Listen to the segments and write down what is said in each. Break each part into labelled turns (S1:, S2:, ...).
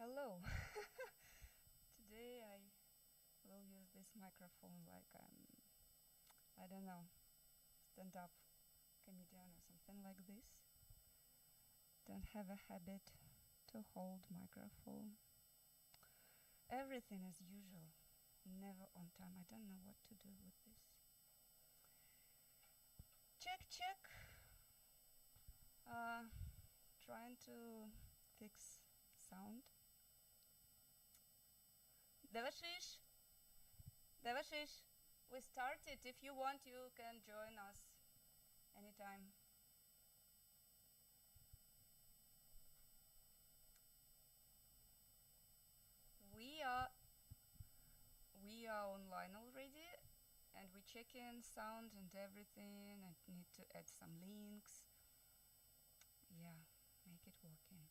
S1: Hello. Today I will use this microphone like I don't know, stand-up comedian or something like this. Don't have a habit to hold microphone. Everything as usual, never on time. I don't know what to do with this. Check, check. Trying to fix sound. Devashish, Devashish, we started. If you want, you can join us anytime. We are online already, and we check in sound and everything. I need to add some links. Yeah, make it working.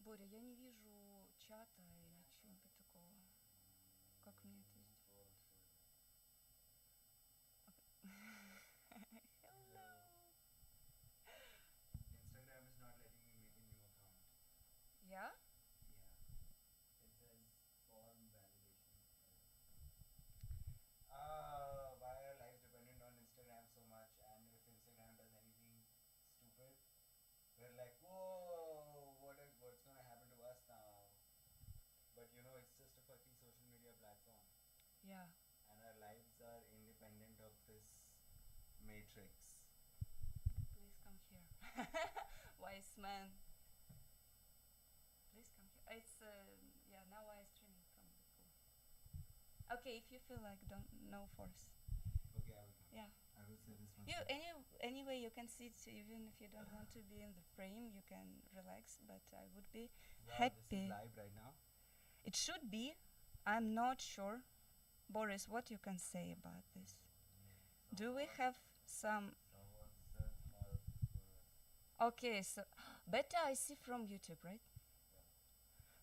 S1: Боря, я не вижу чата или чего-нибудь такого. Как мне это сделать? Hello.
S2: Instagram is not letting me make a new account.
S1: Yeah?
S2: Yeah. It says form validation. Why are lives dependent on Instagram so much? And if Instagram does anything stupid, we're like, whoa, what's gonna happen to us now? But you know, it's just a fucking social media platform.
S1: Yeah.
S2: And our lives are independent of this matrix.
S1: Please come here. Wise man. Please come here. It's yeah, now I streaming from the pool. Okay, if you feel like don't no force.
S2: Okay, I will come.
S1: Yeah.
S2: I will say this one.
S1: You anyway you can sit even if you don't want to be in the frame, you can relax, but I would be happy.
S2: This is live right now.
S1: It should be. I'm not sure. Boris, what you can say about this? Do we have some Okay, so better I see from YouTube, right?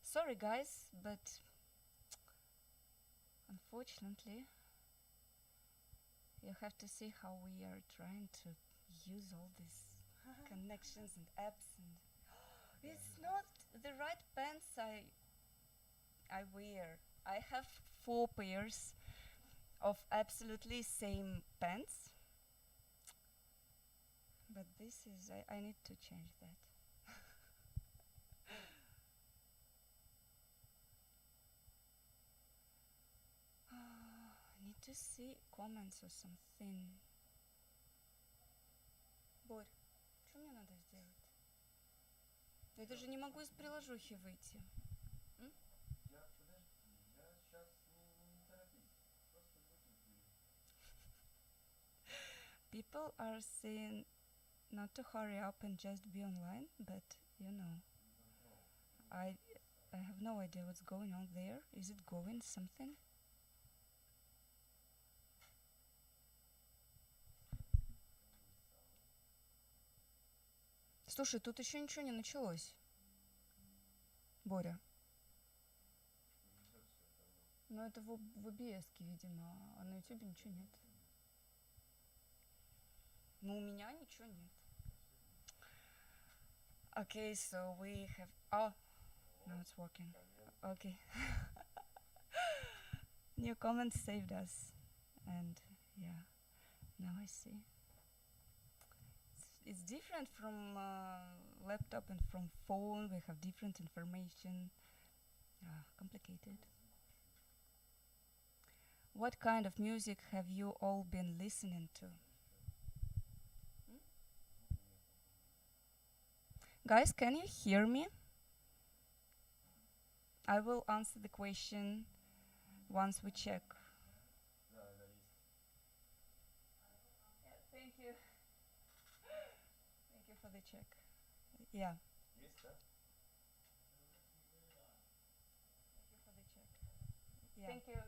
S1: Sorry guys, but unfortunately you have to see how we are trying to use all these connections and apps and it's not the right pants I wear. I have 4 pairs of absolutely same pants. But this is I need to change that. I need to see comments or something. Борь, что мне надо сделать? Я даже не могу из приложухи выйти. People are saying not to hurry up and just be online, but you know, I have no idea what's going on there. Is it going something? Слушай, тут еще ничего не началось. Боря. Ну это в OBS-ке, видимо, а на YouTube ничего нет. Ну у меня ничего нет. Okay, so we have... Oh, now it's working. Okay. New comments saved us. And yeah, now I see. It's different from laptop and from phone. We have different information. Complicated. What kind of music have you all been listening to? Guys, can you hear me? I will answer the question once we check. Yeah, thank you. Thank you for the check. Yeah. Thank you for the check. Yeah. Thank you.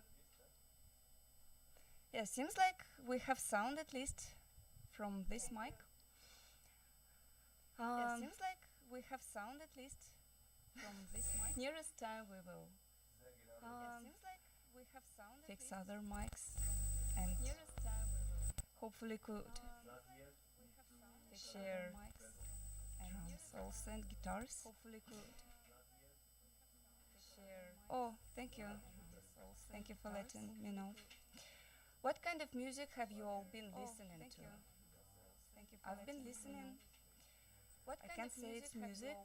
S1: Yeah, seems like we have sound at least from this mic. Yeah, seems like we have sound at least from this mic. Nearest time we will seems like we have sound fix other mics and nearest time we will hopefully could share mics and salsa and guitars. Hopefully could share. Oh, thank you. Thank you for letting me know. What kind of music have you all been listening to? Thank you. I've been listening. What I can't say it's music.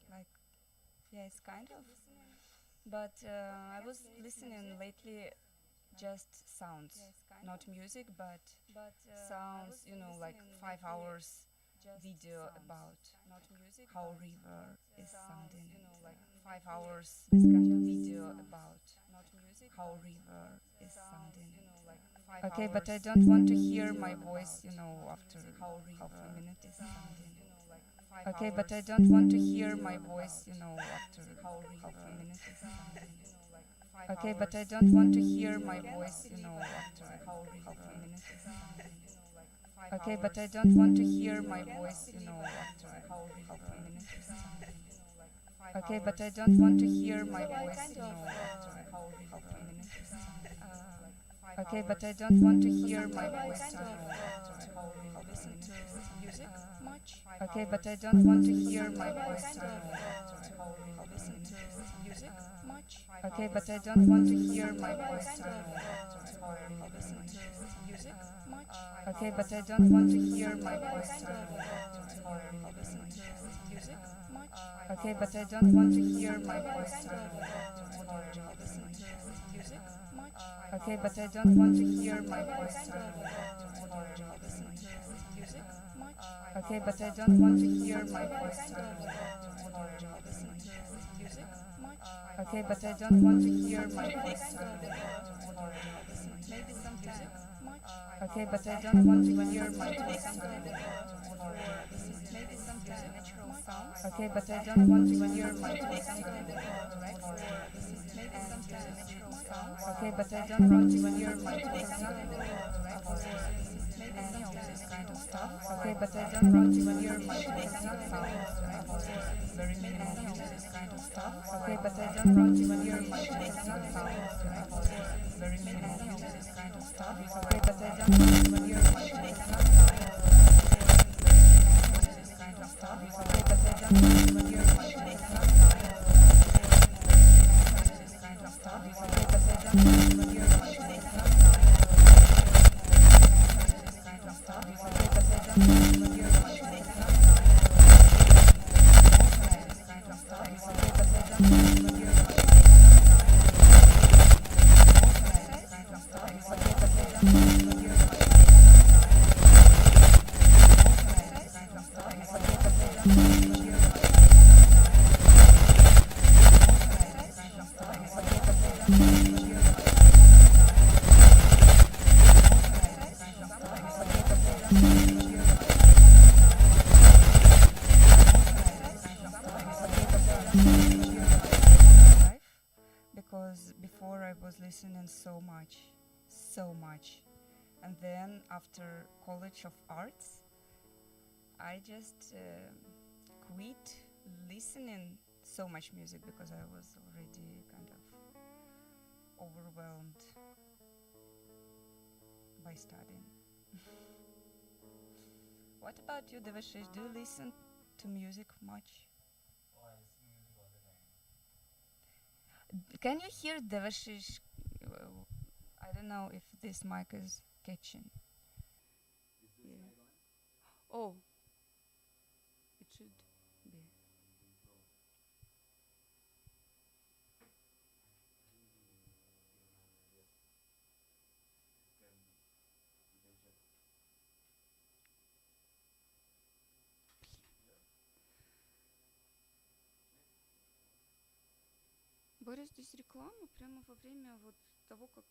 S1: Like, yeah, it's kind of. But I was listening lately just sounds, not music, but sounds, you know, like 5 hours video about how river is sounding, you know, like 5 hours video about how river is sounding, you know, like 5 okay, but I don't want to hear my voice, you know, after half a minute is sounding. Okay, but I don't want to hear my voice, you know, after half a minute is sounding. Okay, but I don't want to hear my voice, you know, after half a minute is sounding. Okay, but I don't want to hear my voice, you know, after half a minute is sounding. Okay, but I don't want to hear my voice, you know, after half a minute is sounding. Okay, but I don't want to hear my voice, you know, after listen to music much. Okay, but I don't want to hear my voice, you know, after listen to music much. Okay, but I don't want to hear my voice, you know, after listen to music much. Okay, but I don't want to hear my voice, you know, after listen to music much. Okay, but I don't want to hear my voice, you know, after listen to music much. Okay, but I don't want to hear my voice, you know, after listen to music much. Okay, but I don't want to hear my voice, you know, after listen to music much. Okay, but I don't want to hear my voice, you know, after listen to maybe sometime much. Okay, but I don't want to hear my voice, you know, after listen to maybe sometime natural sounds. Okay, but I don't want to hear my voice, you know, after listen to maybe sometime natural sounds. Okay, but I don't want to hear my voice, you know, and this kind of stuff. Okay, but I don't want to hear my voice sounds very minimal this kind of stuff. Okay, but I don't want to hear my voice sounds very minimal this kind of stuff. Okay, but I don't want to hear my voice this kind of stuff. Okay, but I don't want to hear my voice this kind of stuff. Okay, but I don't want to hear my voice kind of stuff. Okay, but I don't want to hear my voice kind of stuff. Okay, but I don't want to hear my kind of stuff. Okay, but I don't want to hear my kind of stuff. Okay, but I don't want to hear my kind of stuff. Okay, but I don't want to hear my because before I was listening so much, and then after College of Arts, I just quit listening so much music because I was already kind of overwhelmed by studying. What about you, Devashish? Do you listen to music much?
S2: Oh, I listen to music all the time.
S1: Can you hear Devashish? I don't know if this mic is catching.
S2: Is this
S1: Yeah.
S2: mic on?
S1: Oh, it should be.
S2: I don't think so. I think you don't have it. Yes. You can check.
S1: Боря, здесь реклама прямо во время вот того, как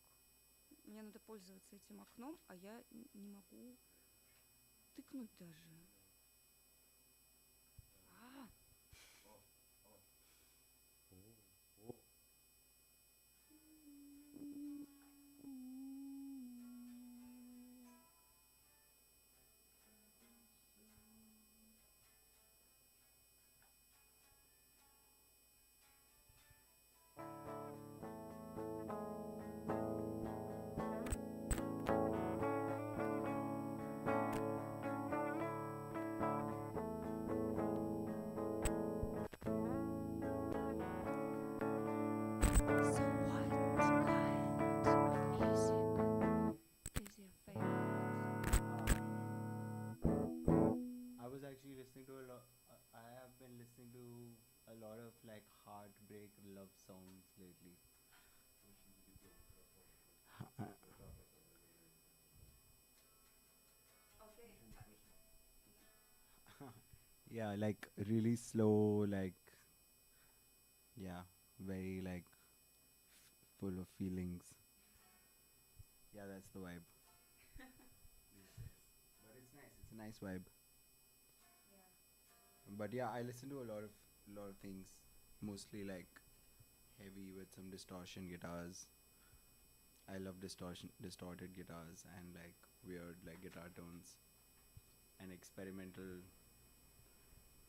S1: мне надо пользоваться этим окном, а я не могу тыкнуть даже. А,
S2: listening to a lot. I have been listening to a lot of like heartbreak love songs lately. Uh, yeah, like really slow, like yeah, very like full of feelings. Yeah, that's the vibe. These days. But it's nice. It's a nice vibe. But yeah, I listen to a lot of things, mostly like heavy with some distortion guitars. I love distorted guitars and like weird like guitar tones and experimental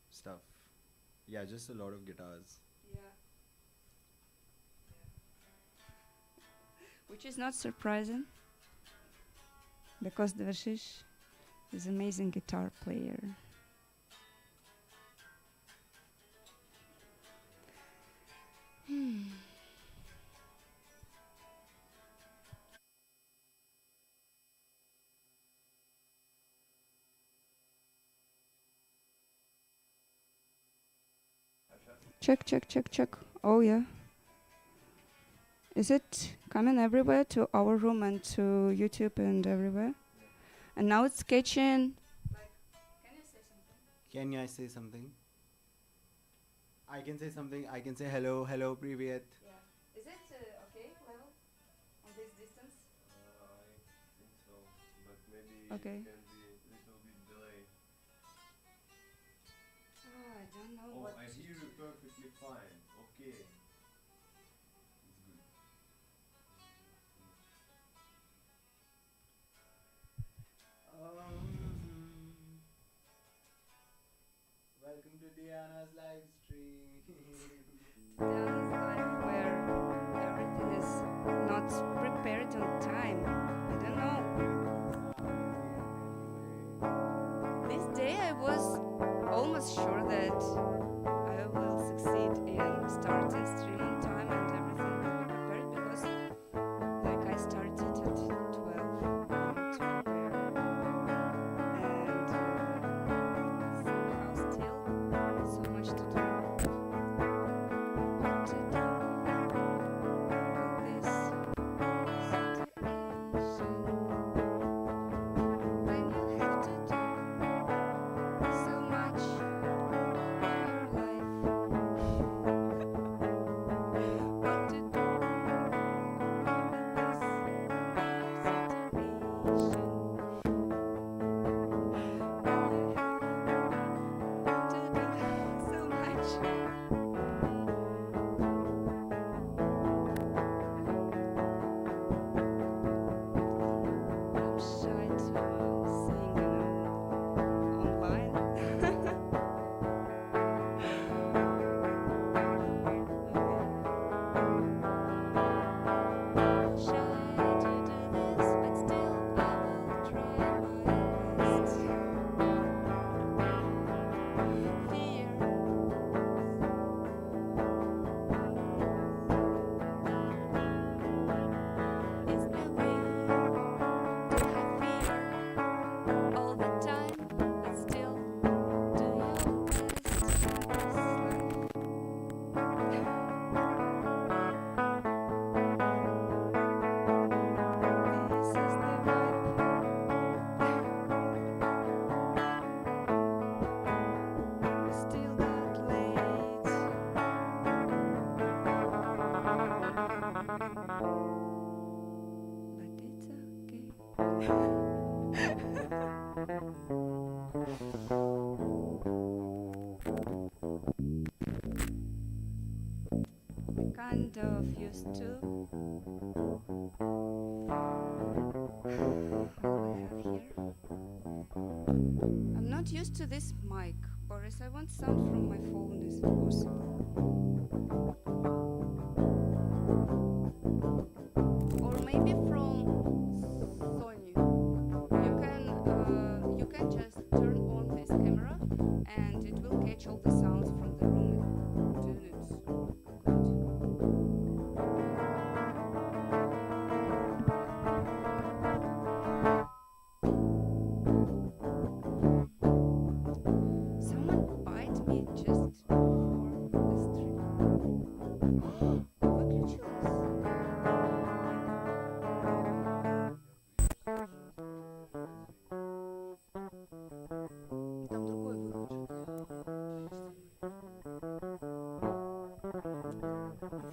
S2: stuff. Yeah, just a lot of guitars.
S1: Yeah. Which is not surprising because Devashish is an amazing guitar player. Check, check, check, check. Oh, yeah. Is it coming everywhere to our room and to YouTube and everywhere? And now it's catching. Can you say something?
S2: Can I say something? I can say something. I can say hello, hello, privyet.
S1: Yeah. Is it okay level on this distance?
S3: I think so, but maybe
S1: Okay.
S3: it can be a little bit delayed.
S1: Oh, I don't know
S3: Oh,
S1: what.
S3: I hear you perfectly fine. Okay. It's good.
S2: Welcome to Diana's live stream.
S1: Dance life where everything is not prepared on time. I don't know. This day I was almost sure that I will succeed in starting stream on time and everything will be prepared because like I started at 12 to prepare and somehow still so much to do. What to do with this situation when you have to do so much in your life? What to do with this situation when you have to do so much? I'm shy to sing, online. Shy to do this, but still I will try my best. Fear is the way to have fear all the time, but still do your best in this life. This is the vibe. We still got late. But it's okay. Kind of used to. What do we have here? I'm not used to this mic, Boris. I want sound from my phone. Is it possible? Or maybe from Sony. You can just turn on this camera and it will catch all the sounds from the room. Then it's good. just before the stream. Выключилось. Там другой выход же для HDMI.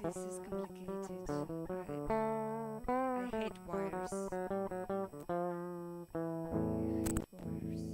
S1: This is complicated. I hate wires. I hate wires.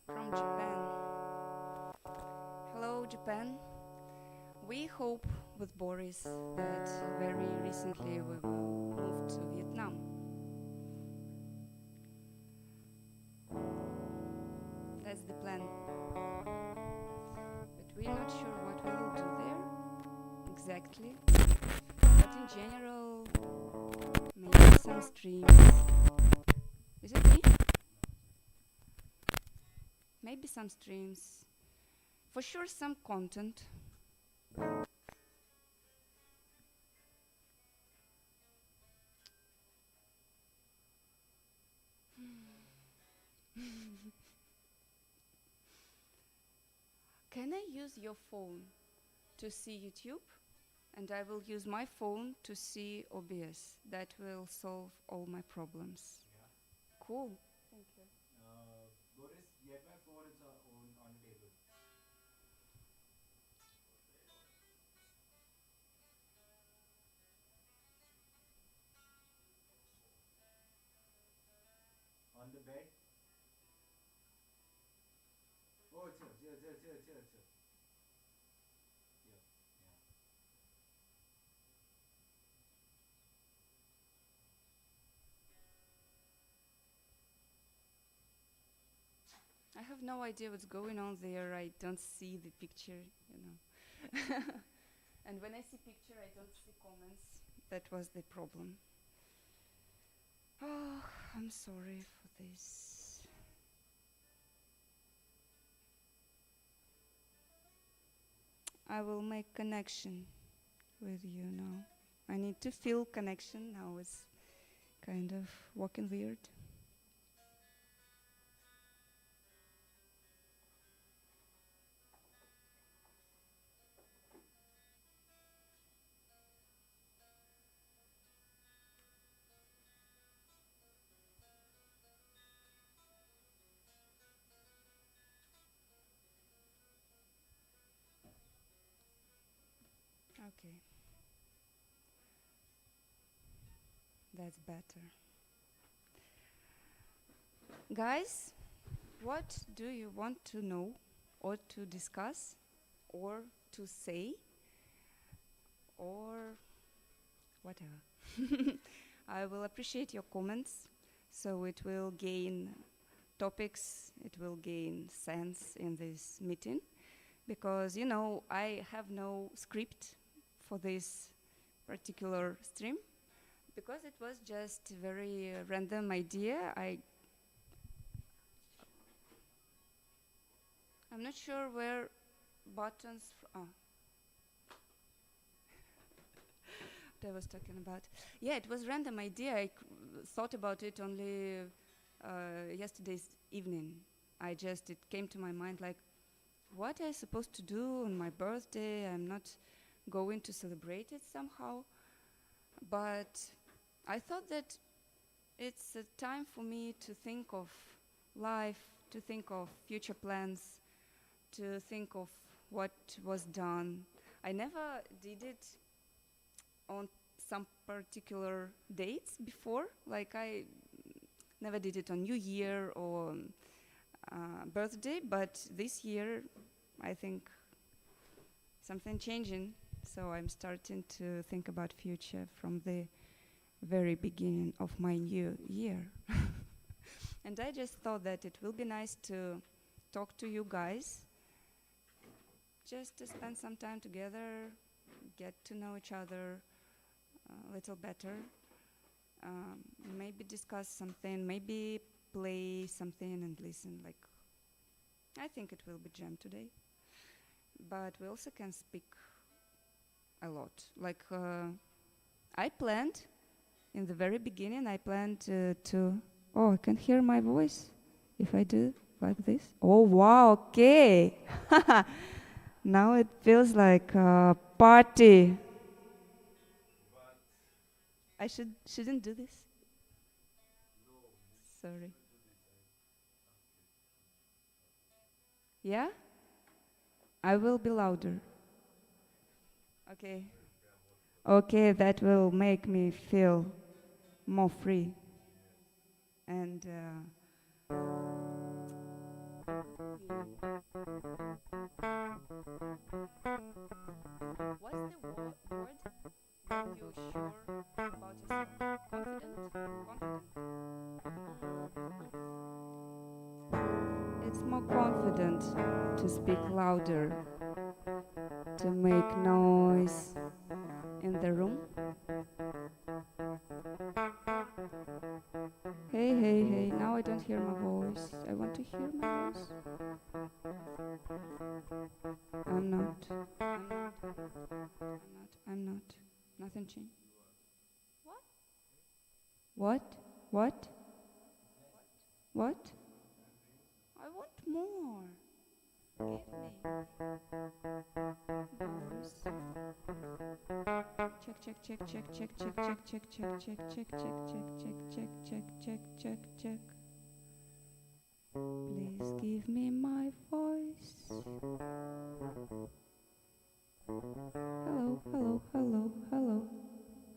S1: From Japan. Hello, Japan. We hope with Boris that very recently we will move to Vietnam. That's the plan. But we're not sure what we will do there exactly. But in general, maybe some streams. Is it me? Maybe some streams. For sure, some content. Can I use your phone to see YouTube? And I will use my phone to see OBS. That will solve all my problems.
S2: Yeah.
S1: Cool. Thank you.
S2: Boris, get my phone. It's on the table. On the bed. Oh, it's here. It's here. Yeah.
S1: I have no idea what's going on there. I don't see the picture, you know. And when I see picture, I don't see comments. That was the problem. Oh, I'm sorry for this. I will make connection with you now. I need to feel connection. Now it's kind of walking weird. Okay. That's better. Guys, what do you want to know or to discuss or to say or whatever? I will appreciate your comments, so it will gain topics, it will gain sense in this meeting, because you know I have no script for this particular stream, because it was just a very random idea. I'm not sure where buttons. What I was talking about. Yeah, it was random idea. I thought about it only yesterday's evening. It came to my mind like, what am I supposed to do on my birthday? I'm not going to celebrate it somehow. But I thought that it's a time for me to think of life, to think of future plans, to think of what was done. I never did it on some particular dates before, like I never did it on New Year or birthday, but this year I think something changing, so I'm starting to think about future from the very beginning of my new year. And I just thought that it will be nice to talk to you guys, just to spend some time together, get to know each other a little better, maybe discuss something, maybe play something and listen. Like, I think it will be jam today, but we also can speak a lot. Like, I planned in the very beginning, I planned to. Oh, I can hear my voice if I do like this. Oh, wow, okay. Now it feels like a party. I shouldn't do this. Sorry. Yeah? I will be louder. Okay. Okay, that will make me feel more free. And what's the word when you're sure about yourself? Confident? It's more confident to speak louder, to make noise in the room. Hey, hey, hey, now I don't hear my voice. I want to hear my voice. I'm not. Nothing changed. What? What? What? I want more. Give me. Boris. Check. Please give me my voice.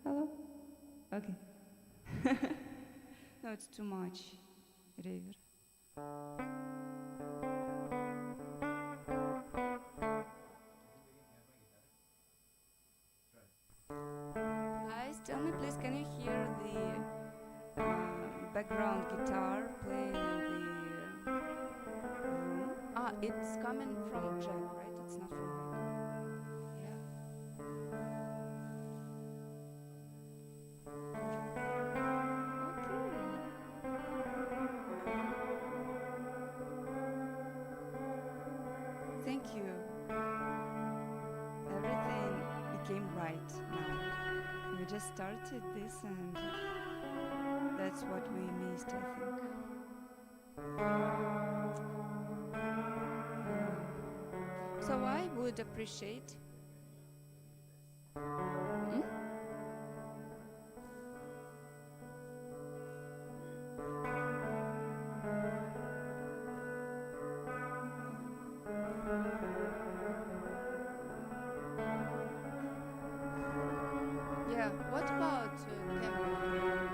S1: Hello. Okay. No, it's too much, River. Guys, tell me please, can you hear the background guitar playing in the room? It's coming from jack, right? It's not from mic. Yeah. Okay. Thank you. Everything became right now. We just started this and that's what we missed, I think. So I would appreciate. Yeah, what about camera?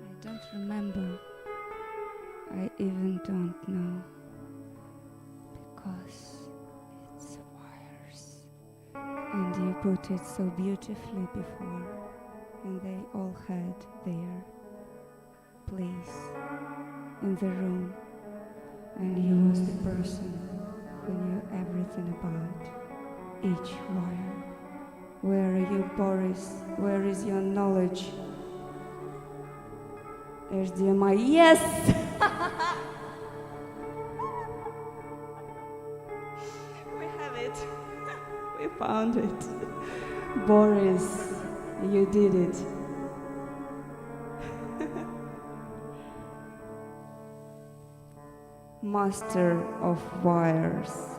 S1: I don't remember. I even don't know. Because it's wires. And you put it so beautifully before. And they all had their place in the room. And you was the person who knew everything about each wire. Where are you, Boris? Where is your knowledge? HDMI, yes! We have it. We found it. Boris, you did it. Master of wires.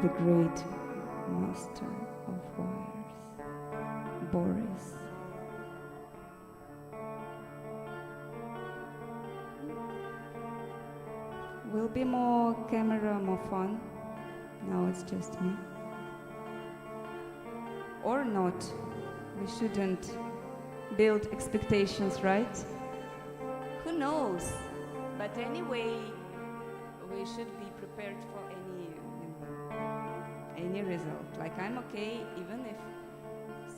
S1: The great master of wires. Boris. will be more camera, more fun. Now it's just me. Or not. We shouldn't build expectations, right? Who knows? But anyway, we should be prepared for any result. Like, I'm okay even if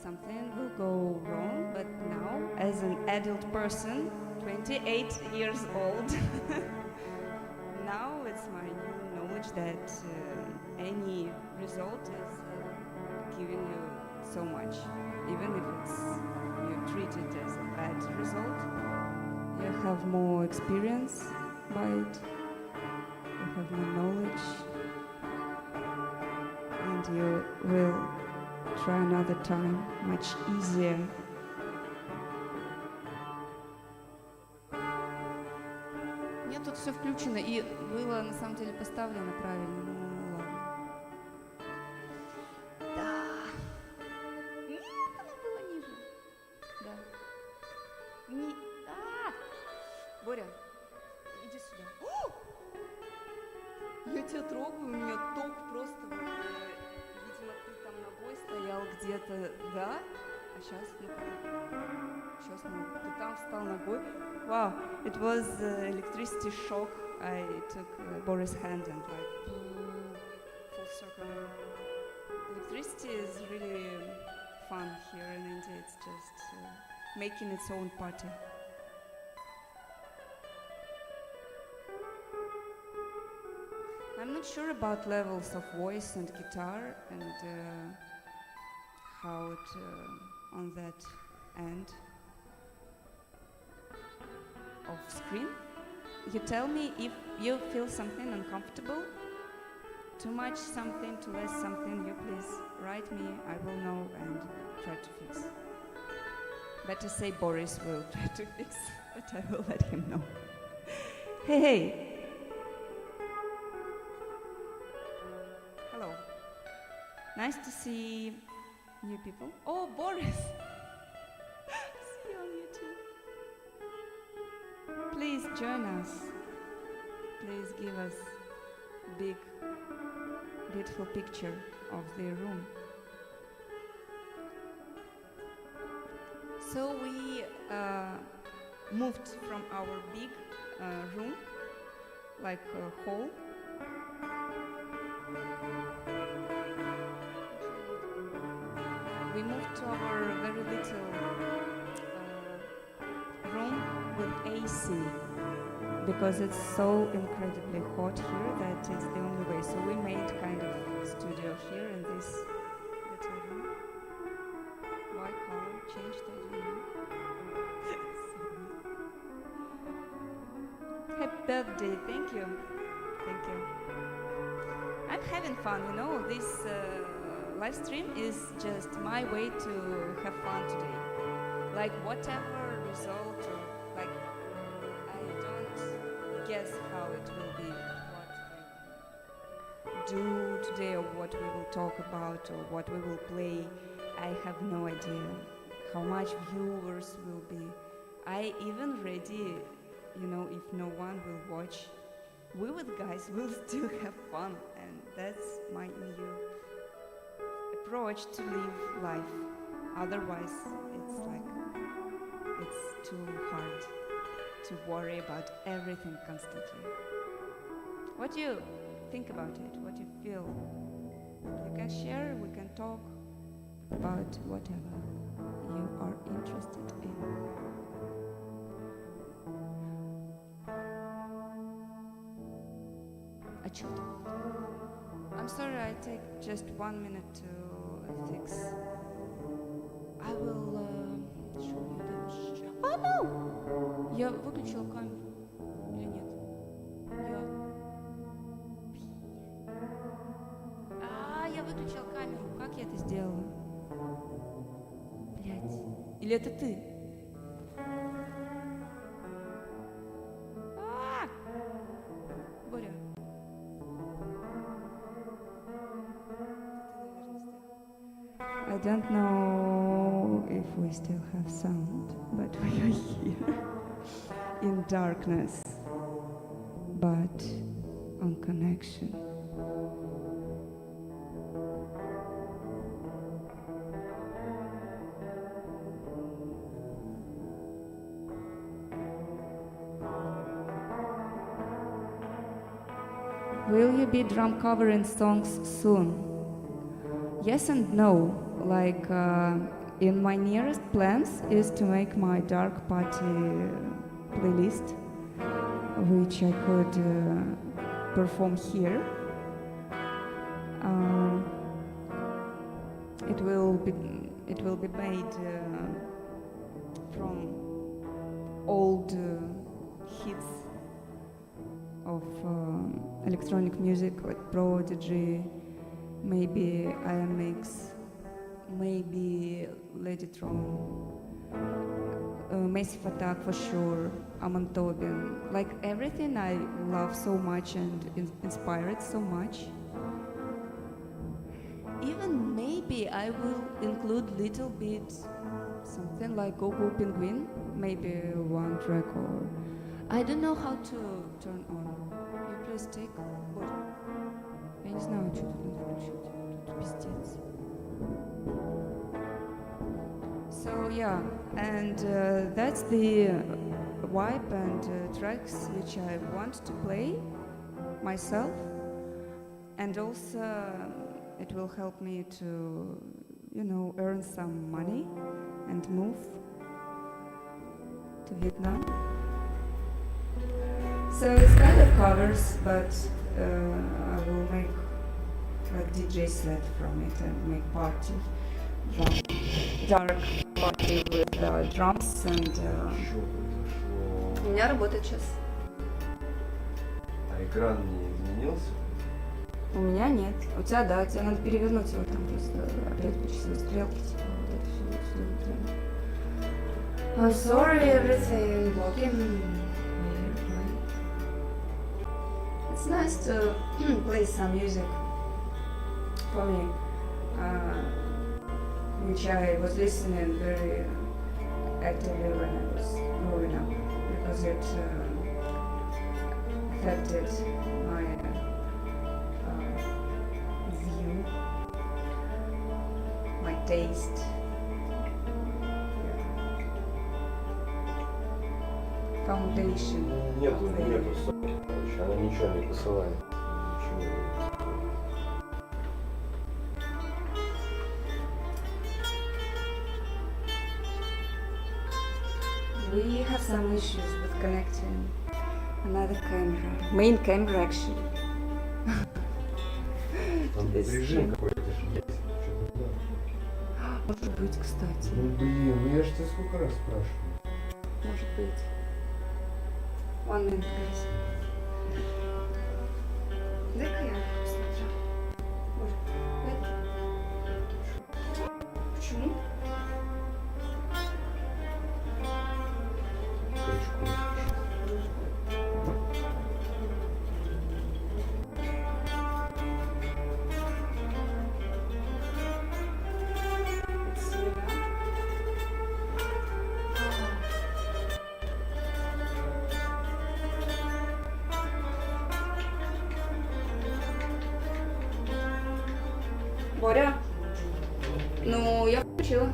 S1: something will go wrong, but now as an adult person, 28 years old, now it's my new knowledge that any result is giving you so much. Even if it's you treat it as a bad result, you have more experience by it, you have more knowledge, and you will try another time much easier. Нет, тут все включено, и было на самом деле поставлено правильно, ну ладно. Да. Нет, оно было ниже. Да. Не... Боря, иди сюда. О! Я тебя трогаю, у меня топ просто... Видимо, ты там ногой стоял где-то, да? А сейчас, сейчас, ты там встал ногой. Wow, it was electricity shock. I took Boris' hand and like full circle. Electricity is really fun here in India. It's just making its own party. I'm not sure about levels of voice and guitar and how it on that end of screen. You tell me if you feel something uncomfortable, too much something, too less something, you please write me, I will know and try to fix. Better say Boris will try to fix, but I will let him know. Hey! Hello. Nice to see new people. Oh, Boris! See you on YouTube. Please join us. Please give us a big, beautiful picture of the room. So we moved from our big room, like a hall. We moved to our very little room with AC because it's so incredibly hot here that it's the only way. So we made kind of studio here in this little room. Why color changed? I don't know. Happy birthday! Thank you. Thank you. I'm having fun, you know. This live stream is just my way to have fun today. Like whatever result, or like I don't guess how it will be, what we do today, or what we will talk about, or what we will play. I have no idea how much viewers will be. I even ready, you know, if no one will watch, we with guys will still have fun, and that's my new approach to live life. Otherwise, it's like, it's too hard to worry about everything constantly. What do you think about it? What do you feel? You can share, we can talk about whatever you are interested in. I'm sorry, I take just 1 minute to fix. I will show you the... Oh no! Я выключила камеру. Или нет? Я выключила камеру. Как я это сделала? Блять. Или это ты? Боря. I don't know if we still have sound, but we are here in darkness. But on connection. Will you be drum covering songs soon? Yes and no. Like in my nearest plans is to make my dark party playlist, which I could perform here. It will be made from old hits of electronic music, like Prodigy, maybe IMX, maybe Ladytron, Massive Attack for sure, Amon Tobin, like everything I love so much and inspired so much. Even maybe I will include little bit something like Go Go Penguin, maybe one track, or I don't know how to turn on. You please take. Вот. Я не знаю, что тут надо включить. Тут пиздец. So yeah, and that's the vibe and tracks which I want to play myself, and also it will help me to, you know, earn some money and move to Vietnam. So it's kind of covers, but I will make like DJ set from it and make party, dark party with drums and. У меня работает сейчас.
S3: А экран не изменился?
S1: У меня нет. У тебя да, тебе надо перевернуть его там просто опять по часовой стрелке, типа вот это все. I'm sorry, everything walking. It's nice to play some music for me, which I was listening very actively when I was growing up, because it affected my view, my taste. Foundation.
S3: Нету, короче, она ничего не посылает. Ничего не
S1: We have some issues with connecting another camera, main camera actually.
S3: Там режим какой-то есть. Что-то да.
S1: Может быть, кстати.
S3: Ну блин, ну я же тебя сколько раз спрашиваю.
S1: Может быть. One minute, guys. Дай-ка я посмотрю. Может, это? Почему?
S3: Крючку.
S1: Боря? Ну, я включила.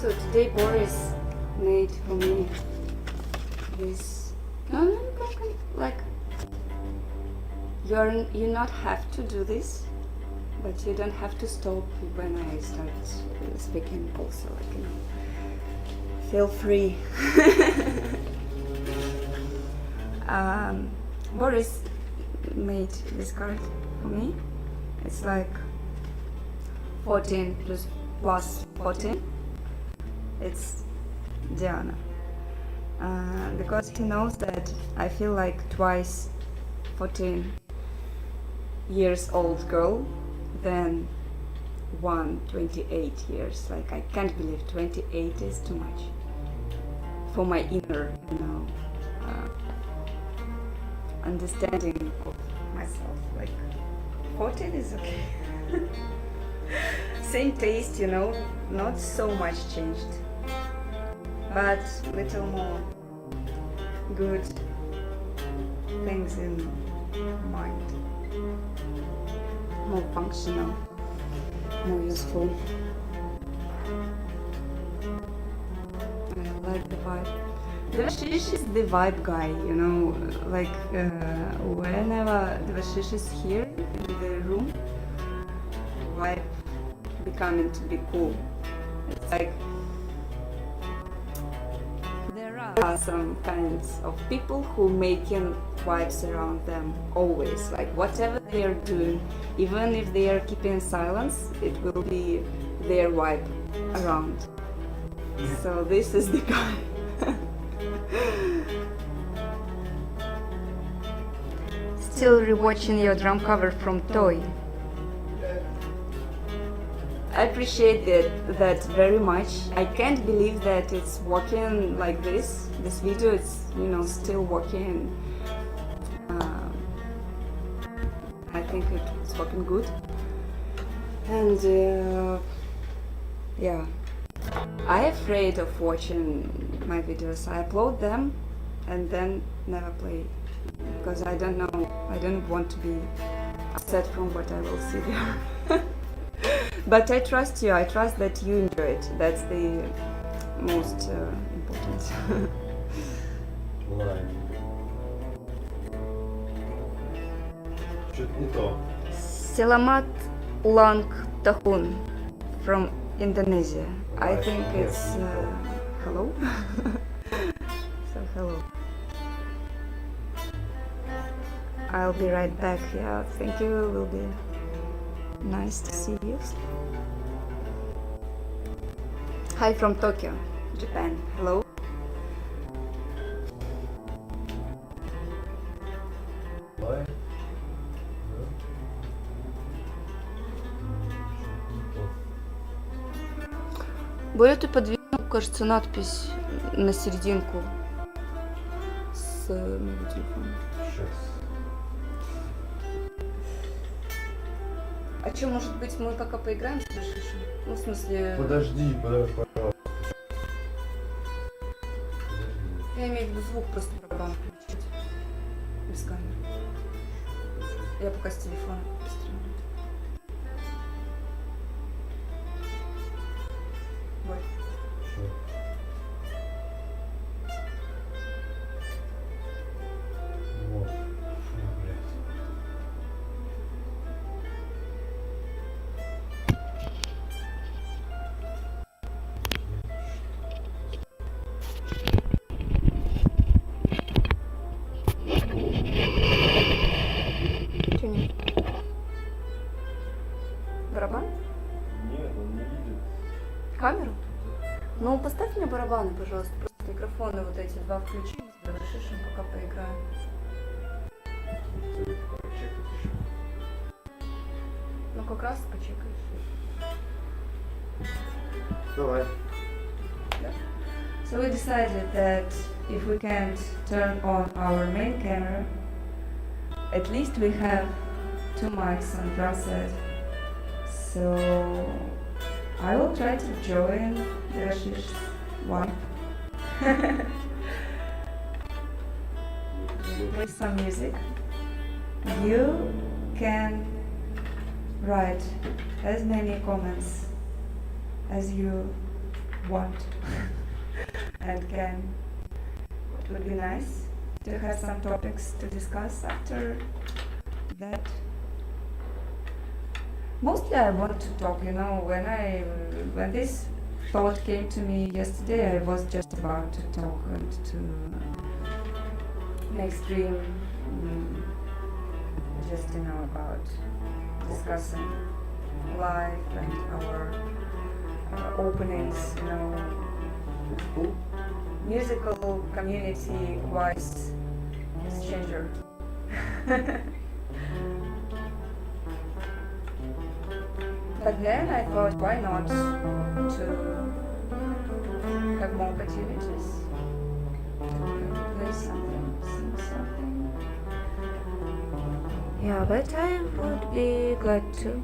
S1: So today Boris made for me this. No, like you not have to do this, but you don't have to stop when I start speaking. Also, like, you know, feel free. Boris made this card for me. It's like 14 plus 14. It's Diana. Because he knows that I feel like twice 14 years old girl than 28 years. Like, I can't believe 28 is too much for my inner, you know, understanding of myself. Like, 14 is okay. Same taste, you know, not so much changed, but little more good things in mind, more functional, more useful. I like the vibe. Devashish is the vibe guy, you know, like whenever Devashish is here in the room, vibe becoming to be cool. It's like there are some kinds of people who making vibes around them always, like whatever they are doing, even if they are keeping silence, it will be their vibe around. So this is the guy. Still rewatching your drum cover from Toy. I appreciate that very much. I can't believe that it's working like this. This video is, you know, still working. I think it's working good. And yeah, I'm afraid of watching my videos. I upload them and then never play because I don't know. I don't want to be upset from what I will see there. But I trust you. I trust that you enjoy it. That's the most important.
S3: Лайн. Что-то не то.
S1: Selamat ulang tahun from Indonesia. I think it's hello. So hello. I'll be right back. Yeah, thank you. Will be nice to see you. Hi from Tokyo, Japan. Hello.
S3: Лайн.
S1: Боря, ты подвинул, кажется, надпись на серединку с моего телефона.
S3: Сейчас.
S1: А что, может быть, мы пока поиграем с Башишем? Ну, в смысле...
S3: Подожди, пожалуйста.
S1: Я имею в виду звук просто барабан включить. Без камеры. Я пока с телефона стримлю. Вот.
S3: Вот. Фу, блядь.
S1: Чё нет? Барабан?
S3: Нет, он не видит.
S1: Камеру? Ну, поставь мне барабаны, пожалуйста. Просто микрофоны вот эти два включи. С Башишем пока поиграем. Ну, как раз почекаешь.
S3: Давай.
S1: So we decided that if we can't turn on our main camera, at least we have two mics on drum set. So I will try to join Rashish's wife. Play some music. You can write as many comments as you want and can. It would be nice to have some topics to discuss after that. Mostly I want to talk, when this thought came to me yesterday, I was just about to talk and to make stream, just, about discussing life and our openings, musical community wise exchanger. But then I thought, why not to have more opportunities to play something, sing something. Yeah, but I would be glad to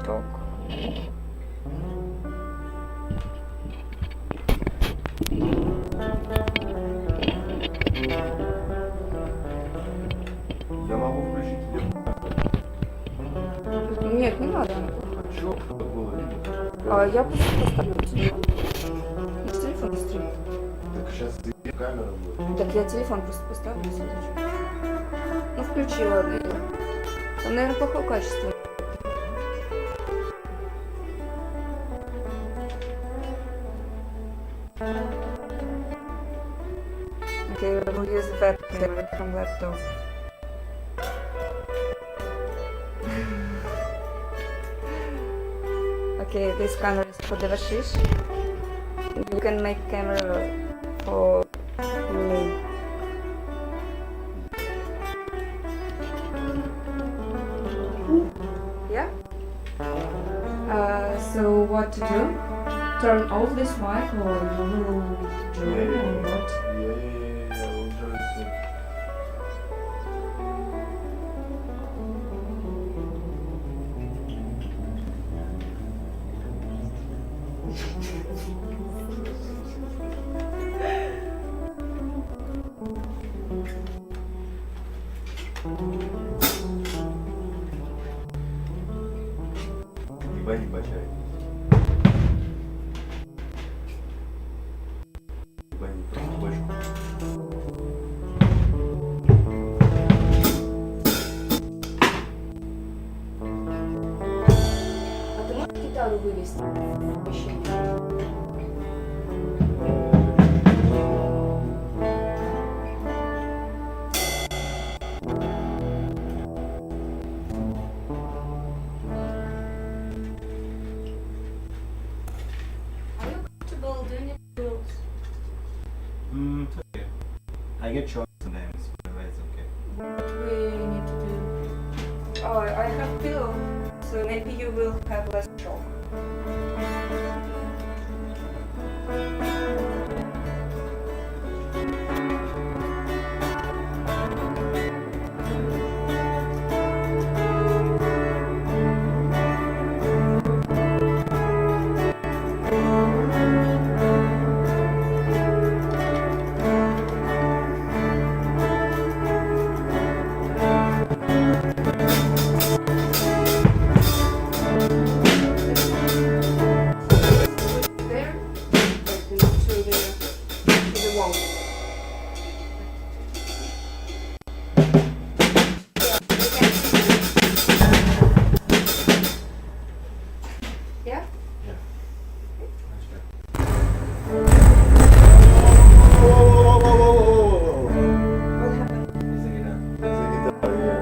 S1: talk.
S3: Я могу включить телефон.
S1: Нет, не надо, она плохая.
S3: Чего было видно?
S1: А я просто поставлю телефон. На телефон стрим.
S3: Так сейчас камера будет.
S1: Так я телефон просто поставлю и следующий. Ну включи, ладно, иди. Там, наверное, плохое качество. Okay, we'll use web camera from laptop. Okay, this camera is for the Vashish. You can make camera for me. Yeah? So what to do? Turn off this mic or you will join or what?
S3: Я уже все. Ебани бачай. Ебани просто бочку.
S1: А ты можешь гитару вывести? Are you comfortable doing it close?
S2: It's okay. I get shocked sometimes, but it's okay.
S1: What we need to do? Oh, I have pillow, so maybe you will have less shock. There, like to the wall. Yeah?
S2: Yeah. Much better.
S1: What happened?
S2: Is it enough?
S3: За гитару я.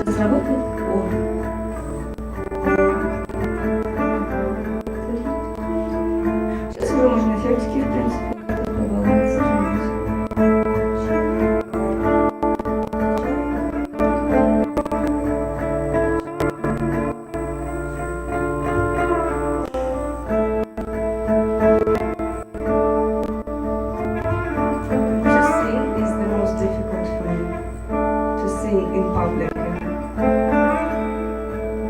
S1: это сработает? О. Сейчас уже можно эффектики, в принципе, по балансу сжимать. To sing is the most difficult for me. To sing in public.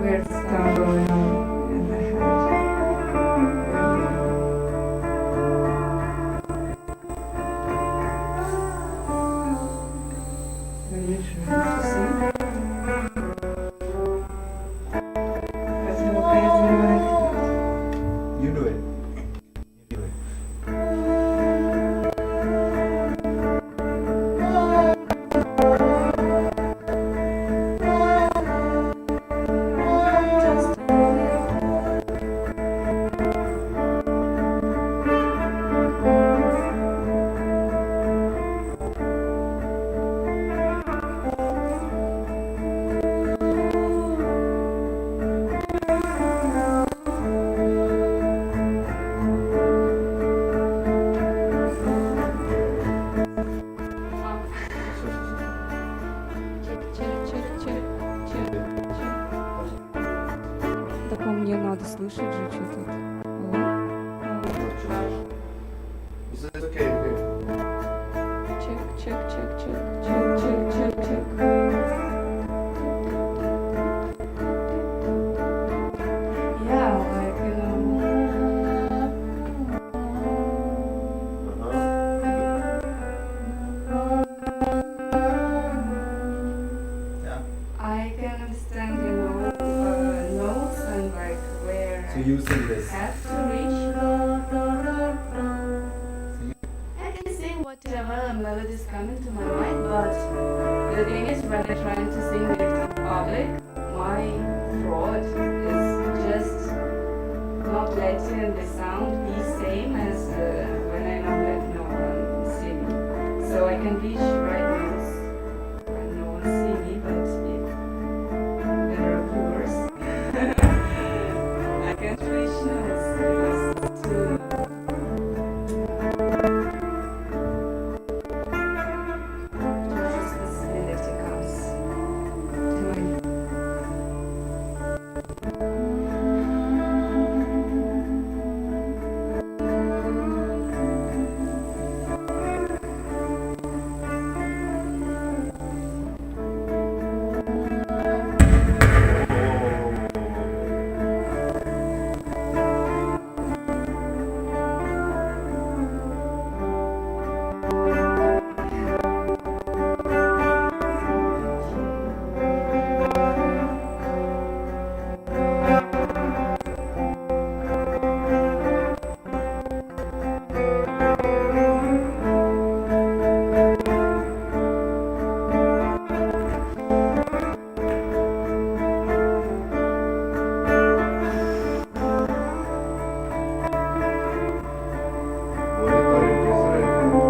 S1: Weird stuff going on in the head. When you try to sing, but you don't like that.
S2: You do it. You do it.
S1: Just a little. Так мне надо слышать же, что тут.
S3: It's okay, okay.
S1: Чек, чек, чек, чек, чек, чек, чек, чек. Yeah, like, you know.
S2: Yeah.
S1: I can understand, you know, notes and like where
S2: So you sing this.
S1: I have to reach. I can sing whatever melodies come into my mind, but the thing is, when I'm trying to sing it in public, my throat is just not letting the sound be same as when I know that no one see me. So I can reach right notes when no one see me, but if there are viewers, I can't reach notes because it's too. Just visibility comes to mind.
S3: Whatever it is right now.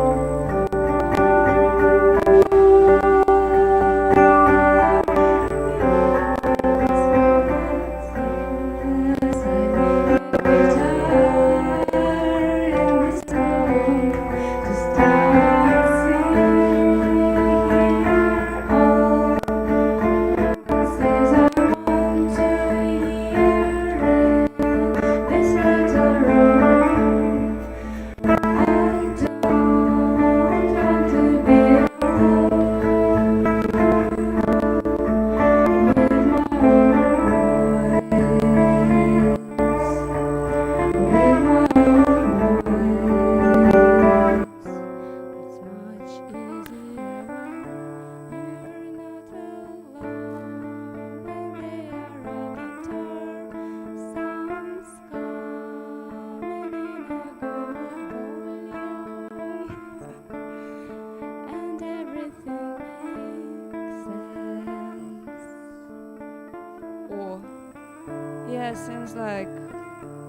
S3: Yeah, seems like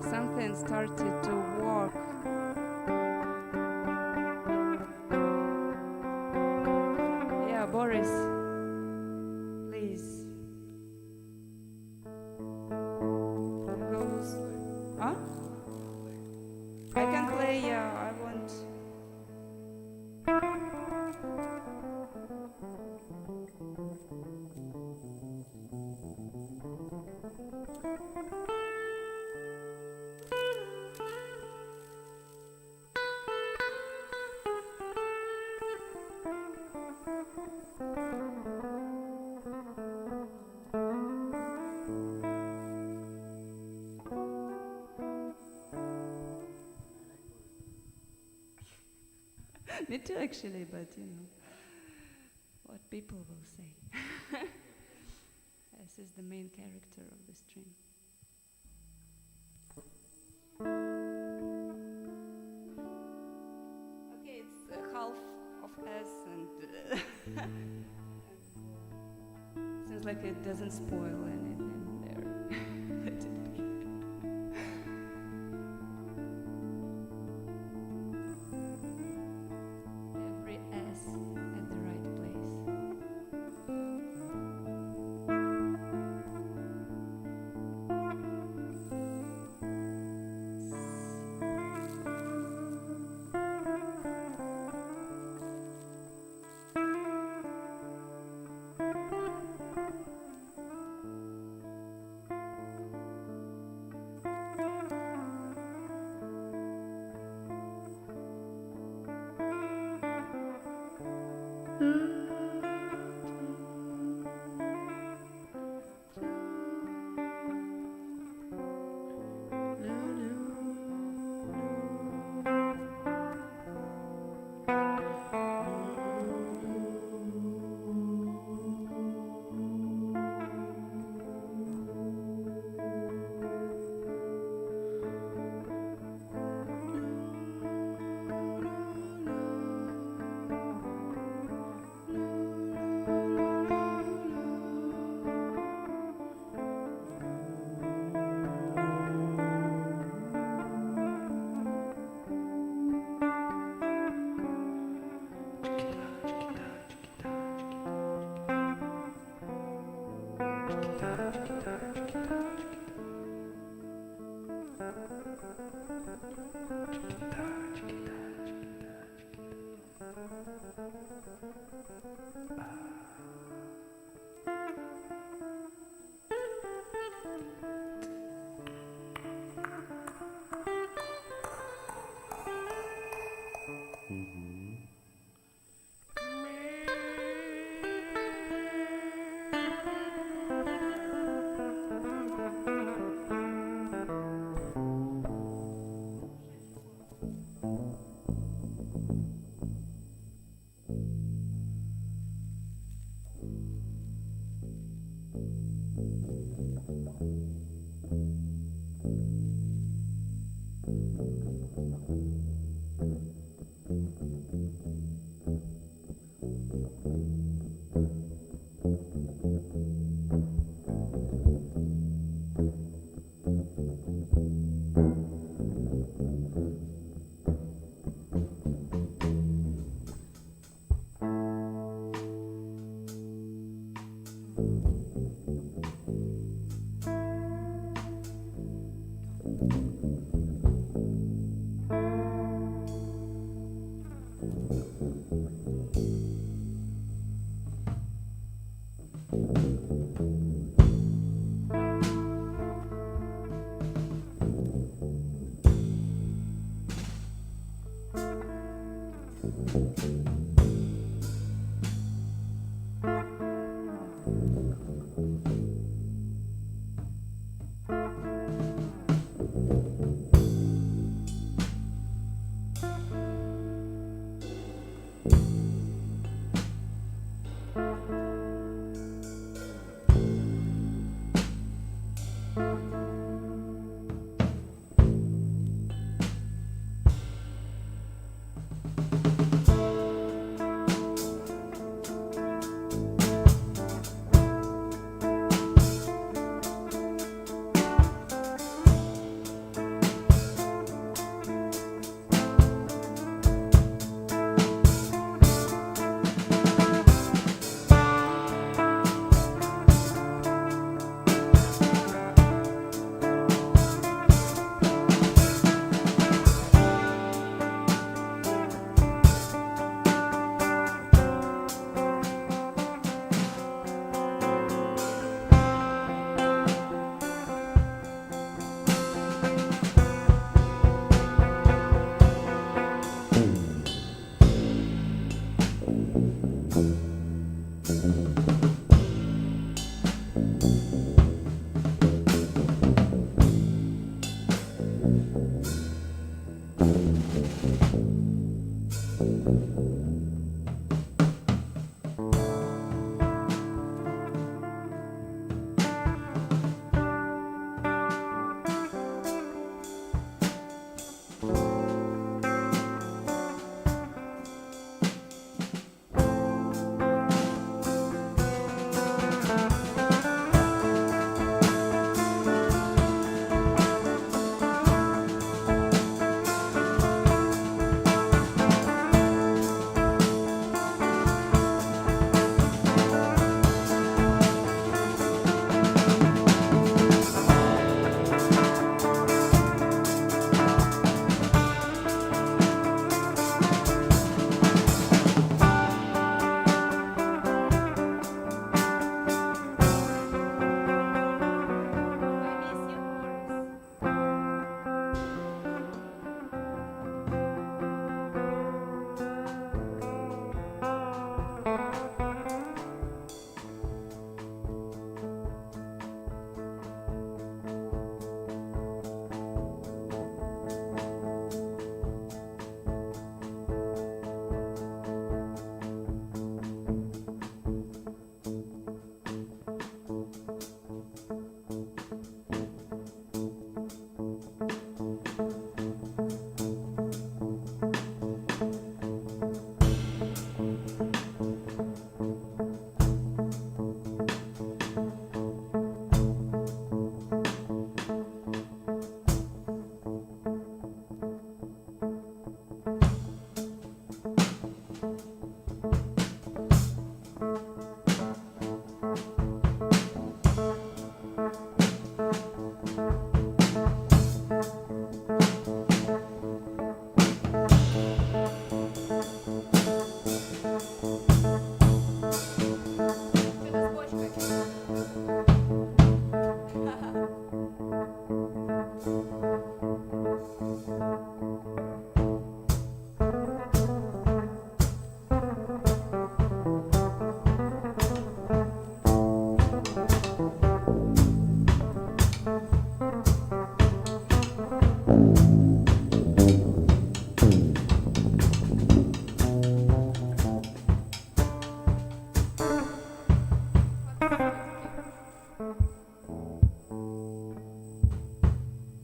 S3: something started to work. Yeah, Boris, please.
S1: Huh? I can play, yeah, I want. Me too, actually, but you know, what people will say. This is the main character of the stream. Okay, it's half of S and seems like it doesn't spoil anything there. Let it be. Every S at the right place.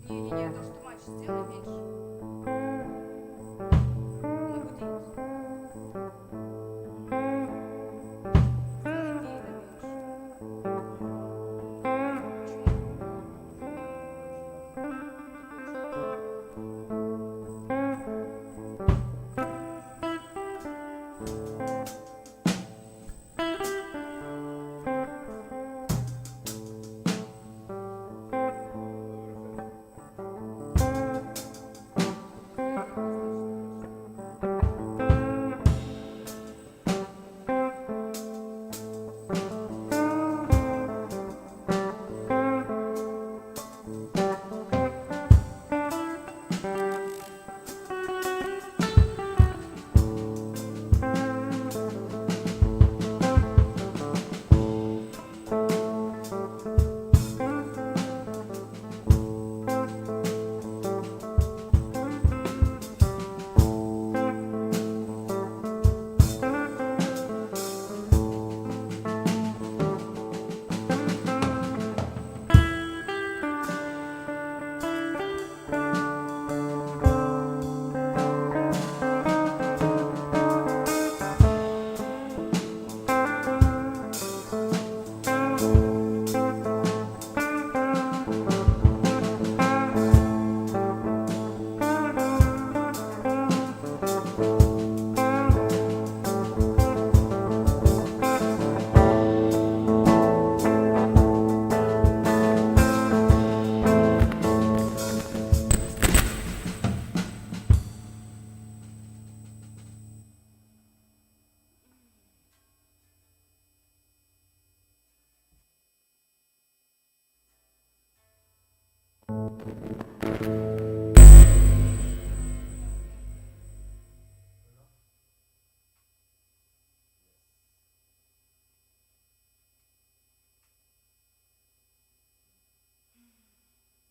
S1: Не-не-не, это что матч сделай меньше. Он гудит. Сделай гейна меньше. Почему?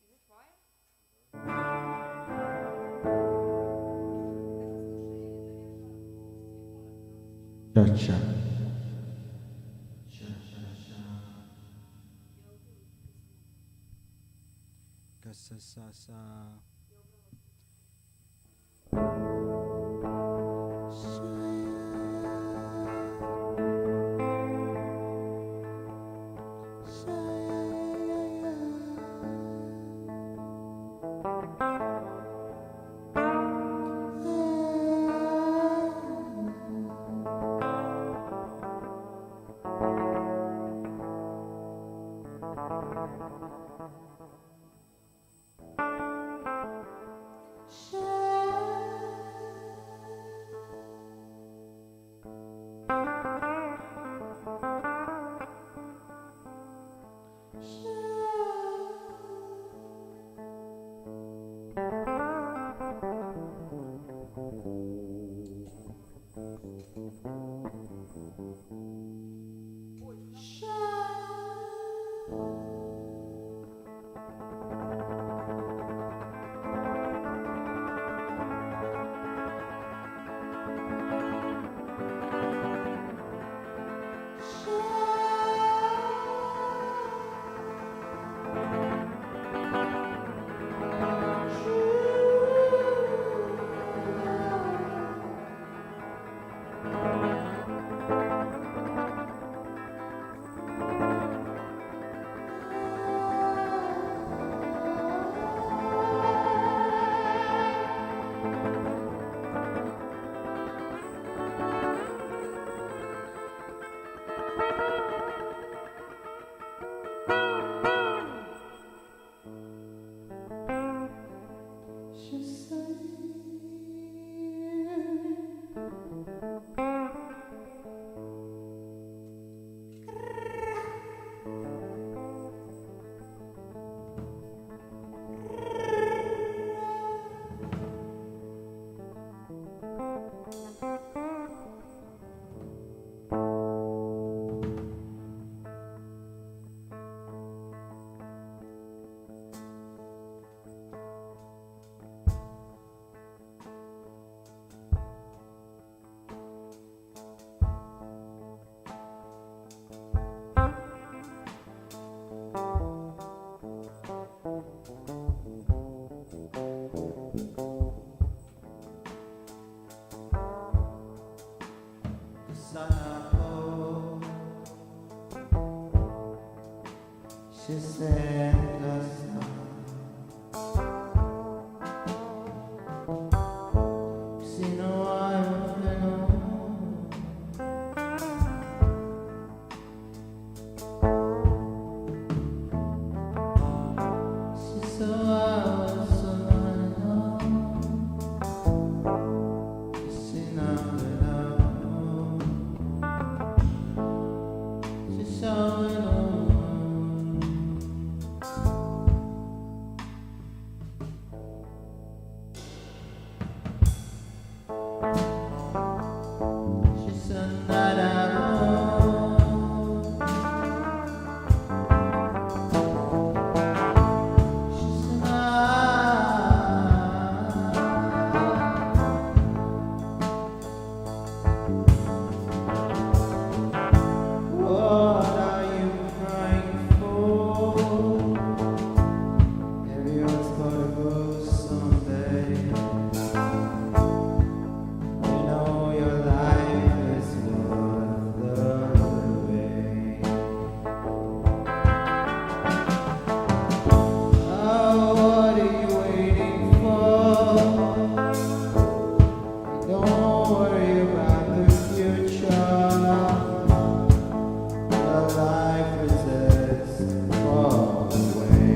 S1: Is it fine?
S2: Cha-cha. Sa-sa-sa. She said last night, she know I'm alone. She saw I was alone. She not alone. She saw it all. She's not alone. She's not. What are you crying for? Everyone's gotta go someday. You know your life is worth the wait. Oh, what are you waiting for? Don't worry about the future. Your life is as far away.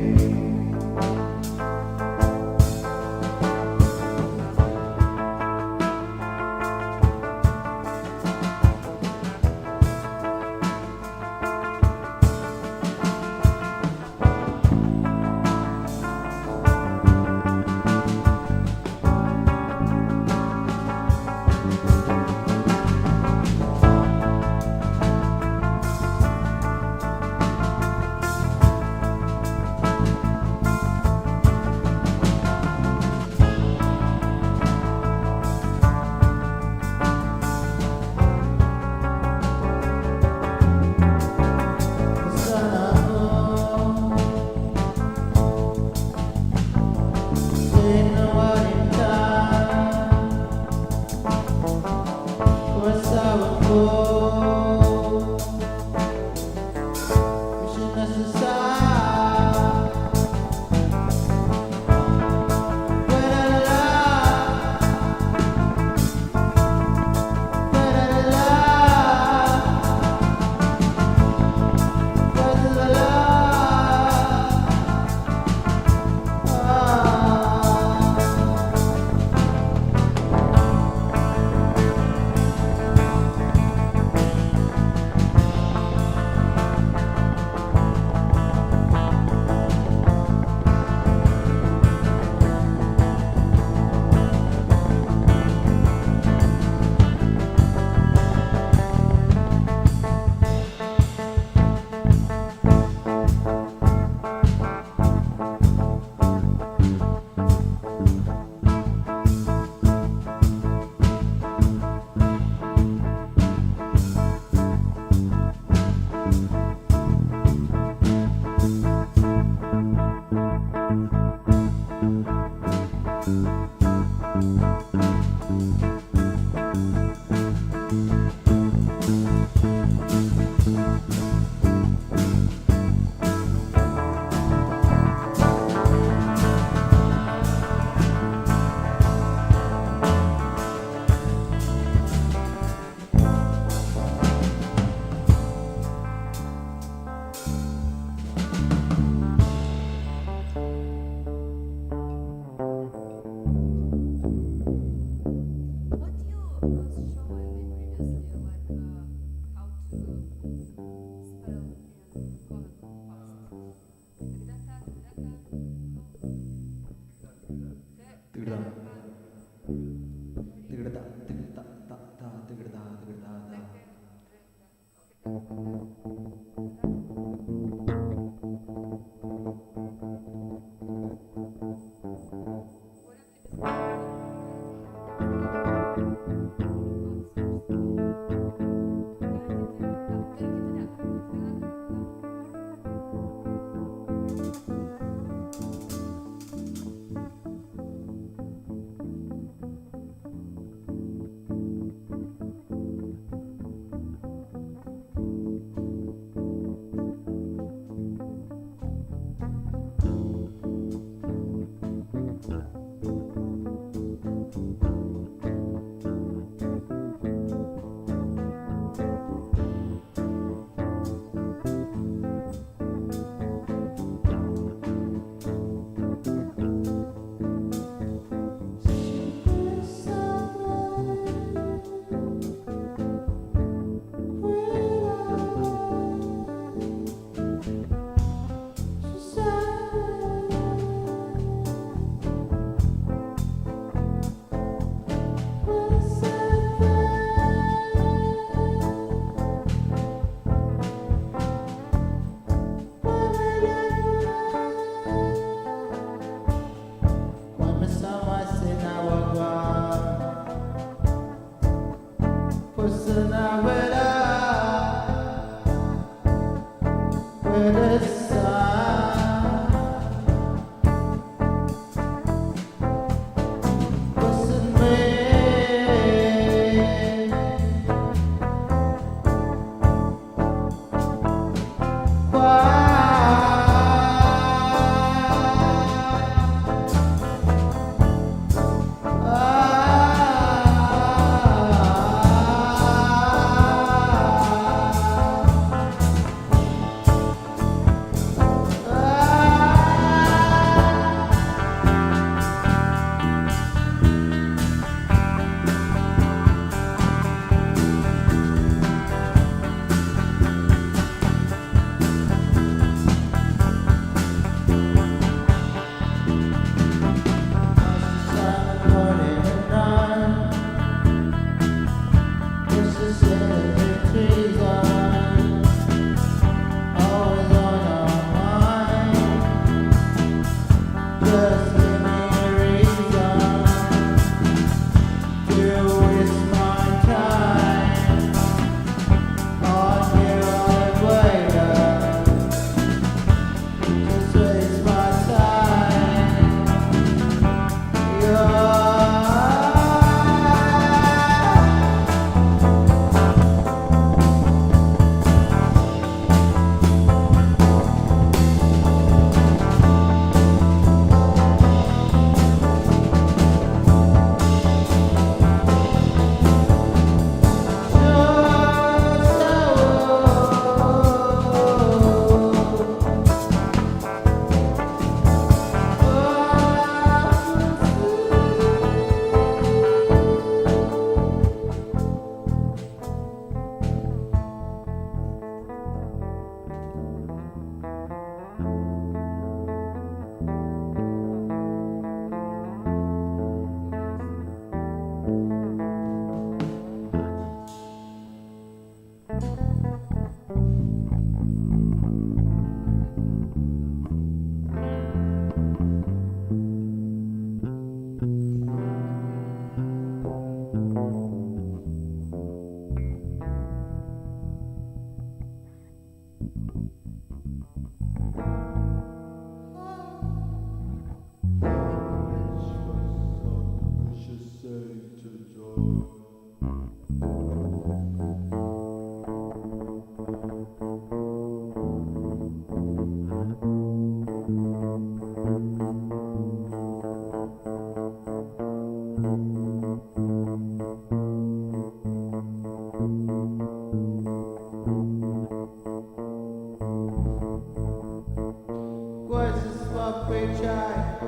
S4: Voices of Paycheck,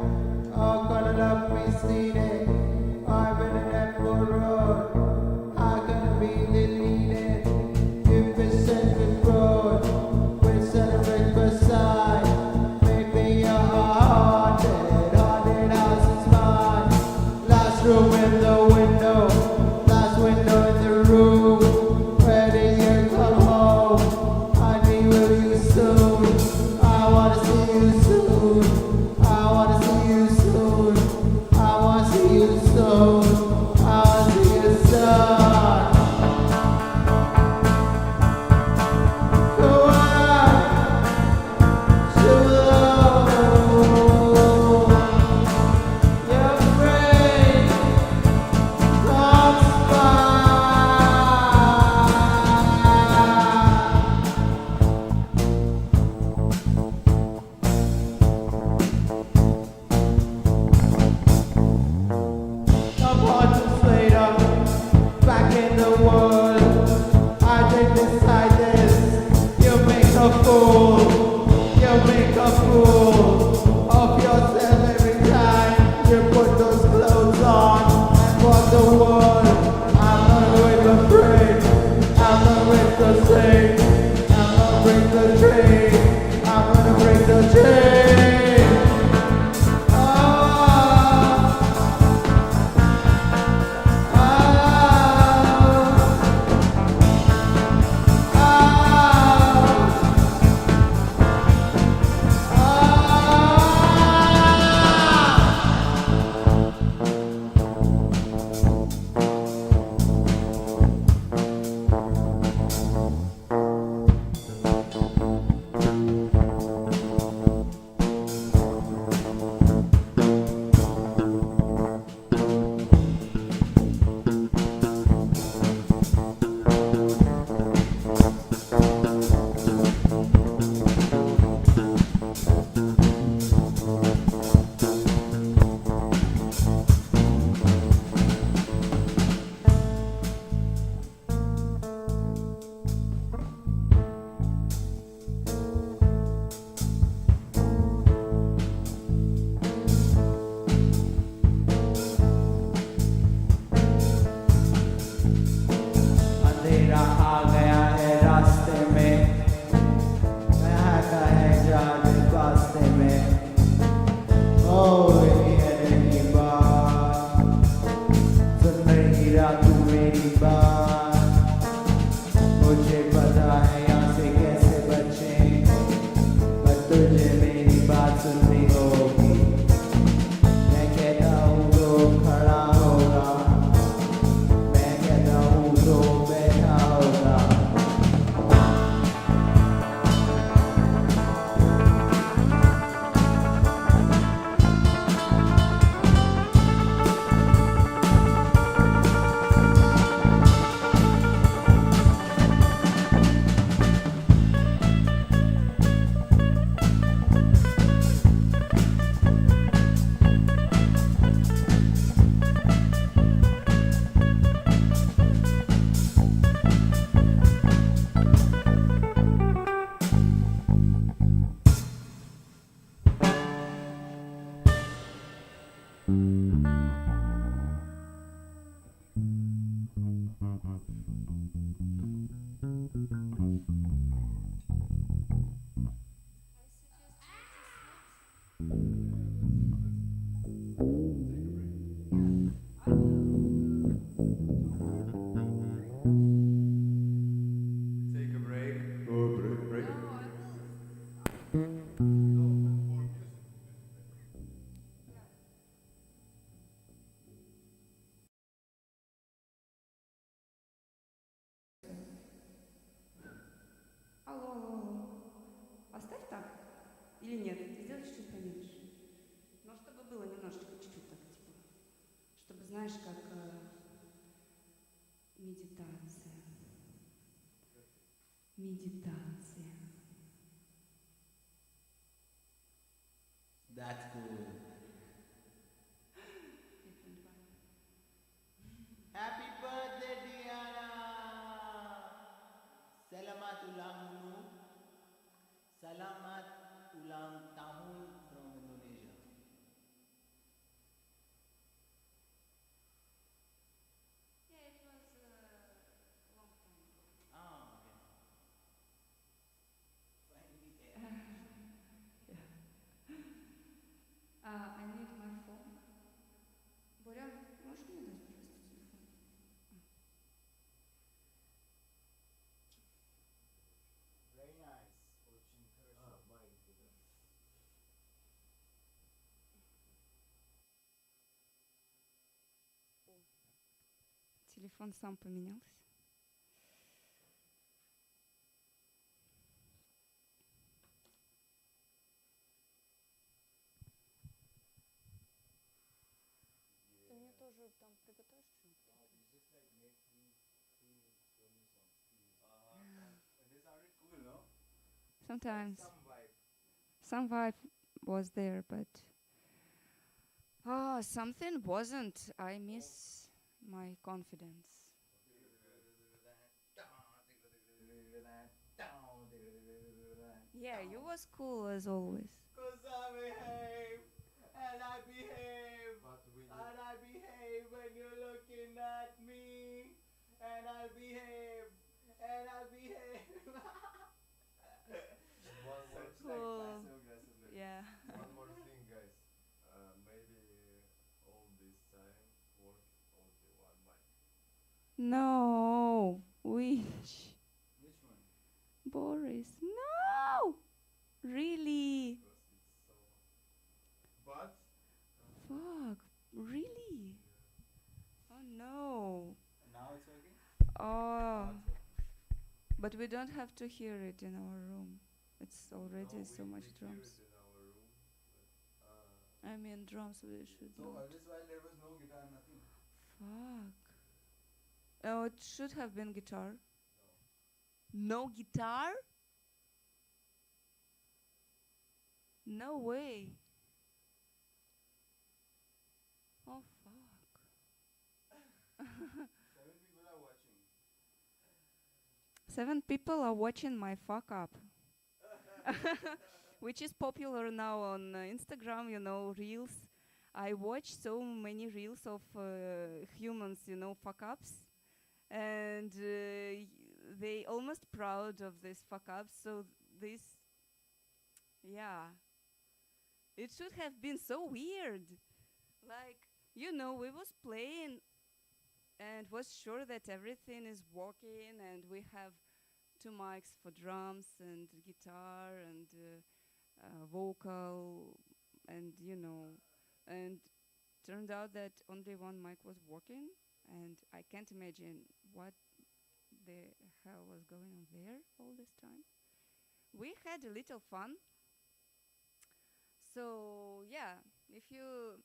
S4: all colored up be seated. I've been in that road. How can it be deleted? If it's Centric Road, with Centric beside, maybe you're haunted house is mine. Last room in the window, last window in the room. Where did you come home? Honey, will you soon? I wanna see you soon. I wanna see you soon. I wanna see you soon. I wanna see you soon. Go on, slow. Your brain comes by. Some parts later, back in the world. I did decide this. You make a fool. You make a fool of yourself every time you put those clothes on and walk the world. I'm not with the afraid. I'm not with the same. I'm not with the train. I'm gonna break the chain. Ah. अंधेरा आ गया है रास्ते में, महका है जाने रास्ते में। ओ ये नहीं बात, सुन नहीं रहा तू मेरी बात। मुझे पता है यहाँ से कैसे बचें, पर तुझे मेरी बात सुननी होगी। मैं कहता हूँ तो खड़ा होगा, मैं कहता हूँ तो बैठा होगा।
S1: Или нет, сделать чуть поменьше. Но чтобы было немножечко, чуть-чуть так, типа. Чтобы, знаешь, как медитация. Медитация.
S4: That's cool.
S1: Different vibe.
S4: Happy birthday, Diana! Selamat ulang tahun. Selamat ulang tahun from Indonesia.
S1: Yeah, it was a long time ago.
S4: Ah, okay. Finally,
S1: I need my phone. Боря, можешь мне дать, пожалуйста, телефон?
S2: Very nice. Очень хорошо.
S3: маленький, да.
S1: Телефон сам поменялся. Ты мне тоже там приготовишь что-нибудь?
S2: You just like made three only songs. And they sounded cool, no?
S1: Sometimes.
S2: Some vibe.
S1: Some vibe was there, but something wasn't. I miss my confidence. Yeah, you was cool as always.
S2: Cause I behave, and I behave,
S3: But we need
S2: and I behave when you're looking at me, and I behave, and I behave.
S3: one more,
S2: Such
S1: Cool.
S2: like passive aggressive lyrics.
S1: Yeah.
S3: one more thing, guys. Maybe all this time work only one mic.
S1: No. Which?
S2: Which one?
S1: Boris. No. Really?
S3: Because it's so. But
S1: Fuck. Really? Oh no.
S2: Now it's working?
S1: Oh.
S2: Now it's working.
S1: But we don't have to hear it in our room. It's already
S3: no,
S1: so
S3: we,
S1: much
S3: we
S1: drums.
S3: hear it in our room. But,
S1: I mean, drums we should
S2: So
S1: not.
S2: all this while there was no guitar, nothing.
S1: Fuck. Oh, it should have been guitar.
S3: no.
S1: No guitar? No way. Oh, fuck.
S2: 7 people are watching.
S1: 7 people are watching my fuck up. Which is popular now on Instagram, you know, reels. I watch so many reels of humans, you know, fuck ups. And they almost proud of this fuck ups. So this, yeah. It should have been so weird. Like, you know, we was playing and was sure that everything is working and we have 2 mics for drums and guitar and vocal and you know, and turned out that only 1 mic was working and I can't imagine what the hell was going on there all this time. We had a little fun. So yeah, if you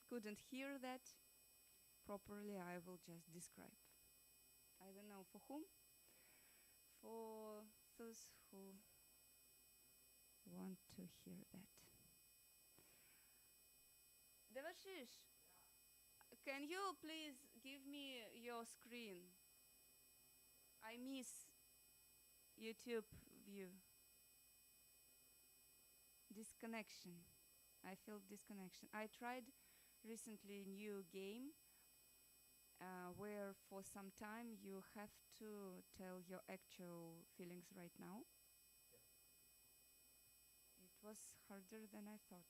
S1: couldn't hear that properly, I will just describe. I don't know for whom. For those who want to hear that. Devashish, can you please give me your screen? I miss YouTube view. Disconnection. I feel disconnection. I tried recently a new game where for some time you have to tell your actual feelings right now. It was harder than I thought.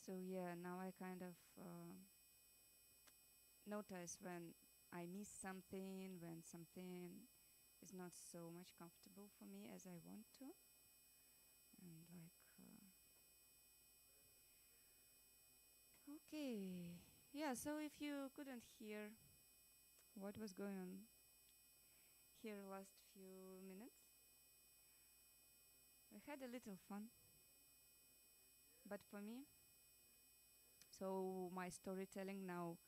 S1: So yeah, now I kind of notice when I miss something, when something is not so much comfortable for me as I want to. And like, okay. Yeah, so if you couldn't hear what was going on here last few minutes, we had a little fun. But for me, so my storytelling now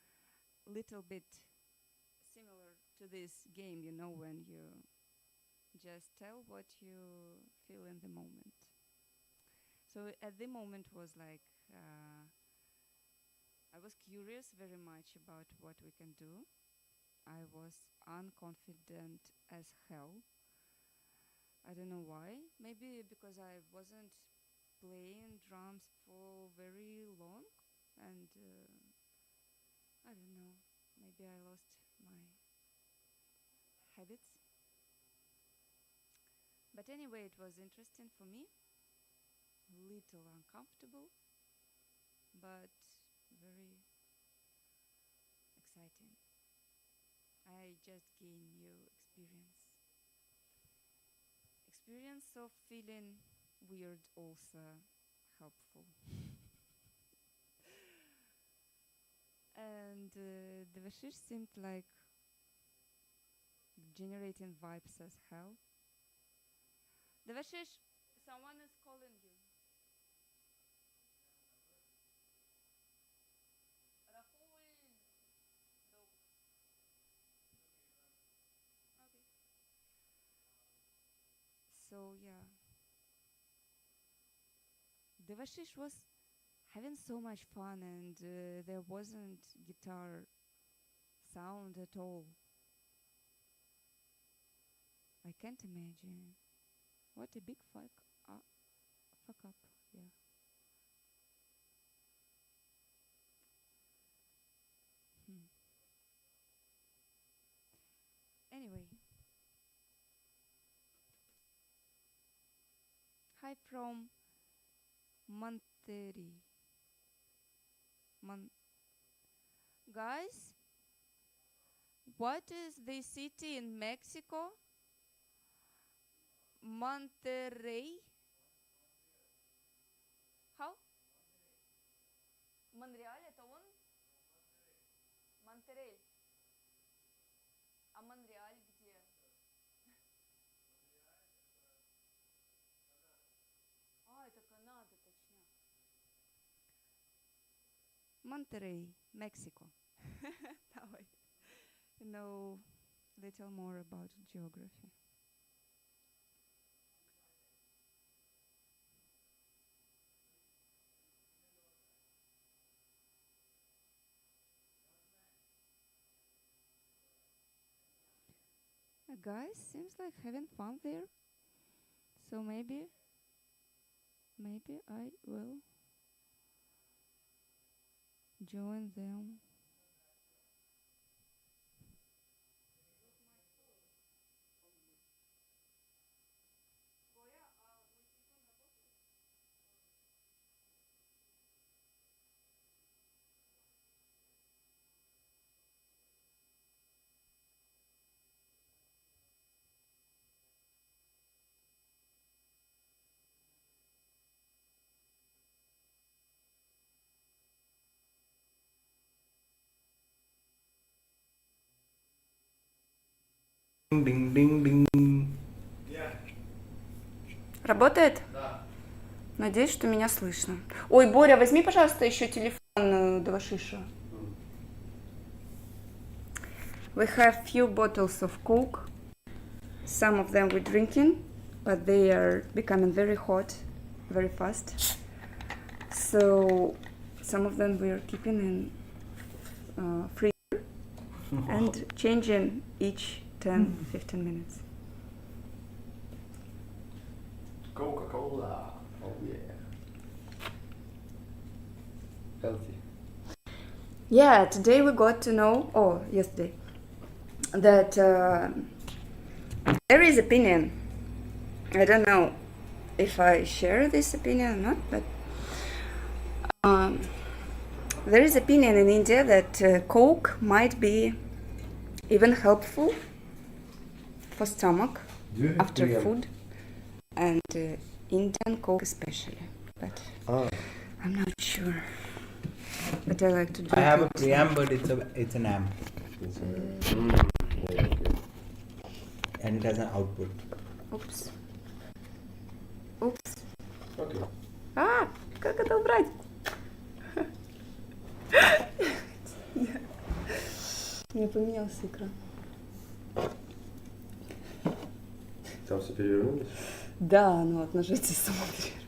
S1: little bit similar to this game, you know, when you just tell what you feel in the moment. So at the moment was like I was curious very much about what we can do. I was unconfident as hell. I don't know why. Maybe because I wasn't playing drums for very long, and I don't know. Maybe I lost my habits. But anyway, it was interesting for me. Little uncomfortable, but very exciting. I just gained new experience. Experience of feeling weird also helpful. And the Vashish seemed like generating vibes as hell. The Vashish, someone is calling you. Rahul. Okay. So yeah, Devashish was having so much fun, and there wasn't guitar sound at all. I can't imagine. What a big fuck up. Yeah. Hmm. Anyway, hi from Monterrey. Mon- Guys, what is the city in Mexico? Monterrey? How? Монреаль это он? Монтеррей. А Монреаль где? А, это Канада, точно. Monterrey, Mexico. Now I know little more about geography. Guys, seems like having fun there. So maybe I will join them.
S2: Ding ding ding.
S1: Работает? Да. Надеюсь, что меня слышно. Ой, Боря, возьми, пожалуйста, еще телефон Давашиша. We have few bottles of Coke. Some of them we're drinking, but they are becoming very hot, very fast. So some of them we're keeping in freezer and changing each 10-15 minutes.
S3: Coca-Cola. Oh yeah. Healthy.
S1: Yeah, today we got to know, yesterday, that there is opinion. I don't know if I share this opinion or not, but there is opinion in India that Coke might be even helpful for stomach after food, and Indian Coke especially, but I'm not sure. but I like to drink
S2: I have a
S1: it.
S2: preamp, but it's an amp,
S3: Okay.
S2: and it has an output.
S1: Oops. Oops.
S3: Okay.
S1: А, как это убрать? Не поменялся экран.
S3: Там все перевернулось?
S1: Да, ну от нажатия само перевернулся.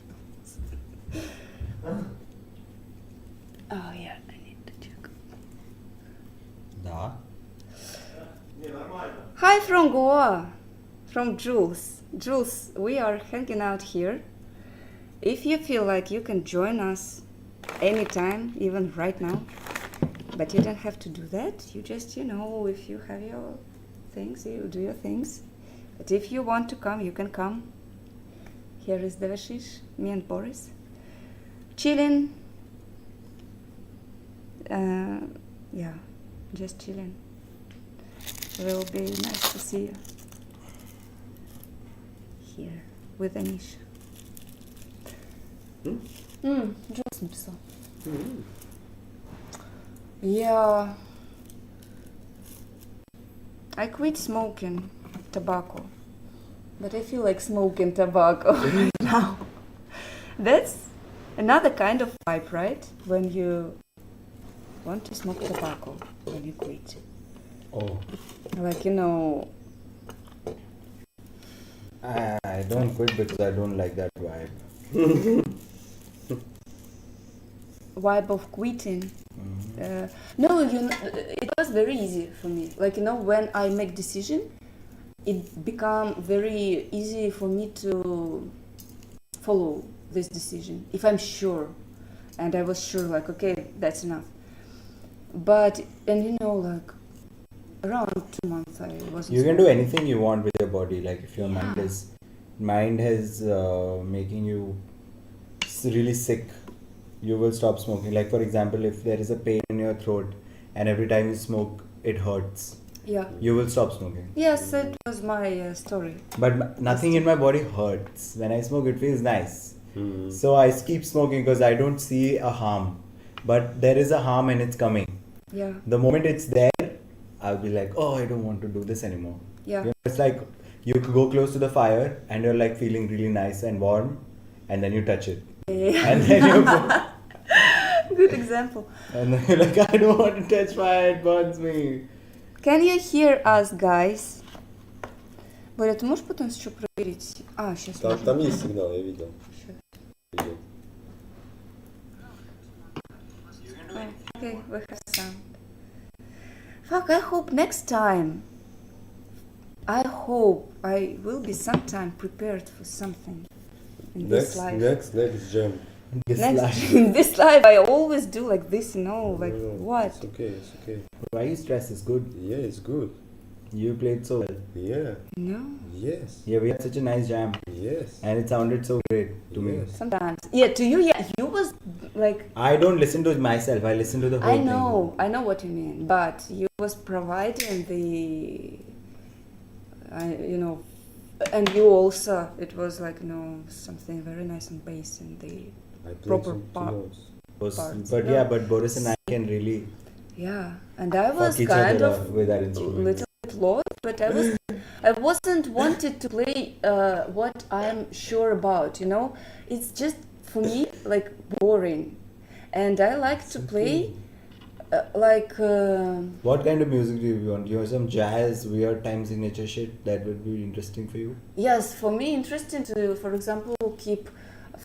S1: Oh yeah, I need to check.
S2: Да.
S1: Hi from Goa, from Jules. Jules, we are hanging out here. If you feel like you can join us anytime, even right now, but you don't have to do that. You just, if you have your things, you do your things. But if you want to come, you can come. Here is Devashish, me and Boris. Chilling. Yeah, just chilling. It will be nice to see you here with Anisha. Джос написал. Yeah. I quit smoking tobacco, but I feel like smoking tobacco right now. That's another kind of vibe, right? When you want to smoke tobacco when you quit.
S2: Oh,
S1: Like,
S2: I don't quit because I don't like that vibe.
S1: vibe of quitting. No, it was very easy for me. Like, when I make decision, it become very easy for me to follow this decision if I'm sure. And I was sure, like, okay, that's enough. But, and like, around 2 months I wasn't
S2: You can do
S1: smoking.
S2: anything you want with your body. Like if your mind is making you really sick, you will stop smoking. Like for example, if there is a pain in your throat and every time you smoke it hurts,
S1: Yeah.
S2: you will stop smoking.
S1: Yes, it was my story.
S2: But nothing in my body hurts. When I smoke, it feels nice.
S3: Mm.
S2: So I keep smoking because I don't see a harm. But there is a harm and it's coming.
S1: Yeah.
S2: The moment it's there, I'll be like, oh, I don't want to do this anymore.
S1: Yeah.
S2: It's like you could go close to the fire and you're like feeling really nice and warm, and then you touch it.
S1: Yeah.
S2: And then you go,
S1: Good example.
S2: and then you're like, I don't want to touch fire, it burns me.
S1: Can you hear us, guys? Боря, ты можешь потом еще проверить? Сейчас.
S3: Там есть сигнал, я видел.
S1: Щас.
S3: Видел.
S1: Okay, we have sound. Fuck, I hope next time. I hope I will be sometime prepared for something in this life.
S3: Next jam.
S1: In this life, I always do like this, like
S3: No,
S1: what?
S3: It's okay.
S2: Why you stress is good.
S3: Yeah, it's good.
S2: You played so well.
S3: Yeah.
S1: No.
S3: Yes.
S2: Yeah, we had such a nice jam.
S3: Yes.
S2: And it sounded so great to me.
S3: Yes.
S1: Sometimes. Yeah, to you, yeah, you was like.
S2: I don't listen to myself, I listen to the whole
S1: I
S2: thing.
S1: know what you mean, but you was providing the, and you also, it was like, something very nice and bass and the
S3: I played
S1: proper
S3: some
S1: part.
S3: notes.
S1: Parts.
S2: But
S1: No.
S2: yeah, but Boris and I can really
S1: Yeah, and I was
S2: fuck each
S1: kind
S2: other
S1: of
S2: with our instruments.
S1: little bit lost, but I wasn't wanted to play what I'm sure about. It's just for me like boring, and I like to play like.
S2: What kind of music do you want? You want some jazz, weird time signature shit that would be interesting for you?
S1: Yes, for me, interesting to, for example, keep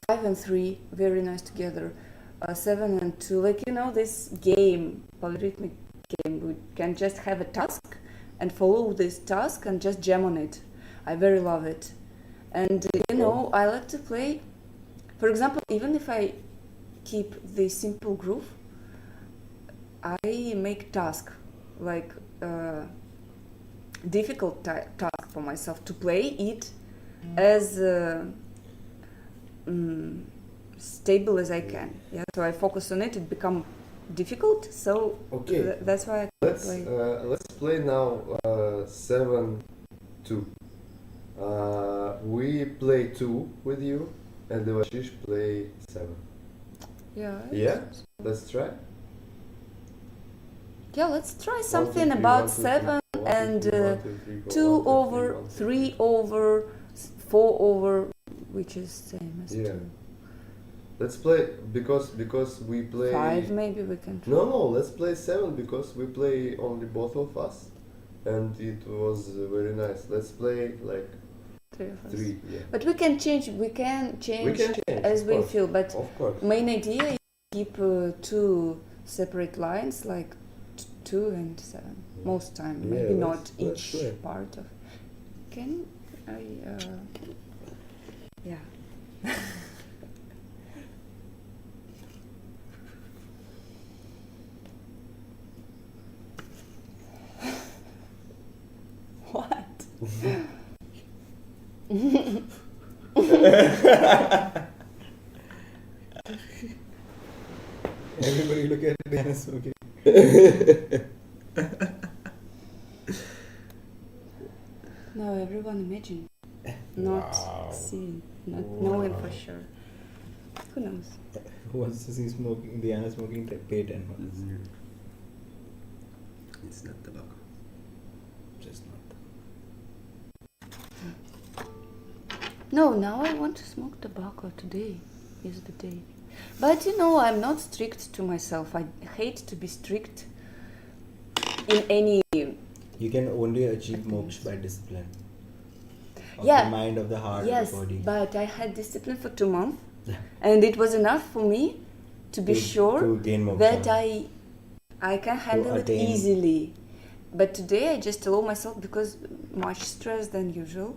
S1: 5 and 3 very nice together, 7 and 2, like this game, polyrhythmic game. We can just have a task and follow this task and just jam on it. I very love it, and I like to play. For example, even if I keep the simple groove, I make task like difficult task for myself to play it as stable as I can. Yeah, so I focus on it. It become difficult. So
S3: Okay.
S1: that's why I play.
S3: Let's play now 7-2. We play 2 with you, and Devashish play 7.
S1: Yeah.
S3: Yeah? Let's try.
S1: Yeah, let's try
S3: 1, 2,
S1: something
S3: 3,
S1: about
S3: 1, 2, 3,
S1: 7
S3: 4, 1, 2,
S1: and
S3: 3, 1, 2, 3, 4,
S1: 2
S3: 1, 2, 3,
S1: over,
S3: 1, 2,
S1: 3 over, 4 over, which is same as
S3: Yeah.
S1: 2.
S3: Let's play because we play
S1: 5 maybe we can try.
S3: No, let's play 7 because we play only both of us, and it was very nice. Let's play like
S1: 3 of us.
S3: 3. Yeah.
S1: But we can change as
S3: of
S1: we
S3: course,
S1: feel, but
S3: of course.
S1: main idea is keep 2 separate lines, like 2 and 7 most time,
S3: Yeah,
S1: maybe
S3: let's-
S1: not
S3: let's
S1: each
S3: play.
S1: part of. Can I? Yeah. What?
S2: Everybody look at Diana smoking.
S1: No, everyone imagine, not
S2: Wow.
S1: seeing, not knowing for sure. Who knows?
S2: Who wants to see smoking? Diana smoking? Pay 10 bucks.
S3: It's not tobacco.
S2: Just not.
S1: No, now I want to smoke tobacco. Today is the day. But you know, I'm not strict to myself. I hate to be strict in any.
S2: You can only achieve moksha by discipline. Of
S1: Yeah.
S2: the mind, of the heart,
S1: Yes,
S2: of the body.
S1: but I had discipline for 2 months, and it was enough for me to be sure
S2: to gain moksha.
S1: that I can handle it
S2: attain.
S1: easily. But today I just allow myself because much stress than usual.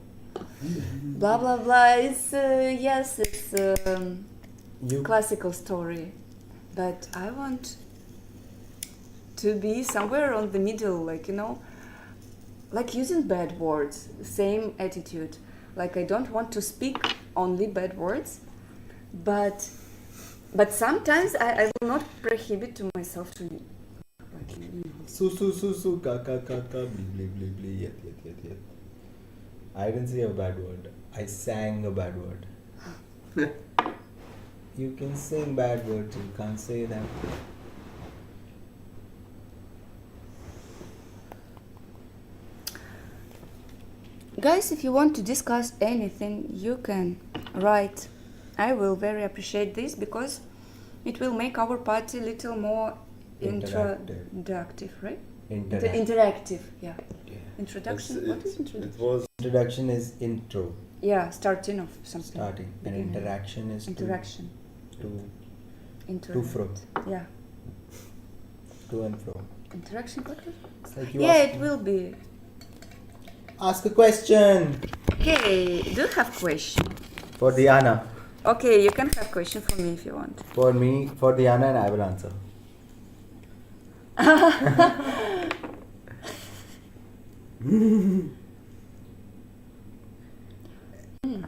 S1: Blah blah blah. It's yes, it's
S2: You
S1: classical story, but I want to be somewhere on the middle, like you know, like using bad words. Same attitude. Like I don't want to speak only bad words, but sometimes I will not prohibit to myself to. Like, you know.
S2: su ka bli bli bli bli yet. I didn't say a bad word. I sang a bad word. You can sing bad words. You can't say them.
S1: Guys, if you want to discuss anything, you can write. I will very appreciate this because it will make our party a little more introductive, right? Interactive, yeah.
S2: Yeah.
S1: Introduction. What is introduction?
S3: It was
S2: Introduction is intro,
S1: Yeah, starting of something.
S2: starting, and
S1: Beginning.
S2: interaction is
S1: Interaction.
S2: to
S1: Interact.
S2: fro,
S1: Yeah.
S2: to and fro.
S1: Interaction podcast?
S2: It's like you
S1: Yeah,
S2: ask,
S1: it will be.
S2: ask a question
S1: Okay, do you have question?
S2: for Diana.
S1: Okay, you can have question for me if you want.
S2: For me, for Diana, and I will answer.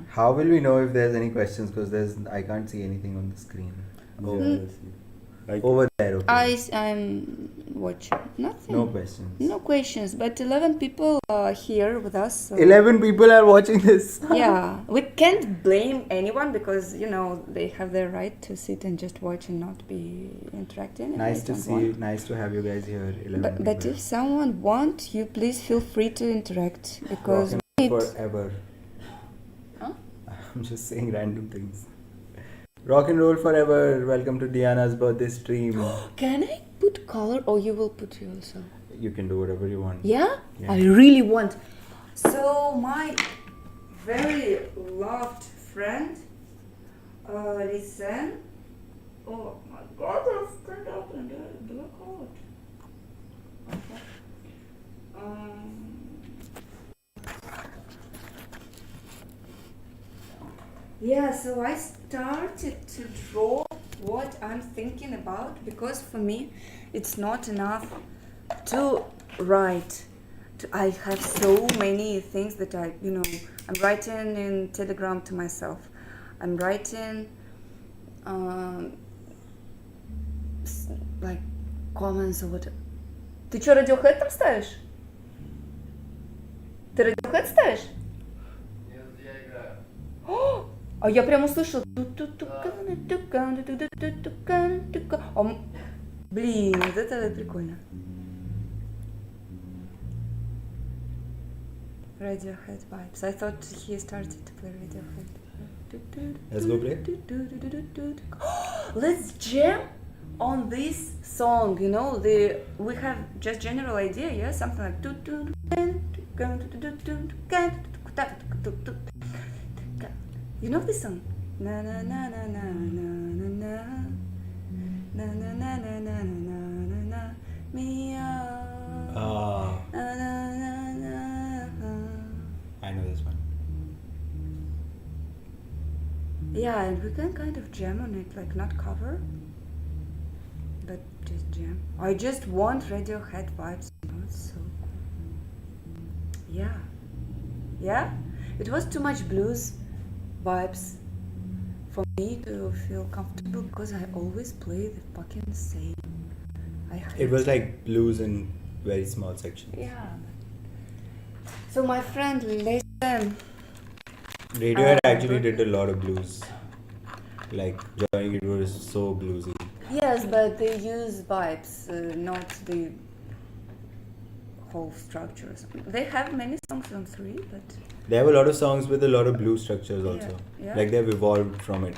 S2: How will we know if there's any questions? Because I can't see anything on the screen. Oh, over there. Okay.
S1: I'm watching. Nothing.
S2: No questions.
S1: No questions, but 11 people are here with us. So
S2: 11 people are watching this.
S1: yeah, we can't blame anyone because you know they have their right to sit and just watch and not be interacting. and
S2: Nice
S1: they
S2: to
S1: don't
S2: see.
S1: want.
S2: Nice to have you guys here. 11
S1: But
S2: people.
S1: if someone want, you please feel free to interact because
S2: Rock
S1: we
S2: and roll
S1: need-
S2: forever.
S1: Huh?
S2: I'm just saying random things. Rock and roll forever. Welcome to Diana's birthday stream.
S1: Can I put color or you will put you also?
S2: You can do whatever you want.
S1: Yeah?
S2: Yeah.
S1: I really want. So my very loved friend, listen. Oh my God! I stand up and do a code. Okay. Yeah, so I started to draw what I'm thinking about because for me it's not enough to write. I have so many things that I'm writing in Telegram to myself. I'm writing like comments or whatever. Ты что, Radiohead там ставишь? Ты Radiohead ставишь?
S3: Нет, я играю.
S1: А я прям услышал. Блин, вот это прикольно. Radiohead vibes. I thought he started to play Radiohead.
S2: Let's go play.
S1: Let's jam on this song. You know, we have just general idea, yeah, something like. You know this song? Na na na na na na na na na na na na na na na na meow. Na na na na.
S2: I know this one.
S1: Yeah, and we can kind of jam on it, like not cover, but just jam. I just want Radiohead vibes. You know, it's so cool. Yeah, yeah. It was too much blues vibes for me to feel comfortable because I always play the fucking same.
S2: It was like blues in very small sections.
S1: Yeah. So my friend Listen.
S2: Radiohead actually did a lot of blues. Like Johnny Gill was so bluesy.
S1: Yes, but they use vibes, not the whole structures. They have many songs on 3, but
S2: They have a lot of songs with a lot of blues structures also.
S1: Yeah.
S2: Like they've evolved from it.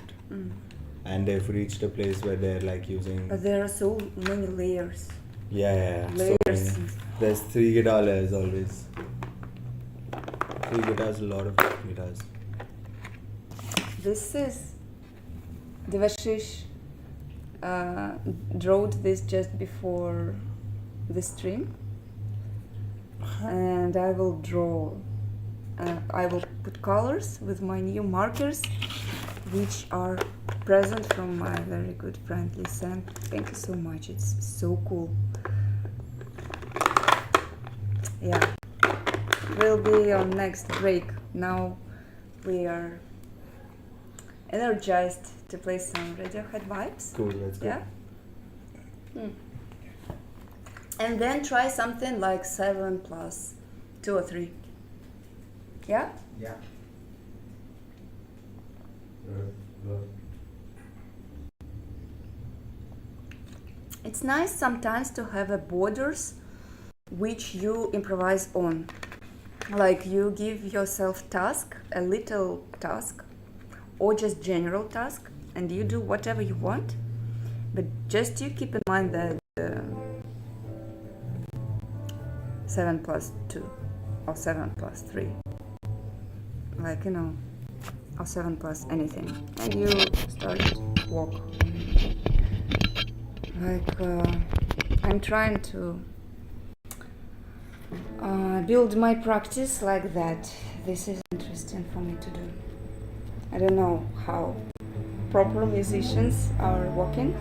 S2: And they've reached a place where they're like using.
S1: but there are so many layers.
S2: Yeah. So
S1: Layers.
S2: many. There's 3 guitar layers always. 3 guitars, a lot of guitars.
S1: This is Devashish wrote this just before the stream, and I will draw. I will put colors with my new markers, which are present from my very good friend Lisan. Thank you so much. It's so cool. Yeah, we'll be on next break. Now we are energized to play some Radiohead vibes.
S2: Cool, let's go.
S1: Yeah. And then try something like 7 plus 2 or 3. Yeah?
S2: Yeah.
S1: It's nice sometimes to have a borders which you improvise on. Like you give yourself task, a little task, or just general task, and you do whatever you want. But just you keep in mind that 7 plus 2 or 7 plus 3, like, you know, or 7 plus anything, and you start walk. Like I'm trying to build my practice like that. This is interesting for me to do. I don't know how proper musicians are walking.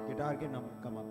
S4: Guitar can come up.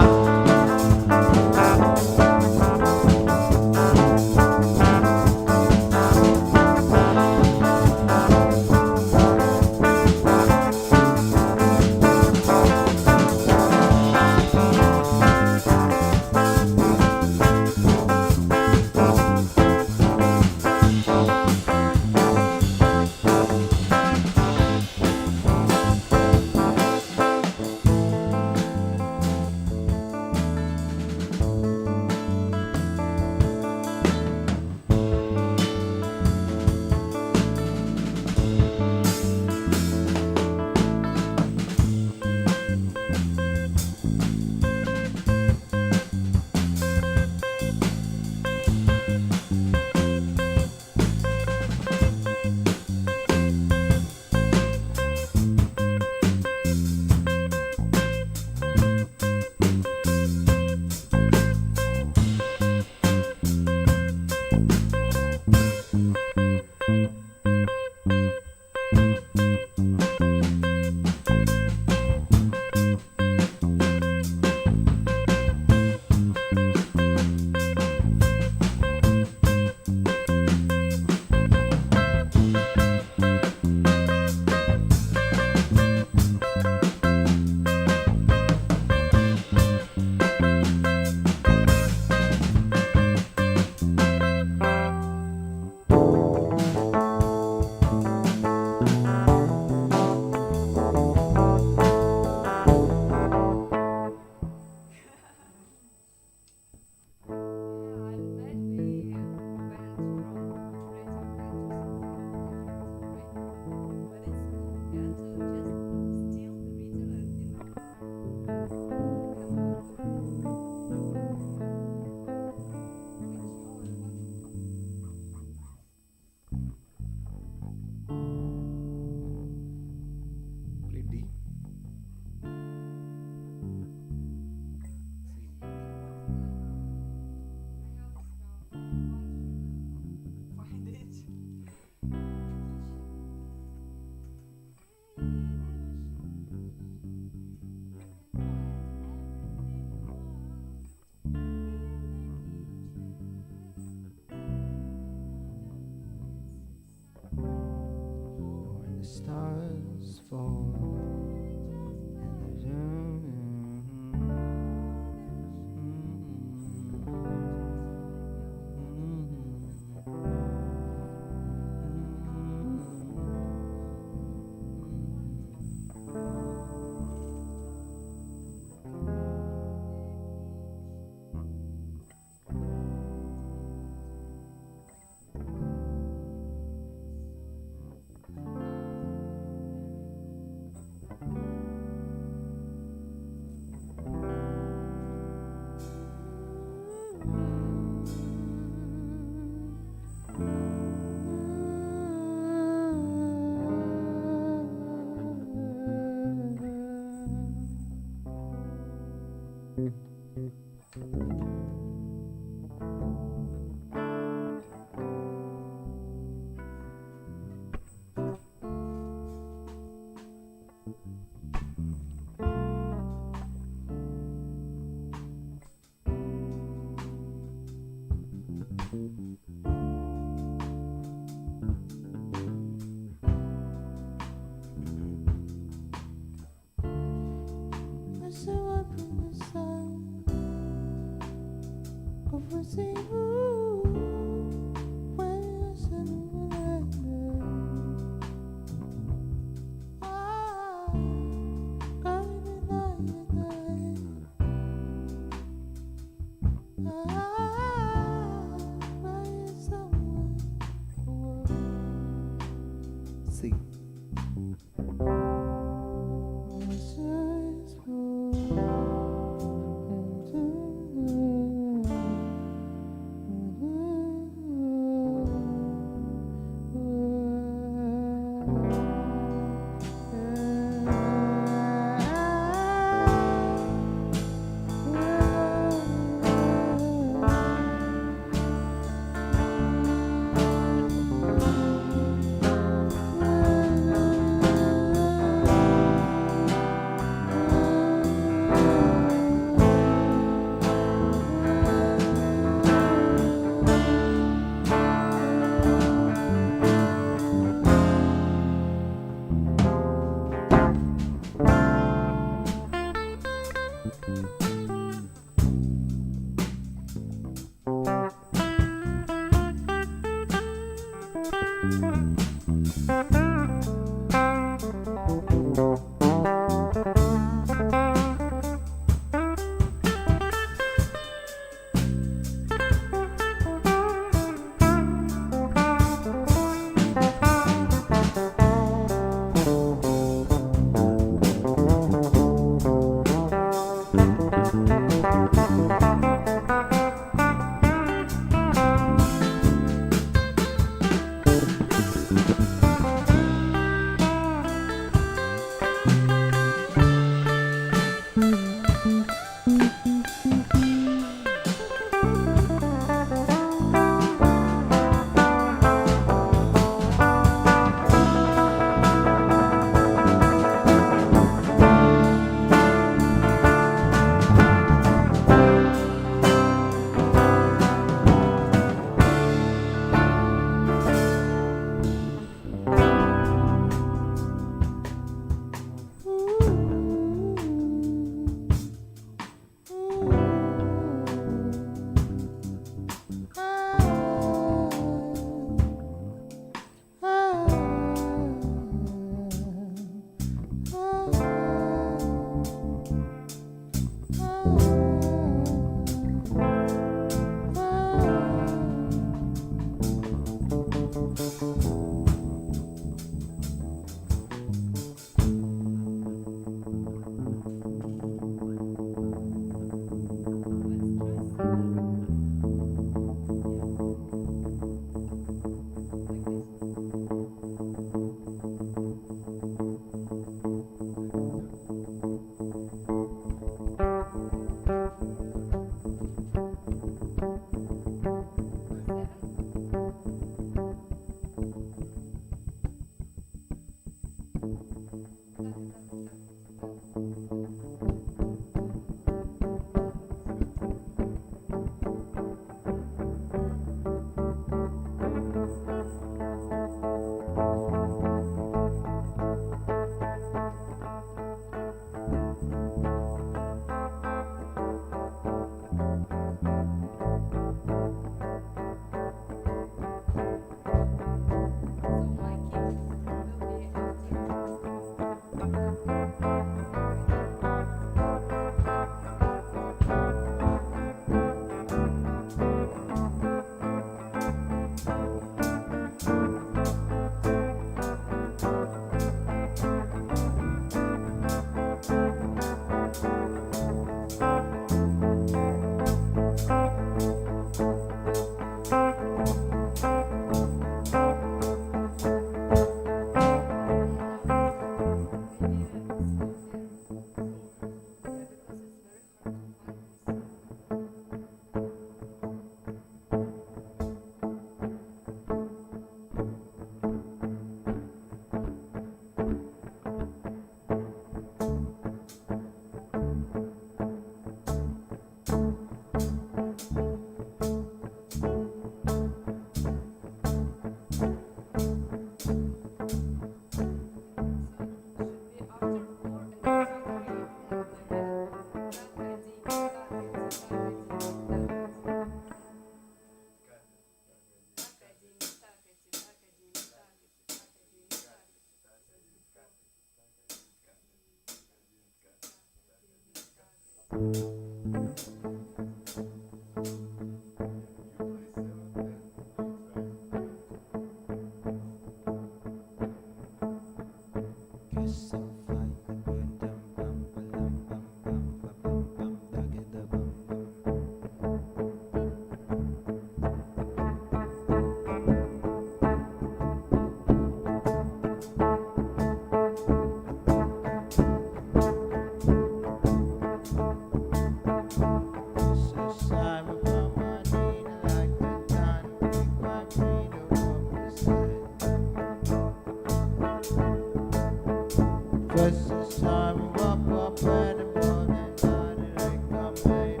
S4: First this time we walk up and involved in night and I come pain.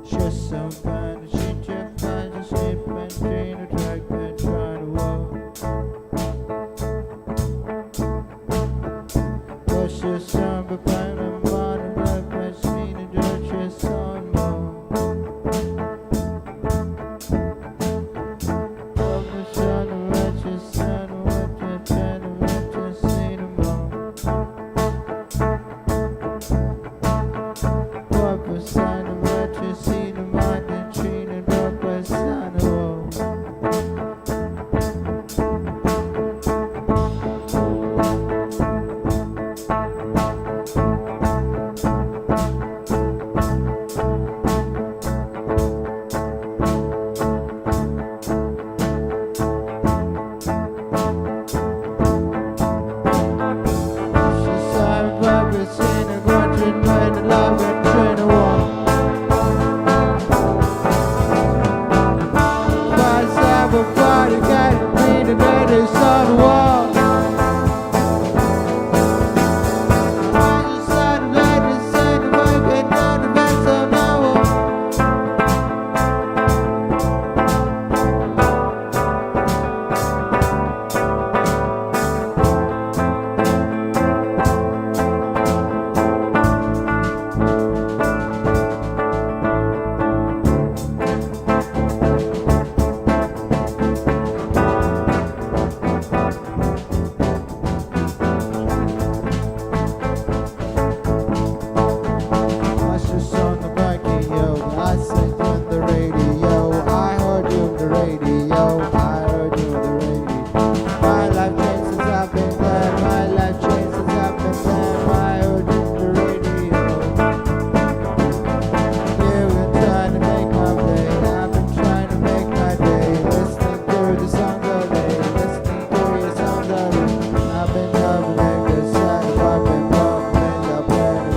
S4: Just some fun to change your mind to sleep and dream to track and try to walk. Push your son but find a morning blood press me to judge your son more. Love the sun, the righteous son, what you're trying to let you see the more. Purple sign of what you see the mind and tree and purple sign of all. She's sorry, purple sign of what you know to love and train to walk. Pass out before you get me the ladies on the wall. I just saw the ladies and the working on the best of now. Watch this on the radio. I sang on the radio. I heard you on the radio. I heard you on the radio. My life changed since I've been there. My life changed since I've been there. I heard you on the radio. You've been trying to make my day. I've been trying to make my day. Listening to the songs all day. Listening to your songs all day. I've been trying to make a sound. I've been bumping your brain.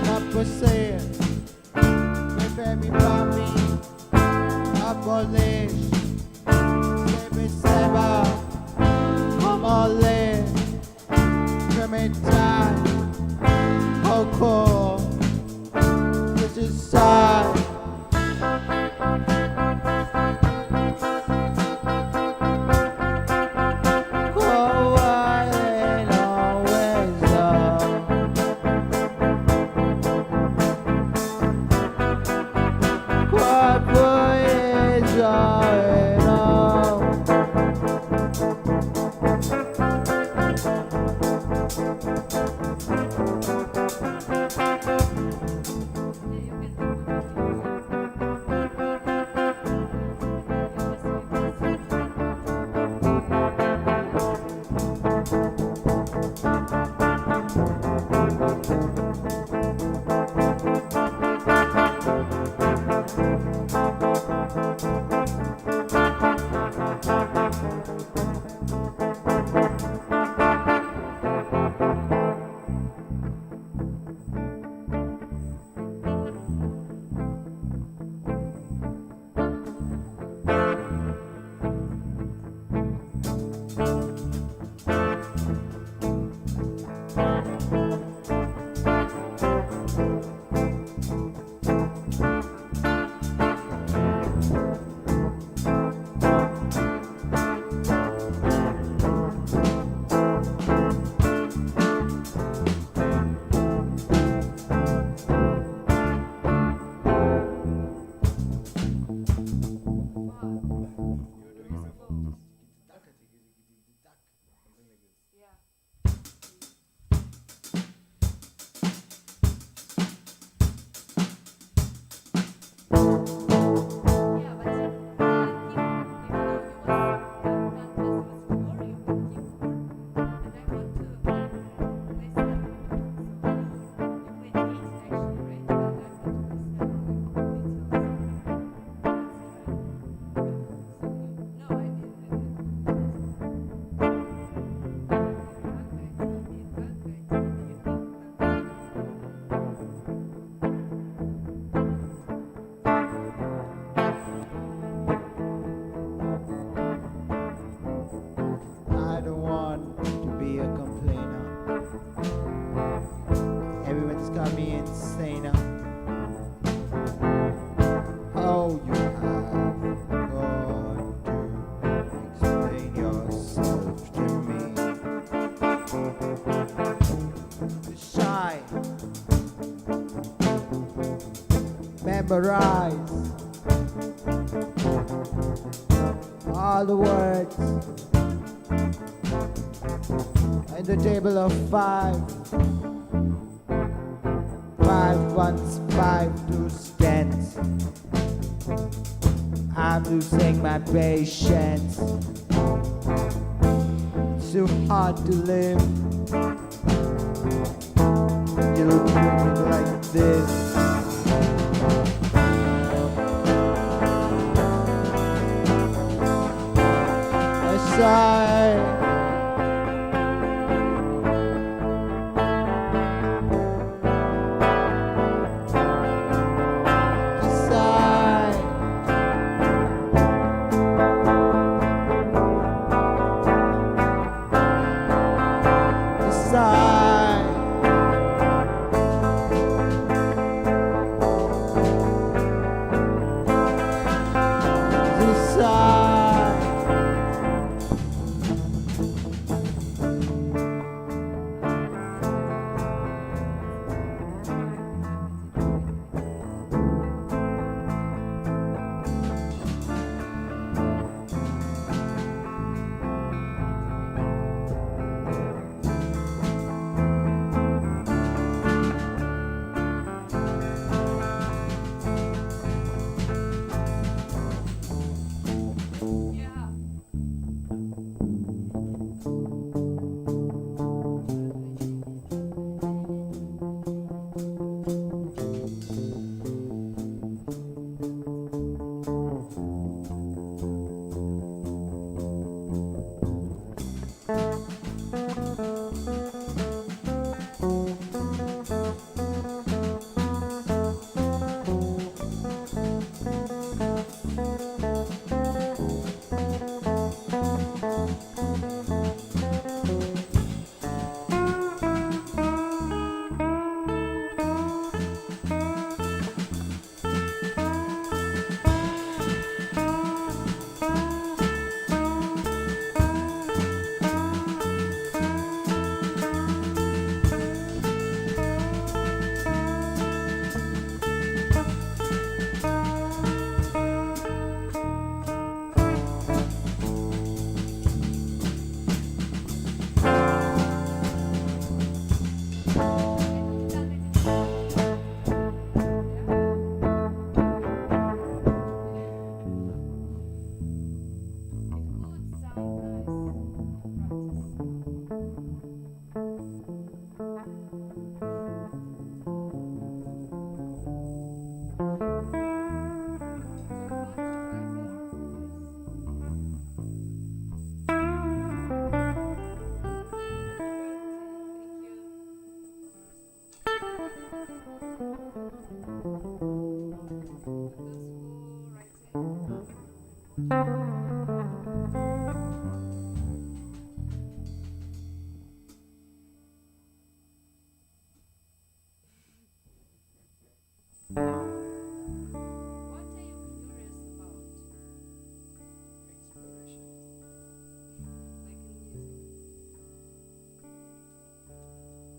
S4: Papa said, "Hey baby, mommy, abolish, baby, seba, mole, primitive, cocoa, this is sad." I don't want to be a complainer. Everyone's got me insane. Oh, you have got to explain yourself to me. Shy, memorize all the words in the table of 5. 5 ones, 5 twos, tens. I'm losing my patience. It's too hard to live. You look at me like this. I sigh.
S1: What are you curious about?
S3: Exploration.
S1: Like in music.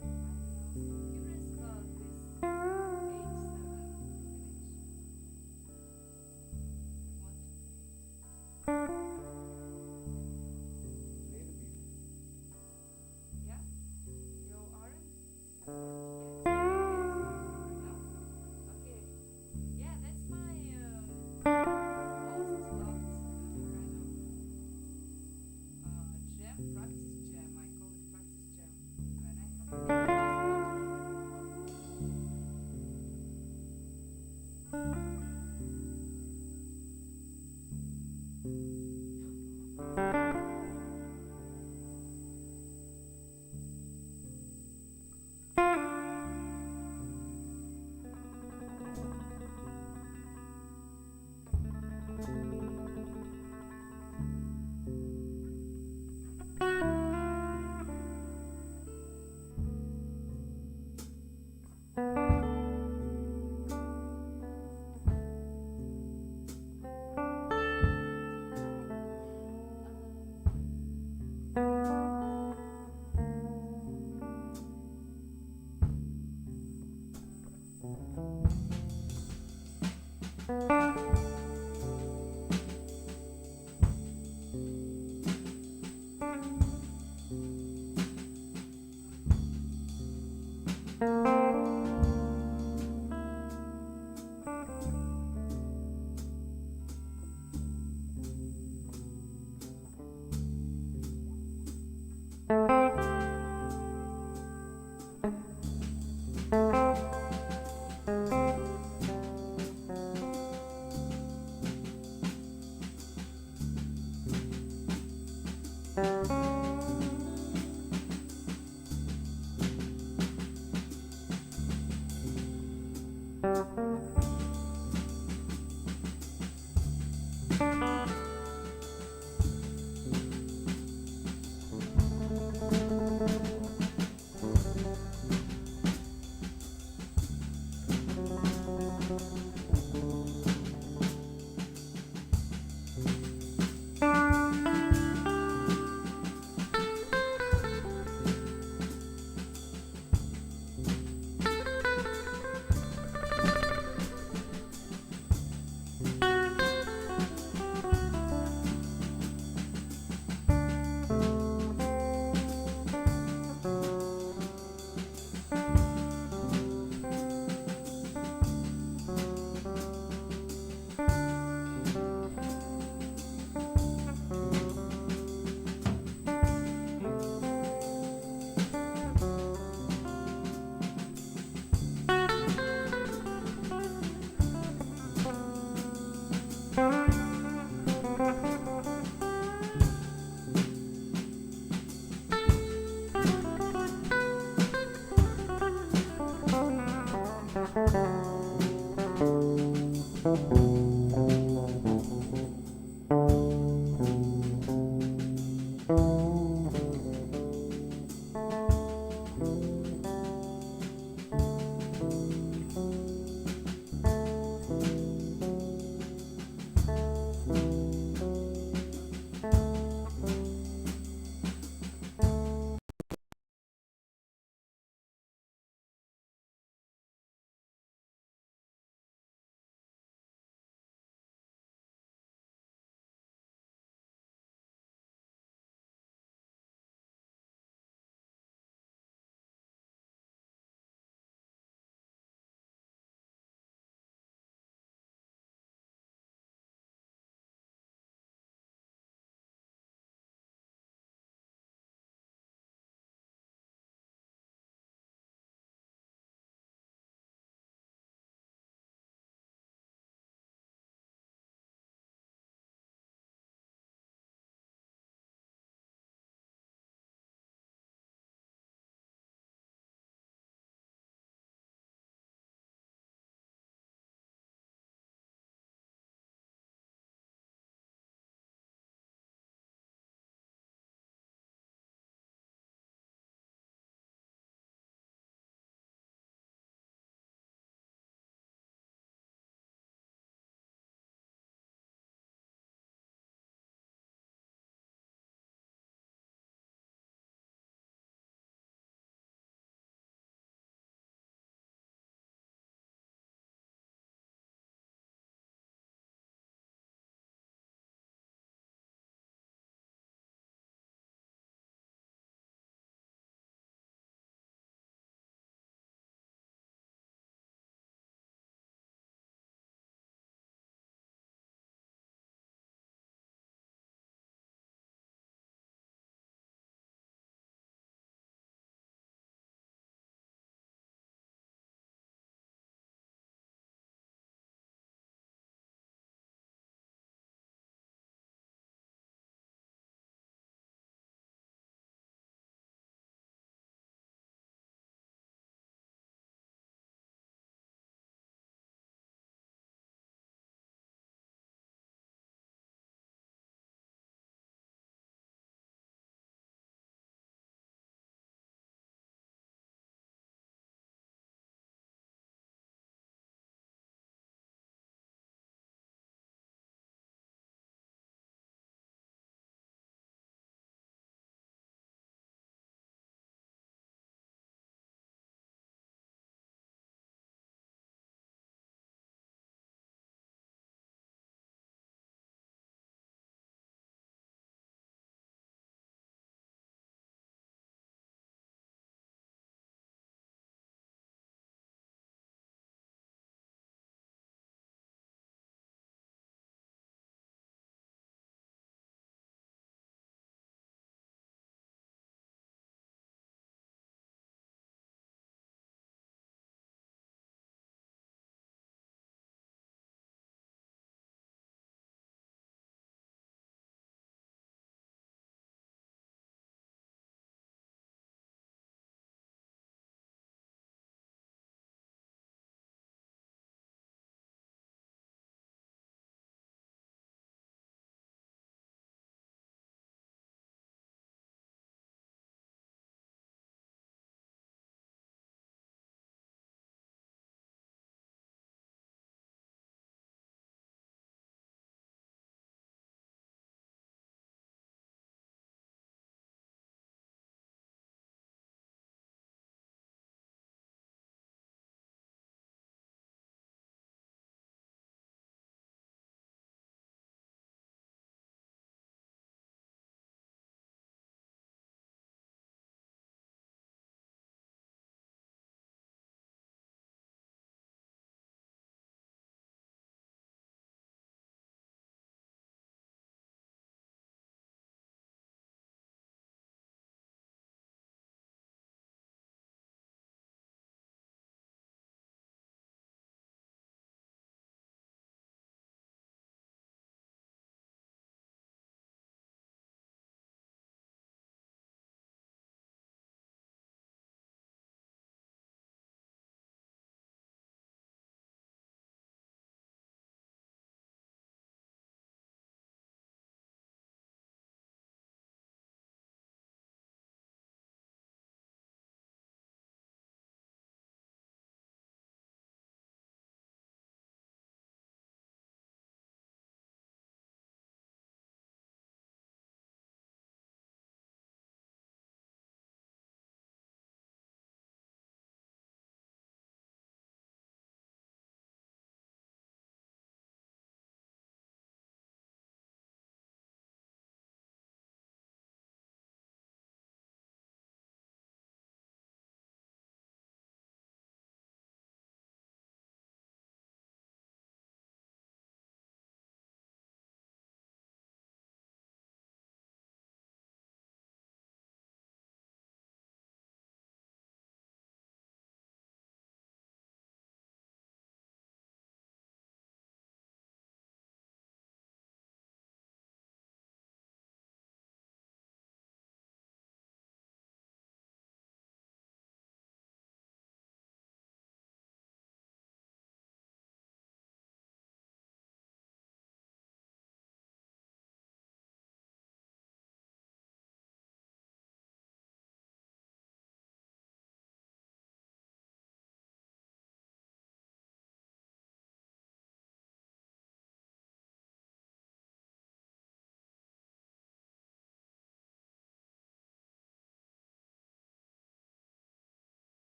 S1: I'm also curious about this H7 combination. I want to
S2: Play the beat.
S1: yeah? You aren't bored yet? No? Okay. Yeah, that's my most loved kind of jam, practice jam. I call it practice jam. When I have a I just want to play.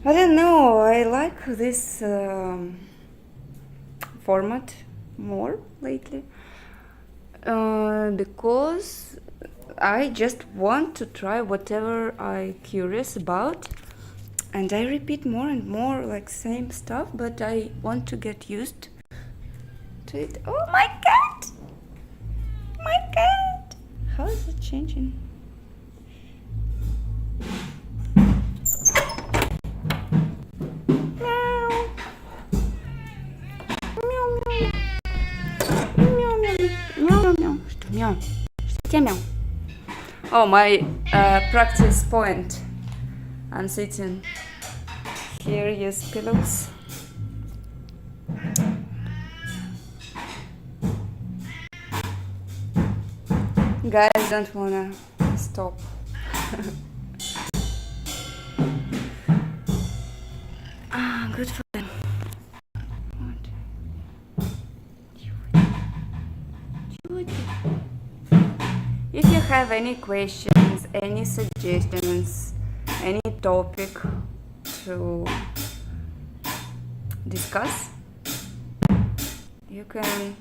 S1: I don't know, I like this format more lately because I just want to try whatever I'm curious about, and I repeat more and more like same stuff, but I want to get used to it. Oh, my cat! My cat! How is it changing? Meow. Мяу, мяу. Мяу, мяу. Мяу, мяу, мяу. Что мяу? Что тебе мяу? Oh, my practice point. I'm sitting here, use pillows. Guys don't wanna stop. Good for them. If you have any questions, any suggestions, any topic to discuss, you can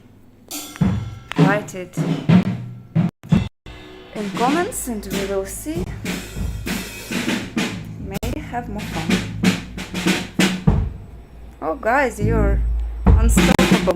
S1: write it in comments and we will see. Maybe have more fun. Oh guys, you're unstoppable.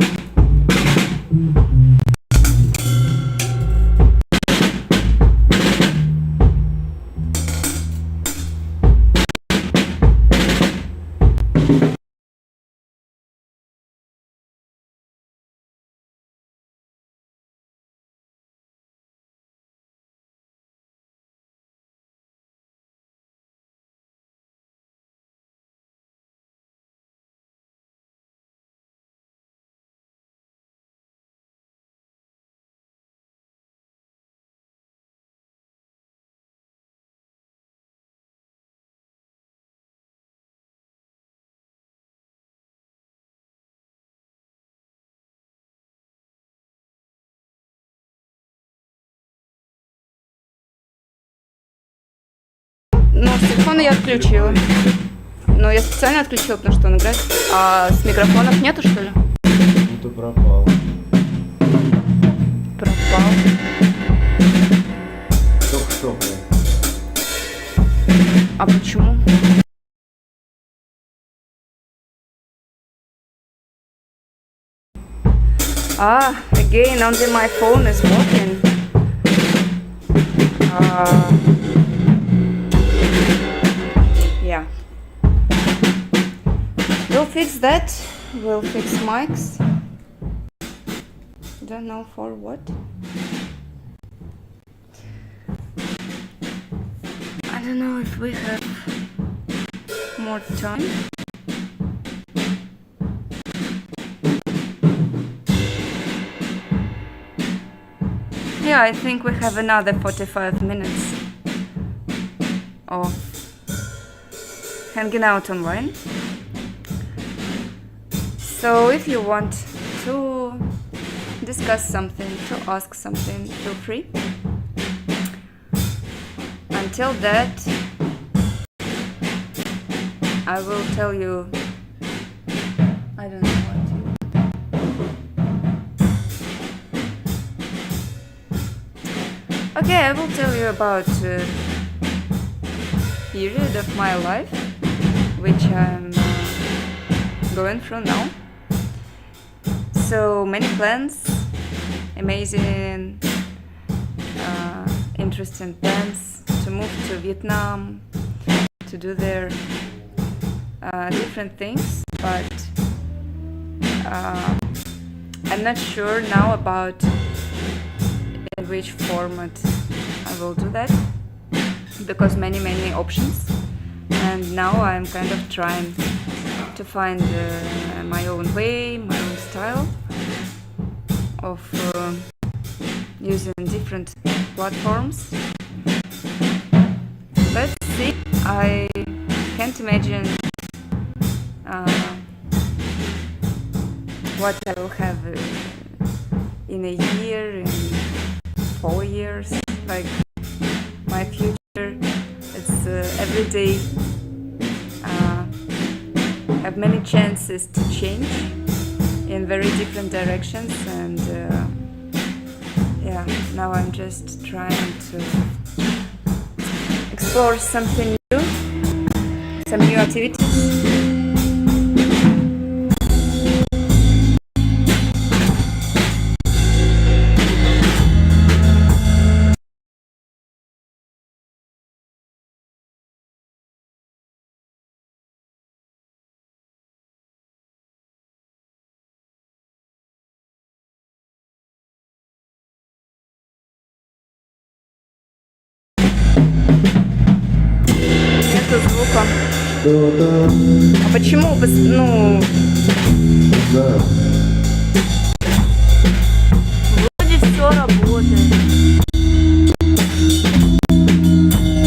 S1: Ну, с телефона я отключила. Но я специально отключила, потому что он играет. А с микрофонов нету, что ли?
S2: Ну ты пропал.
S1: Пропал.
S2: Только что, блин.
S1: А почему? Again, only my phone is working. Yeah. We'll fix that. We'll fix mics. Don't know for what. I don't know if we have more time. Yeah, I think we have another 45 minutes of hanging out online. So if you want to discuss something, to ask something, feel free. Until that, I will tell you, I don't know what. Okay, I will tell you about a period of my life which I'm going through now. So many plans, amazing, interesting plans to move to Vietnam, to do there different things, but I'm not sure now about in which format I will do that, because many options, and now I'm kind of trying to find my own way, my own style of using different platforms. Let's see. I can't imagine what I will have in a year, in 4 years, like my future. It's every day have many chances to change in very different directions, and yeah, now I'm just trying to explore something new, some new activities. Нету звука. А почему? Ну, вроде все работает,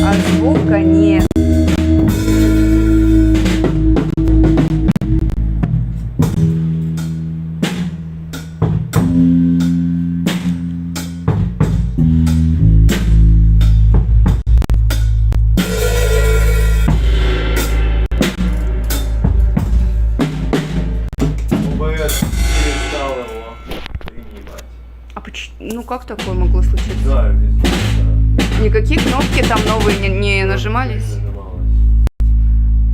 S1: а звука нет.
S3: ОБС перестал его принимать.
S1: Ну как такое могло случиться?
S3: Да, везде, да.
S1: Никакие кнопки там новые не нажимались?
S3: Не нажималось.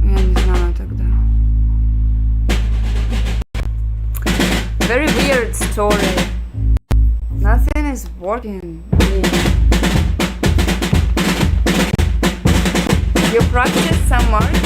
S1: Я не знаю тогда. Very weird story. Nothing is working. You practice some art?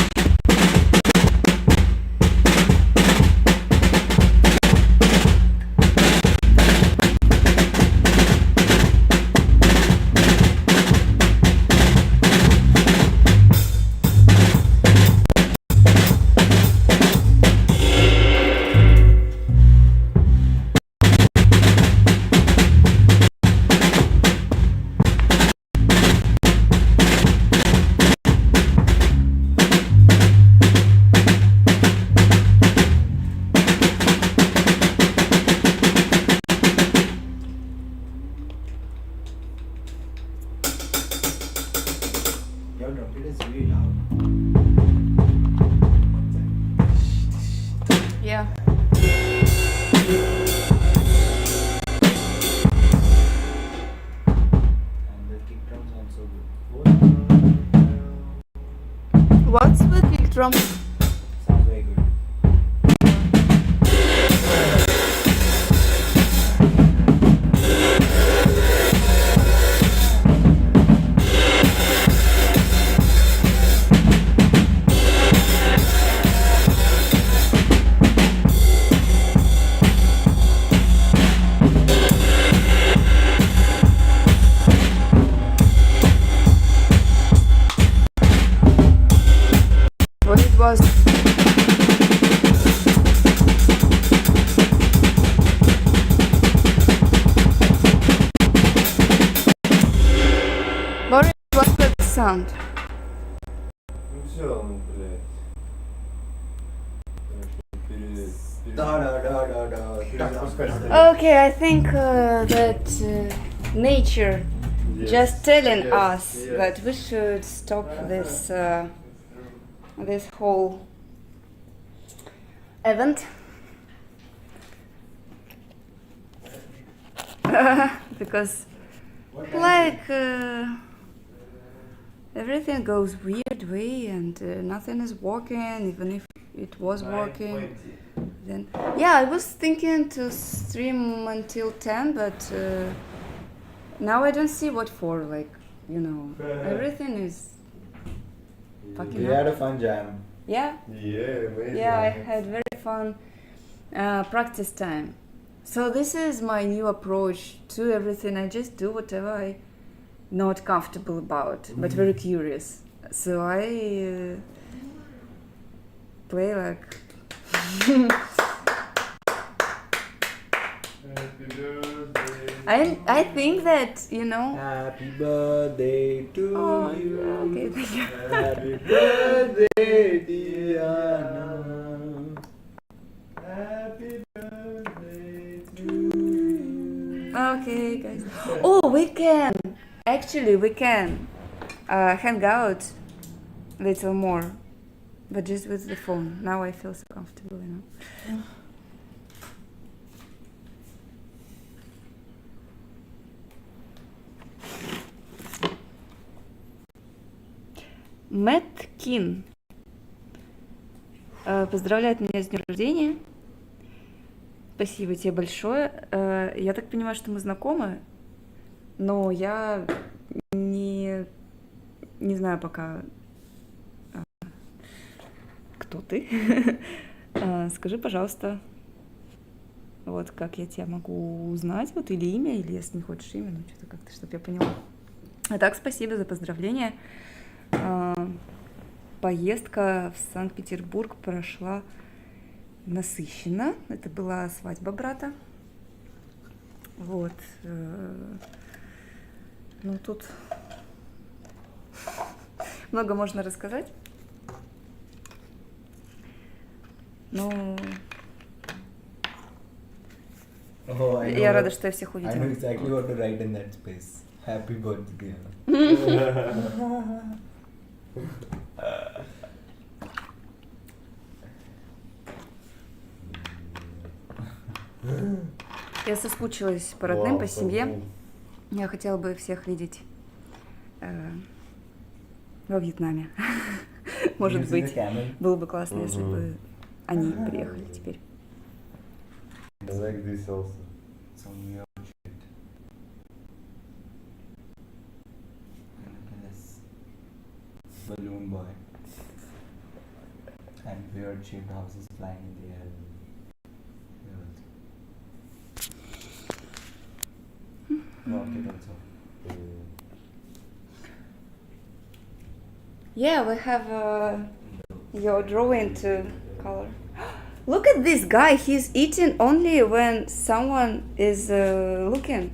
S2: Your drum kit is really loud.
S1: Yeah.
S2: And the kick drums also good.
S1: What's with kick drum?
S2: Sounds very good.
S1: What it was? What it was with the sound?
S3: Ну все, ну, блядь.
S2: Da da da da da. Так, пускай стоит.
S1: Okay, I think that nature just telling us that we should stop this this whole event because like everything goes weird way and nothing is working, even if it was working. Then yeah, I was thinking to stream until 10, but now I don't see what for, like, you know, everything is fucking
S2: We
S1: up.
S2: had a fun jam.
S1: Yeah,
S3: Yeah, amazing.
S1: yeah, I had very fun practice time. So this is my new approach to everything. I just do whatever I not comfortable about, but very curious. So I play like
S3: Happy birthday.
S1: I think that, you know.
S2: Happy birthday to
S1: Oh,
S2: you.
S1: okay, thank you.
S2: Happy birthday, Diana. Happy birthday to you.
S1: Okay, guys. Oh, we can hang out a little more, but just with the phone. Now I feel so comfortable. comfortable, you know. Мэтт Кин поздравляет меня с днем рождения. Спасибо тебе большое. Я так понимаю, что мы знакомы, но я не знаю пока, кто ты. Скажи, пожалуйста, вот как я тебя могу узнать, вот или имя, или если не хочешь имя, ну что-то как-то, чтобы я поняла. А так, спасибо за поздравления. Поездка в Санкт-Петербург прошла насыщенно. Это была свадьба брата. Вот. Ну, тут много можно рассказать. Но я рада, что я всех
S2: I know
S1: увидела.
S2: exactly what to write in that space. Happy birthday.
S1: Я соскучилась по родным, по семье. Я хотела бы всех видеть во Вьетнаме. Может быть, было бы классно, если бы они приехали теперь.
S3: I like this also.
S2: Some weird shit. And look at this balloon boy. And weird shaped houses flying in the air. Rocket also.
S1: Yeah, we have your drawing to color. Look at this guy, he's eating only when someone is looking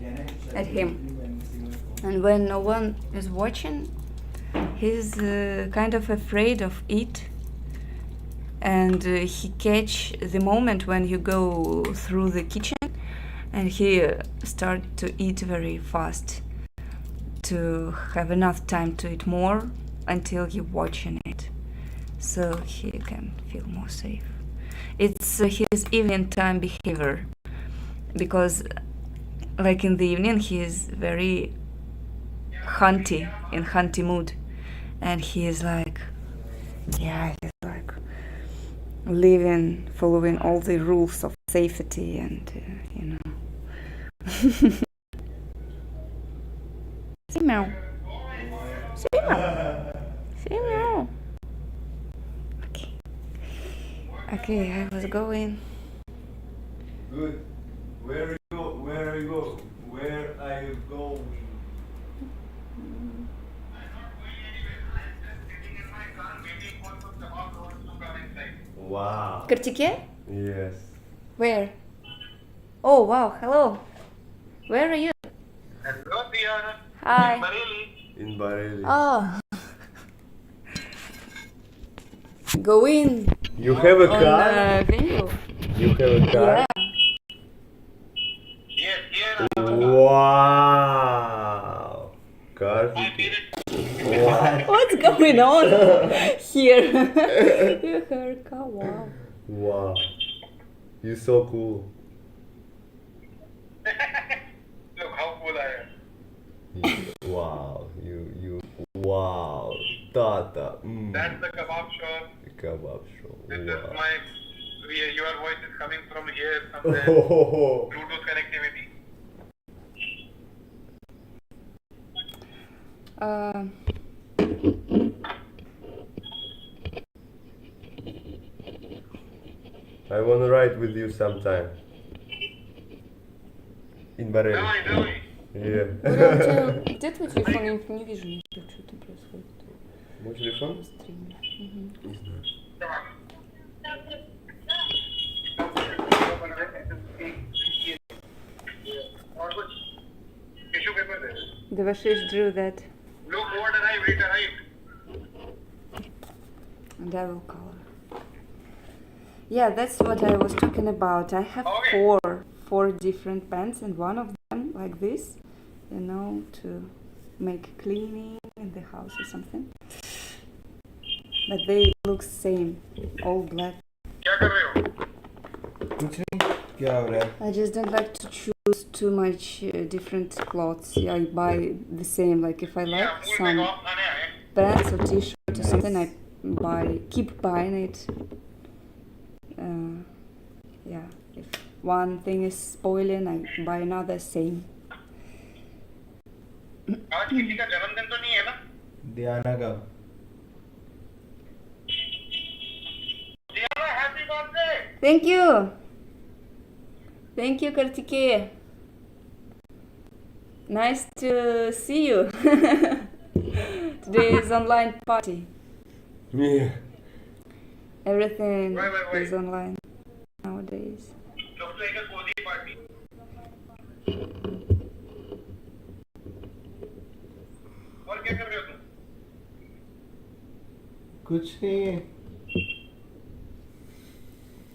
S1: at him. And when no one is watching, he's kind of afraid of it. And he catch the moment when you go through the kitchen and he start to eat very fast to have enough time to eat more until you're watching it, so he can feel more safe. It's his evening time behavior, because like in the evening he is very in hunty mood, and he is like, yeah, he's like following all the rules of safety and you know. Say meow. Say meow. Say meow. Okay, I was going.
S3: Good. Where are you go? Where are you go? Where are you going? Wow.
S1: В Картике?
S3: Yes.
S1: Where? Oh wow, hello. Where are you?
S5: Hello, dear.
S1: Hi.
S5: In Bareilly.
S3: In Bareilly.
S1: Oh. Go in
S3: You have a
S1: on
S3: car?
S1: venue.
S3: You have a car?
S1: Yeah.
S5: Yes, here.
S3: Wow. Car.
S5: My parents.
S3: What?
S1: What's going on here? You heard car, wow.
S3: Wow. You're so cool.
S5: Look how cool I am.
S3: Wow. You. Wow. Tata.
S5: That's the kebab shop.
S3: Kebab shop.
S5: This is
S3: Wow.
S5: my. Your voice is coming from here somewhere.
S3: Oh.
S5: Bluetooth connectivity.
S3: I wanna ride with you sometime. In Bareilly.
S5: Давай, давай.
S3: Yeah.
S1: Где твой телефон? Я не вижу ничего, что там происходит
S3: Мой телефон?
S1: на стриме.
S3: Не знаю.
S5: Tissue paper there.
S1: Devashish drew that
S5: Look what arrived, it arrived.
S1: devil color. Yeah, that's what I was talking about. I have
S5: Okay.
S1: four different pens, and one of them like this, you know, to make cleaning in the house or something. But they look same, all black.
S5: क्या कर रहे हो?
S2: कुछ नहीं, क्या हो रहा है?
S1: I just don't like to choose too much different clothes. Yeah, I buy the same. Like if I
S5: ये
S1: like
S5: अमूल
S1: some
S5: में ऑफ खाने आए.
S1: pants or t-shirt or
S2: Nice.
S1: something, I keep buying it. Yeah, if one thing is spoiling, I buy another same.
S5: आज किसी का जन्मदिन तो नहीं है ना?
S2: दियाना का.
S5: Diana happy birthday.
S1: Thank you. Thank you, Kartikeya. Nice to see you. Today is online party.
S2: Yeah.
S1: Everything
S5: Wait.
S1: is online nowadays.
S5: Looks like a cozy party. और क्या कर रहे हो तुम?
S2: कुछ नहीं.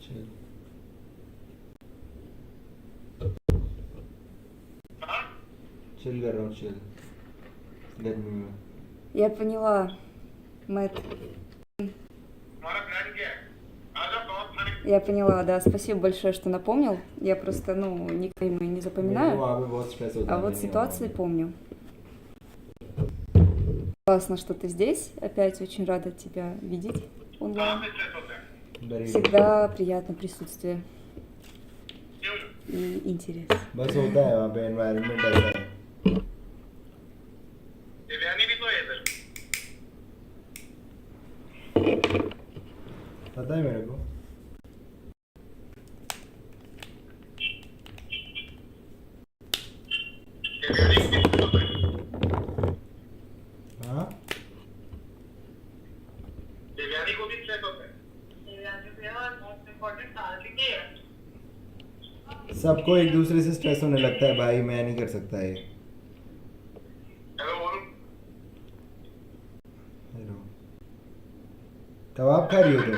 S2: चल.
S5: हाँ?
S2: चिल कर रहा हूँ, चिल. गर्मी में.
S1: Я поняла, Мэтт.
S5: तुम्हारा प्लान क्या है? आज आप ऑफ खाने.
S1: Я поняла, да. Спасибо большое, что напомнил. Я просто, никнеймы не
S2: मेरे को
S1: запоминаю,
S2: वहाँ पे बहुत स्ट्रेस होता
S1: а
S2: है.
S1: вот ситуации помню. Классно, что ты здесь. Опять очень рада тебя видеть
S5: कहाँ
S1: онлайн.
S5: पे स्ट्रेस होता है?
S2: Very good.
S1: Всегда приятно присутствие
S5: क्यों?
S1: и интерес.
S2: बस होता है वहाँ पे, एनवायरनमेंट ऐसा है.
S5: दिव्यानी भी तो है इधर.
S2: पता है मेरे को.
S5: दिव्यानी को भी तो है.
S2: हाँ.
S5: दिव्यानी को भी स्ट्रेस होता है. दिव्यानी को यार मोस्ट इम्पोर्टेंट टास्क ही है.
S2: सबको एक दूसरे से स्ट्रेस होने लगता है भाई, मैं नहीं कर सकता ये.
S5: हेलो बोलो.
S2: हेलो. कबाब खा रही हो तुम?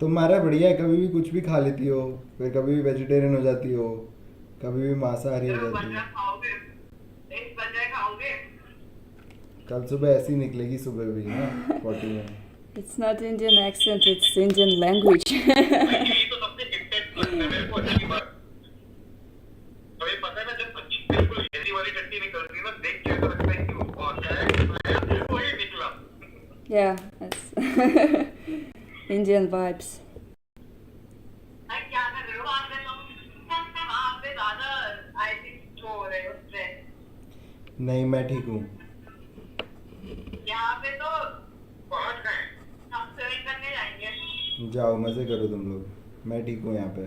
S2: तुम्हारा बढ़िया है, कभी भी कुछ भी खा लेती हो, फिर कभी भी वेजिटेरियन हो जाती हो, कभी भी मांसाहारी हो जाती हो.
S5: खाओगे? एक बजे खाओगे?
S2: कल सुबह ऐसी निकलेगी, सुबह भी ना 40 में.
S1: It's not Indian accent, it's Indian language.
S5: यही तो सबसे इंटेंस लगता है मेरे को अच्छी बात. तो ये पता है ना, जब अच्छी बिल्कुल हेल्दी वाली टट्टी निकलती है ना, देख के ऐसा लगता है कि वो क्या है, वही निकला.
S1: Yeah, it's Indian vibes.
S5: क्या कर रहे हो वहाँ पे तुम? वहाँ पे ज़्यादा आई थिंक हो रहे हो स्ट्रेस.
S2: नहीं, मैं ठीक हूँ.
S5: यहाँ पे तो पहुँच गए. हम स्विमिंग करने जाएंगे.
S2: जाओ मजे करो तुम लोग, मैं ठीक हूँ यहाँ पे.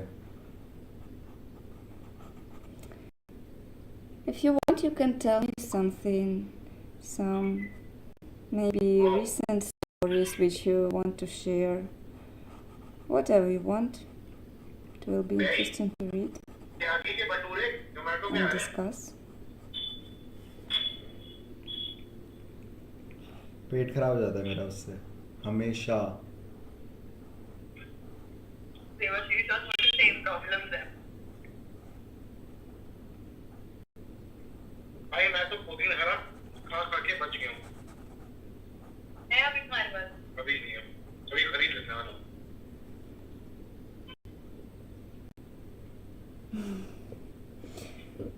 S1: If you want, you can tell me something, some maybe recent stories which you want to share. Whatever you want. It will be interesting to read
S5: आगे के बटूरे जोमेटो में
S1: and
S5: आए.
S1: discuss.
S2: पेट खराब हो जाता है मेरा उससे हमेशा.
S5: देवाशीष और थोड़ी सेम प्रॉब्लम्स है. भाई मैं तो खुद ही हरा खा खा के बच गया हूँ. है अभी तुम्हारे पास? अभी नहीं है, अभी खरीद लेना वाला.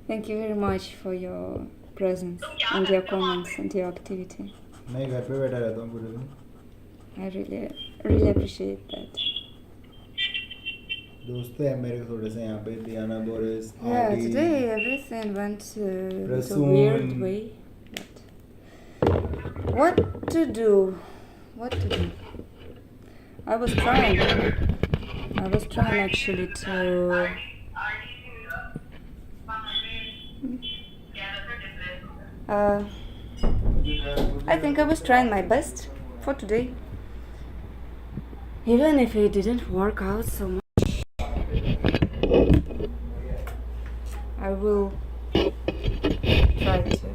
S1: Thank you very much for your presence and your comments and your activity.
S2: मैं घर पे बैठा रहता हूँ पूरे दिन.
S1: I really appreciate that.
S2: दोस्त हैं मेरे थोड़े से यहाँ पे, दियाना, बोरिस,
S1: Yeah,
S2: आदि.
S1: today everything went in a
S2: Rasoon.
S1: weird way. But what to do? What to do? I was trying actually to. I think I was trying my best for today. Even if it didn't work out so much, I will try to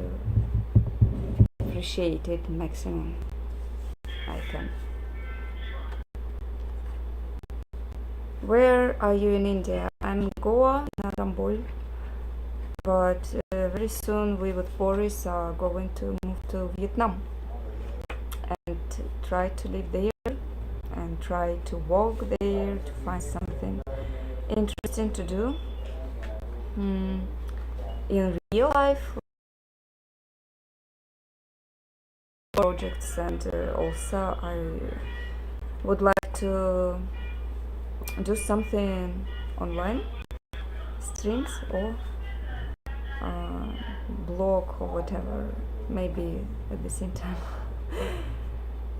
S1: appreciate it maximum I can. Where are you in India? I'm in Goa, not Rambol. But very soon we with Boris are going to move to Vietnam and try to live there and try to walk there to find something interesting to do. In real life projects, and also I would like to do something online, streams or blog or whatever, maybe at the same time.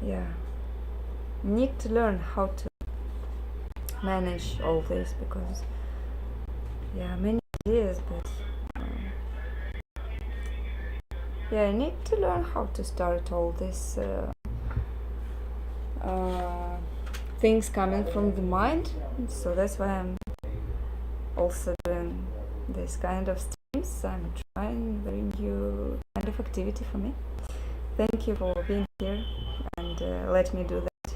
S1: Yeah, need to learn how to manage all this, because many ideas, but I need to learn how to start all this things coming from the mind. So that's why I'm also doing this kind of streams. I'm trying very new kind of activity for me. Thank you for being here and let me do that.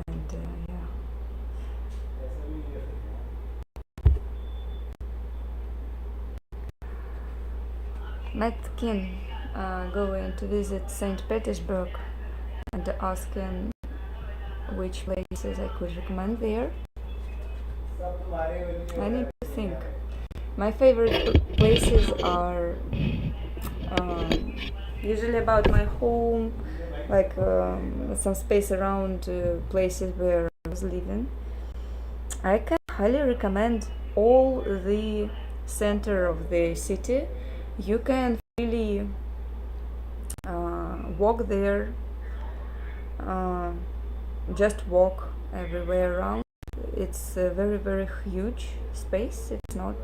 S1: And Met Kin going to visit St. Petersburg and asking which places I could recommend there. I need to think. My favorite places are usually about my home, like some space around places where I was living. I can highly recommend all the center of the city. You can really walk there, just walk everywhere around. It's a very, very huge space. It's not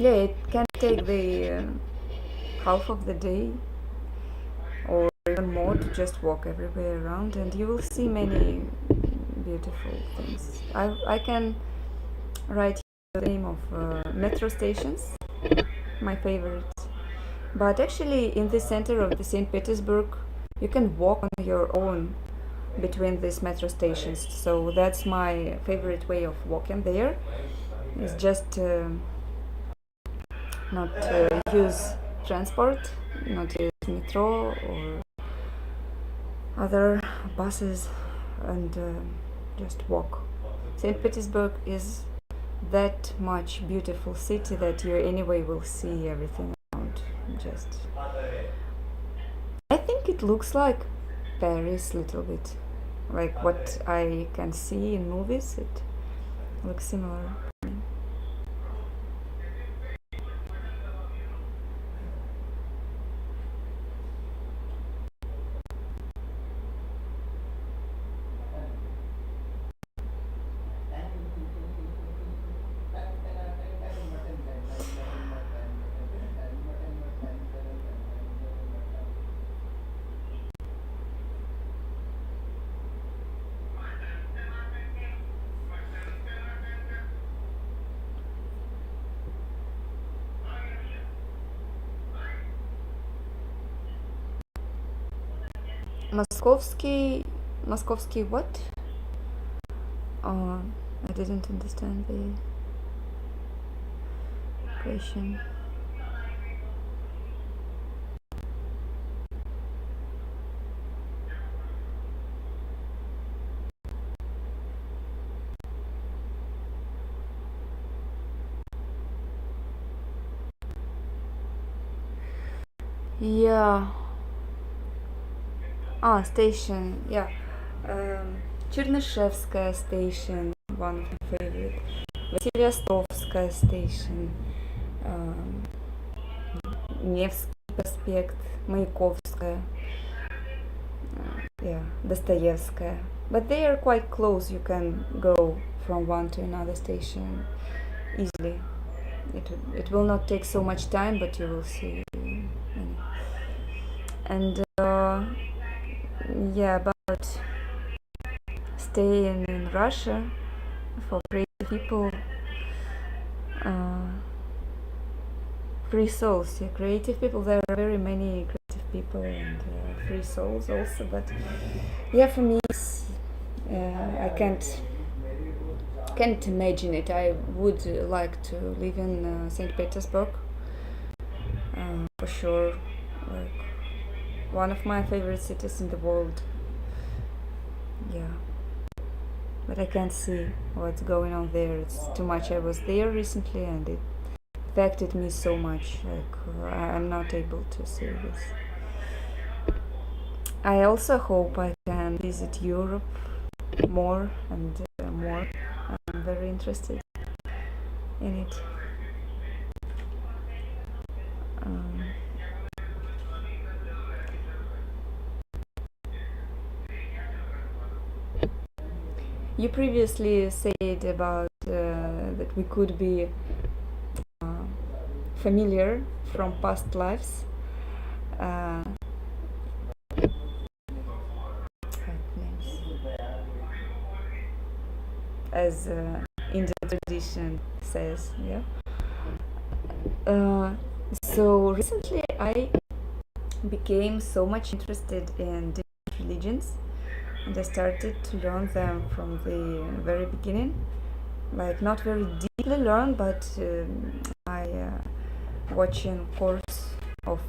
S1: it can take the half of the day or even more to just walk everywhere around, and you will see many beautiful things. I can write the name of metro stations, my favorites. But actually, in the center of the St. Petersburg, you can walk on your own between these metro stations. So that's my favorite way of walking there. Is just not use transport, not use metro or other buses, and just walk. St. Petersburg is that much beautiful city that you anyway will see everything around. Just, I think it looks like Paris a little bit, like what I can see in movies. It looks similar. Moskovsky what? I didn't understand the question. Yeah. Station. Yeah. Чернышевская station, one of my favorite. Василиостровская station. Невский проспект, Маяковская. Dostoevskaya. But they are quite close. You can go from one to another station easily. It will not take so much time, but you will see many. And about staying in Russia for creative people, free souls. Yeah, creative people. There are very many creative people and free souls also. But for me, I can't imagine it. I would like to live in St. Petersburg for sure. Like one of my favorite cities in the world. Yeah, but I can't see what's going on there. It's too much. I was there recently and it affected me so much. Like I'm not able to see this. I also hope I can visit Europe more and more. I'm very interested in it. Um, you previously said about that we could be uh, familiar from past lives. Uh, as Indian tradition says, yeah. Uh, so recently I became so much interested in different religions and I started to learn them from the very beginning. Like not very deeply learn, but I watching course of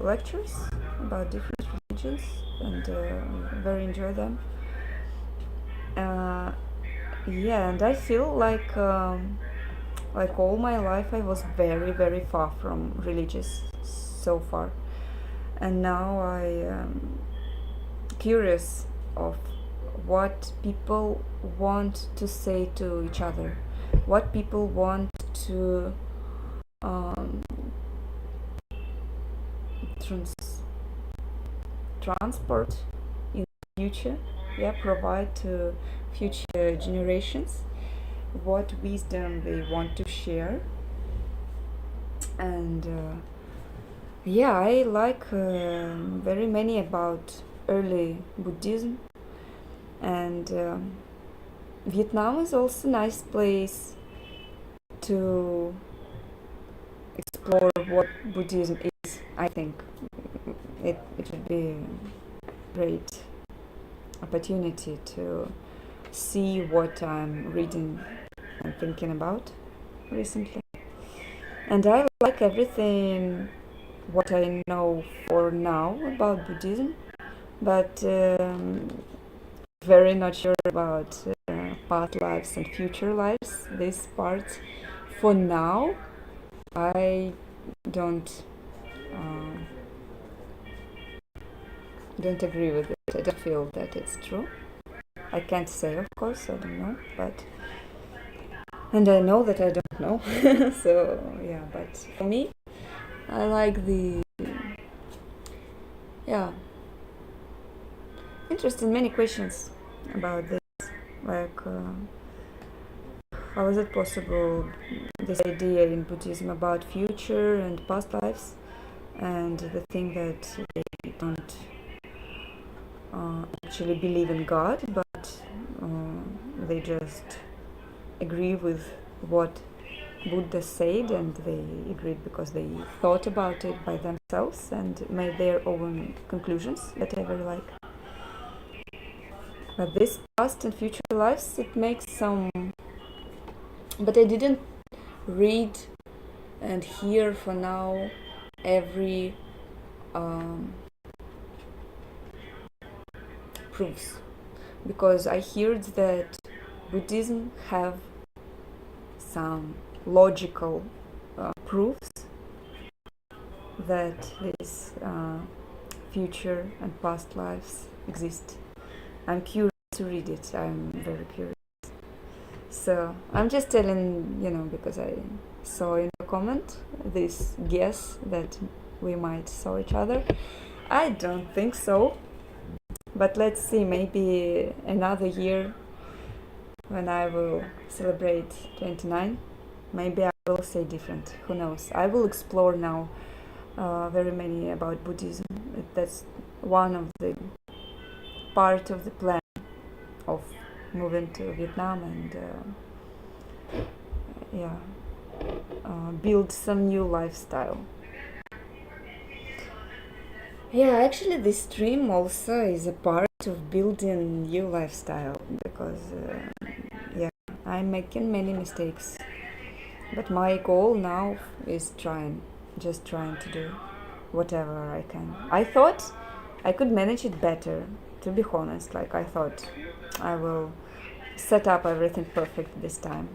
S1: lectures about different religions and very enjoy them. Uh, yeah, and I feel like all my life I was very far from religious so far, and now I am curious of what people want to say to each other, what people want to um, transport in the future, yeah, provide to future generations, what wisdom they want to share. And yeah, I like very many about early Buddhism, and Vietnam is also a nice place to explore what Buddhism is. I think it would be a great opportunity to see what I'm reading and thinking about recently. And I like everything what I know for now about Buddhism, but very not sure about past lives and future lives. This part, for now, I don't uh, don't agree with it. I don't feel that it's true. I can't say, of course, I don't know, but and I know that I don't know. So yeah, but for me, I like the yeah. Interesting many questions about this, like how is it possible this idea in Buddhism about future and past lives, and the thing that they don't actually believe in God, but they just agree with what Buddha said, and they agreed because they thought about it by themselves and made their own conclusions that I very like. But this past and future lives, it makes some. But I didn't read and hear for now every proofs, because I heard that Buddhism have some logical proofs that this future and past lives exist. I'm curious to read it. I'm very curious. So I'm just telling, because I saw in the comment this guess that we might saw each other. I don't think so, but let's see. Maybe another year when I will celebrate 29, maybe I will say different. Who knows? I will explore now very many about Buddhism. That's one of the part of the plan of moving to Vietnam and build some new lifestyle. Yeah, actually this stream also is a part of building new lifestyle, because I'm making many mistakes, but my goal now is just trying to do whatever I can. I thought I could manage it better, to be honest. Like I thought I will set up everything perfect this time.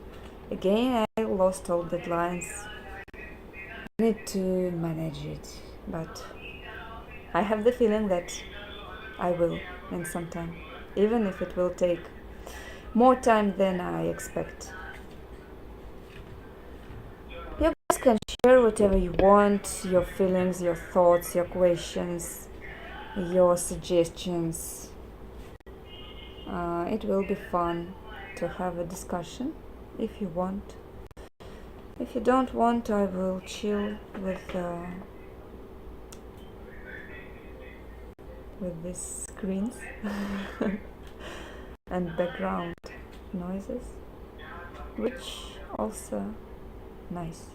S1: Again, I lost all deadlines. I need to manage it, but I have the feeling that I will in some time, even if it will take more time than I expect. You guys can share whatever you want, your feelings, your thoughts, your questions, your suggestions. It will be fun to have a discussion if you want. If you don't want, I will chill with these screens and background noises, which also nice.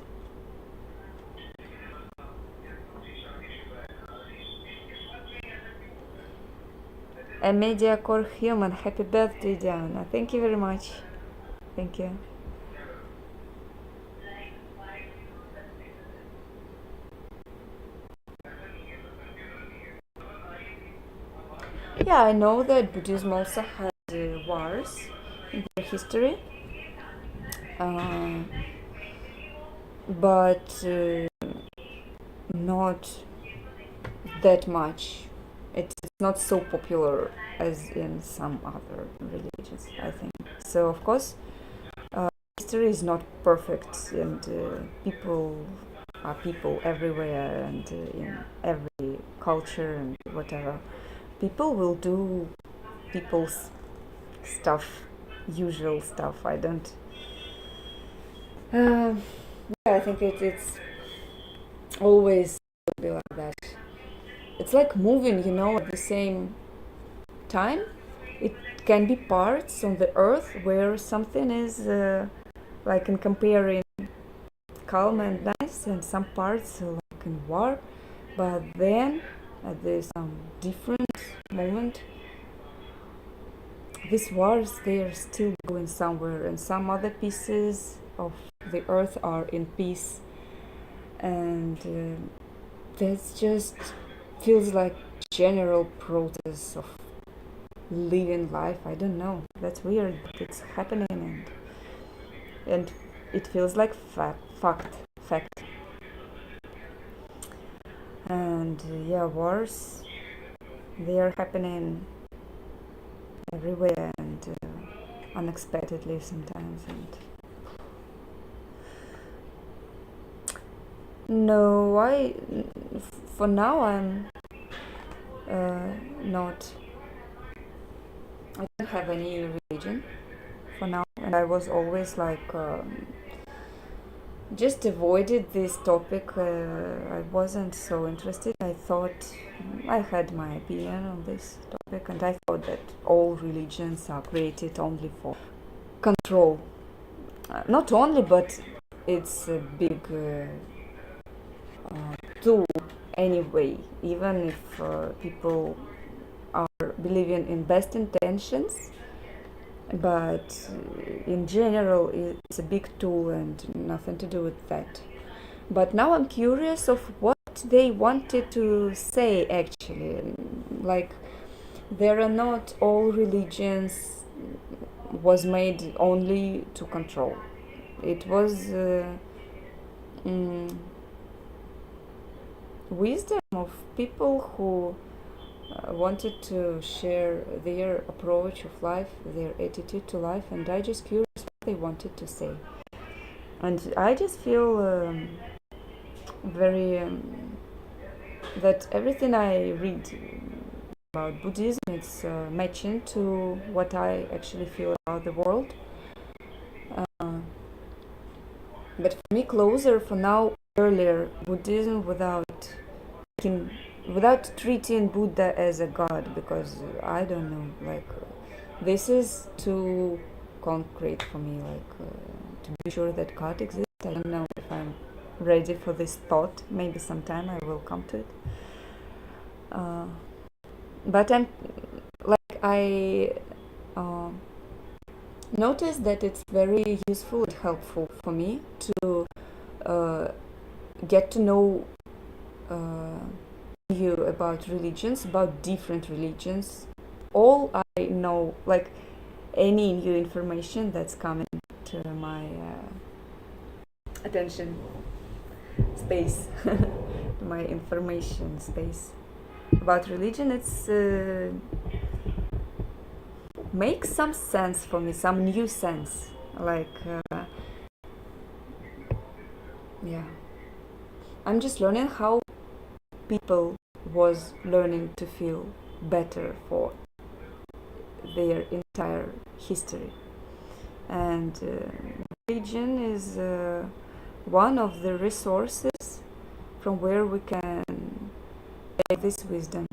S1: A media core human. Happy birthday, Diana. Thank you very much. Thank you. Yeah, I know that Buddhism also had wars in their history, uh, but not that much. It's not so popular as in some other religions, I think. So, of course, history is not perfect, and people are people everywhere and in every culture and whatever. People will do people's stuff, usual stuff. I don't. Yeah, I think it's always be like that. It's like moving, at the same time. It can be parts on the earth where something is like in comparing calm and nice, and some parts like in war. But then at this different moment, these wars they are still going somewhere, and some other pieces of the earth are in peace, and that just feels like general process of living life. I don't know. That's weird. It's happening, and it feels like fact. And yeah, wars they are happening everywhere and unexpectedly sometimes. And no, for now I'm not. I don't have any religion for now, and I was always like just avoided this topic. I wasn't so interested. I thought I had my opinion on this topic, and I thought that all religions are created only for control. Not only, but it's a big tool anyway. Even if people are believing in best intentions, but in general it's a big tool and nothing to do with that. But now I'm curious of what they wanted to say actually. Like, there are not all religions was made only to control. It was wisdom of people who wanted to share their approach of life, their attitude to life, and I just curious what they wanted to say. And I just feel very that everything I read about Buddhism it's matching to what I actually feel about the world. But for me, closer for now, earlier Buddhism without treating Buddha as a god, because I don't know, like this is too concrete for me. Like to be sure that God exists, I don't know if I'm ready for this thought. Maybe sometime I will come to it. But I noticed that it's very useful and helpful for me to get to know new about religions, about different religions. All I know, like any new information that's coming to my attention space, my information space about religion, it's makes some sense for me, some new sense, like yeah, I'm just learning how people was learning to feel better for their entire history, and religion is one of the resources from where we can take this wisdom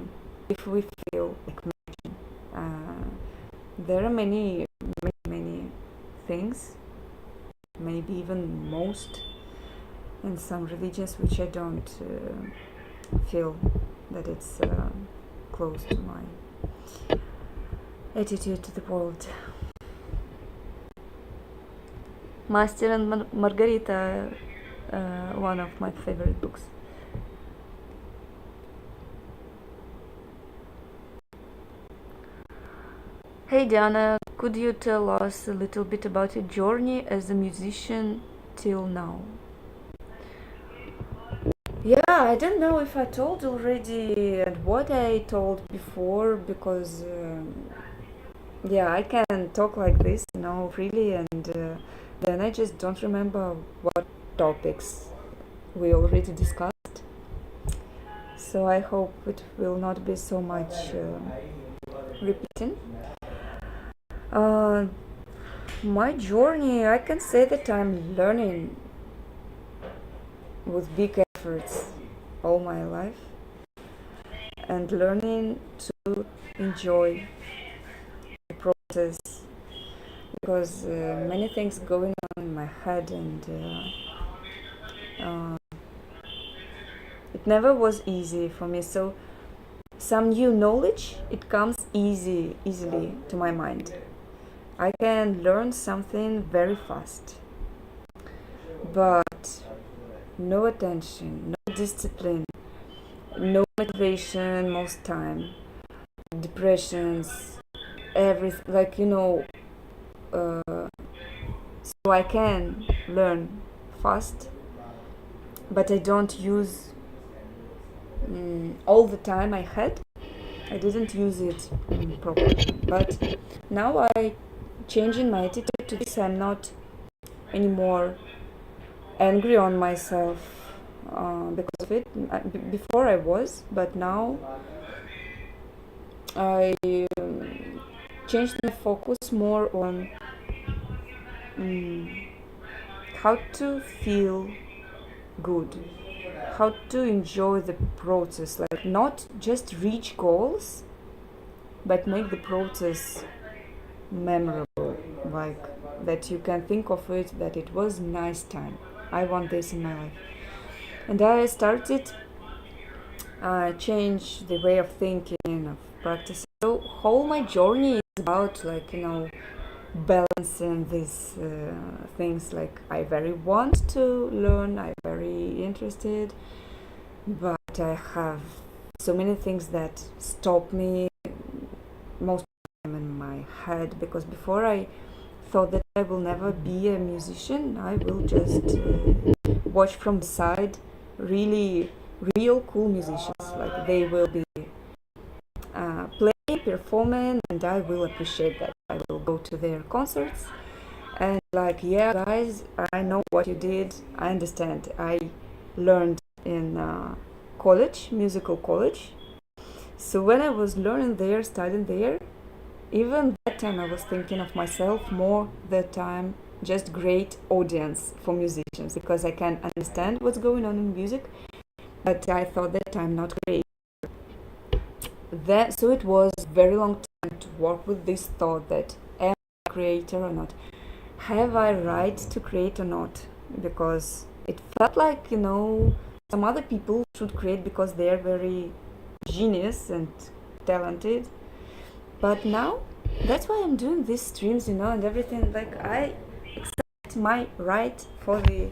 S1: if we feel like there are many things, maybe even most, in some religions which I don't feel that it's close to my attitude to the world. Master and Margarita, one of my favorite books. Hey Diana, could you tell us a little bit about your journey as a musician till now? Yeah, I don't know if I told already what I told before, because yeah, I can talk like this, freely, and then I just don't remember what topics we already discussed. So I hope it will not be so much repeating. My journey, I can say that I'm learning with big efforts all my life, and learning to enjoy the process, because many things going on in my head, and it never was easy for me. So some new knowledge, it comes easily to my mind. I can learn something very fast, but no attention, no discipline, no motivation most time, depressions, everything, like so I can learn fast, but I don't use all the time I had. I didn't use it properly, but now I changing my attitude to this. I'm not anymore angry on myself because of it. Before I was, but now I changed my focus more on how to feel good, how to enjoy the process, like not just reach goals, but make the process memorable, like that you can think of it, that it was nice time. I want this in my life. And I started change the way of thinking, of practicing. So whole my journey is about, like, balancing these things. Like, I very want to learn, I'm very interested, but I have so many things that stop me most of the time in my head, because before I thought that I will never be a musician. I will just watch from the side really real cool musicians, like they will be playing, performing, and I will appreciate that. I will go to their concerts and, like, yeah guys, I know what you did, I understand, I learned in college, musical college. So when I was learning there, studying there, even that time I was thinking of myself more that I'm just great audience for musicians, because I can understand what's going on in music, but I thought that I'm not great. So it was very long time to work with this thought that am I a creator or not? Have I right to create or not? Because it felt like, some other people should create because they are very genius and talented. But now, that's why I'm doing these streams, and everything. Like, I accept my right for the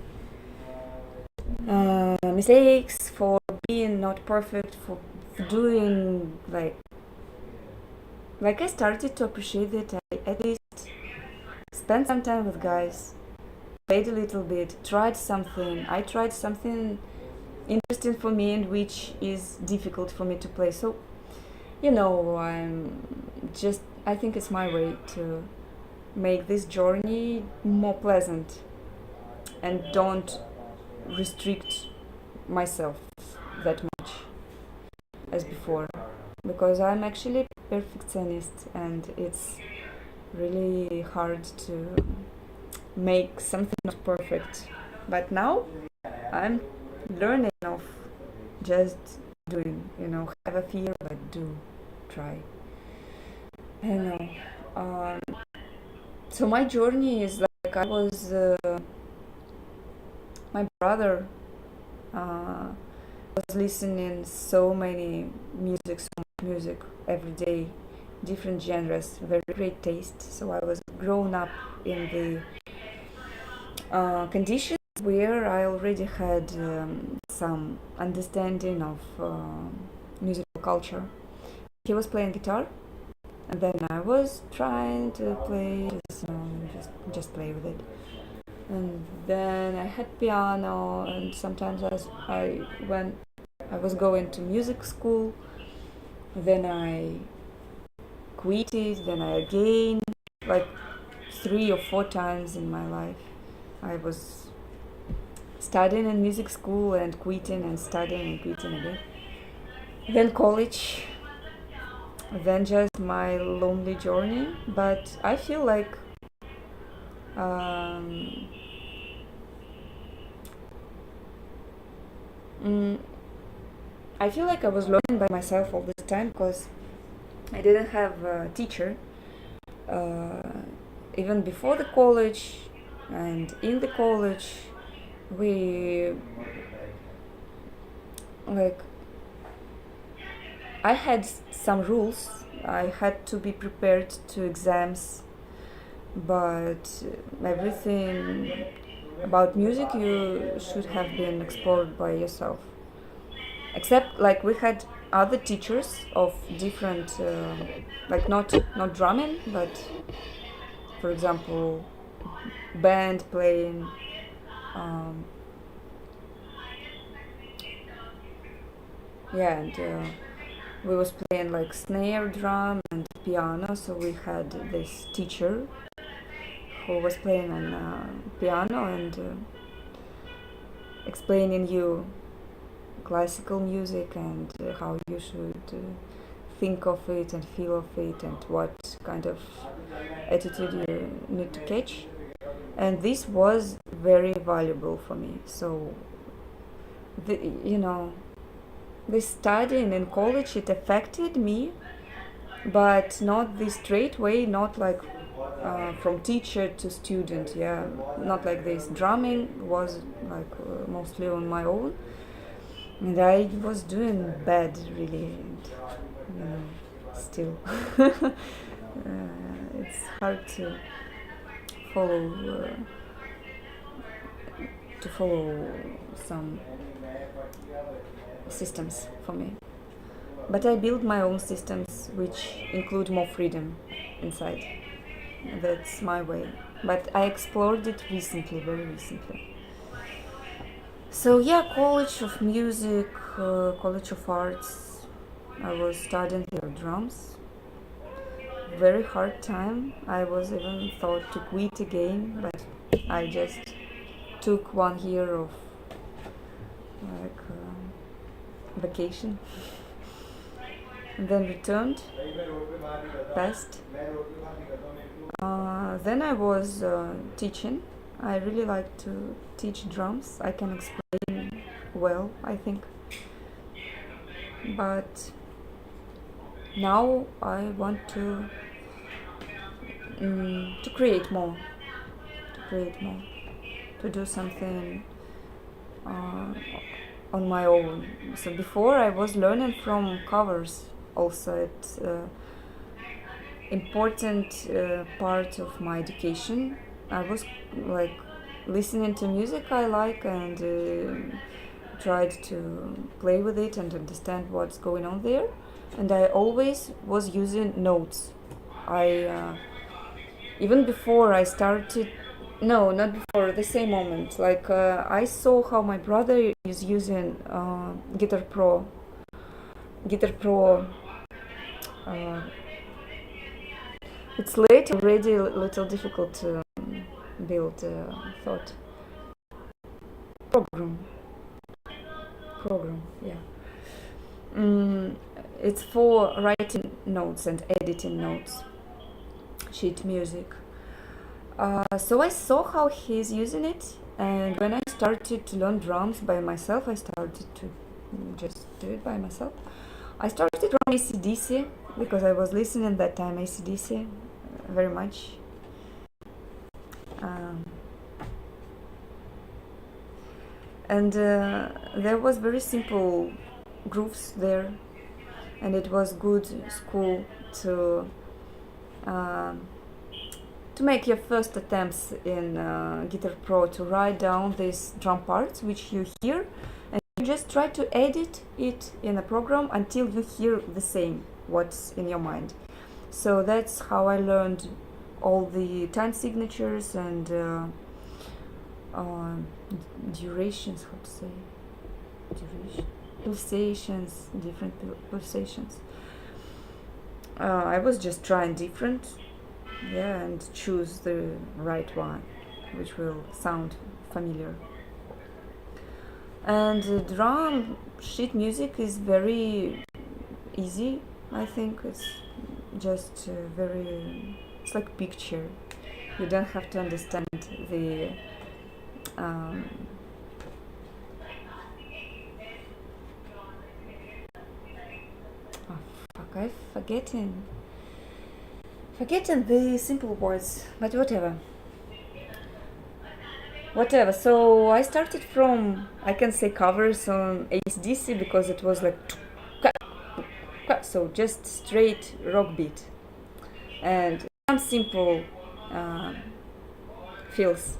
S1: mistakes, for being not perfect, for doing like I started to appreciate it. I at least spent some time with guys, played a little bit, tried something. I tried something interesting for me and which is difficult for me to play. So, I think it's my way to make this journey more pleasant and don't restrict myself that much as before, because I'm actually perfectionist and it's really hard to make something not perfect. But now I'm learning of just doing, have a fear but do try. I don't know. So my journey is like I was my brother was listening so much music every day, different genres, very great taste. So I was grown up in the conditions where I already had some understanding of musical culture. He was playing guitar, and then I was trying to play, just play with it. And then I had piano, and sometimes when I was going to music school, then I quit it, then I again, like 3 or 4 times in my life. I was studying in music school and quitting and studying and quitting again. Then college, then just my lonely journey. But I feel like I feel like I was learning by myself all this time because I didn't have a teacher. Even before the college and in the college, we I had some rules. I had to be prepared to exams, but everything about music you should have been explored by yourself. Except we had other teachers of different, not drumming, but for example, band playing. And we was playing snare drum and piano, so we had this teacher who was playing on piano and explaining you classical music and how you should think of it and feel of it and what kind of attitude you need to catch. And this was very valuable for me. So this studying in college, it affected me, but not the straight way, not from teacher to student, not like this. Drumming was mostly on my own, and I was doing bad, really, and still. It's hard to follow some systems for me. But I build my own systems which include more freedom inside. That's my way. But I explored it recently, very recently. So College of Music, College of Arts. I was studying here drums. Very hard time. I was even thought to quit again, but I just took 1 year of vacation and then returned, passed. Then I was teaching. I really like to teach drums. I can explain well, I think. But now I want to create more, to do something on my own. So before I was learning from covers. Also, it's important part of my education. I was listening to music I like and tried to play with it and understand what's going on there. And I always was using notes. I even before I started, no, not before, the same moment. Like I saw how my brother is using Guitar Pro. Guitar Pro. It's late already, a little difficult to build thought program, yeah. It's for writing notes and editing notes, sheet music. So I saw how he's using it, and when I started to learn drums by myself, I started to just do it by myself. I started from AC/DC because I was listening that time AC/DC very much. And there was very simple grooves there, and it was good school to make your first attempts in Guitar Pro, to write down these drum parts which you hear, and you just try to edit it in a program until you hear the same what's in your mind. So that's how I learned all the time signatures and durations, how to say, duration, pulsations, different pulsations. I was just trying different, and choose the right one, which will sound familiar. And drum sheet music is very easy. I think it's just it's like picture. You don't have to understand the I'm forgetting the simple words, but whatever. So I started from, I can say, covers on AC/DC because it was like so just straight rock beat and some simple feels,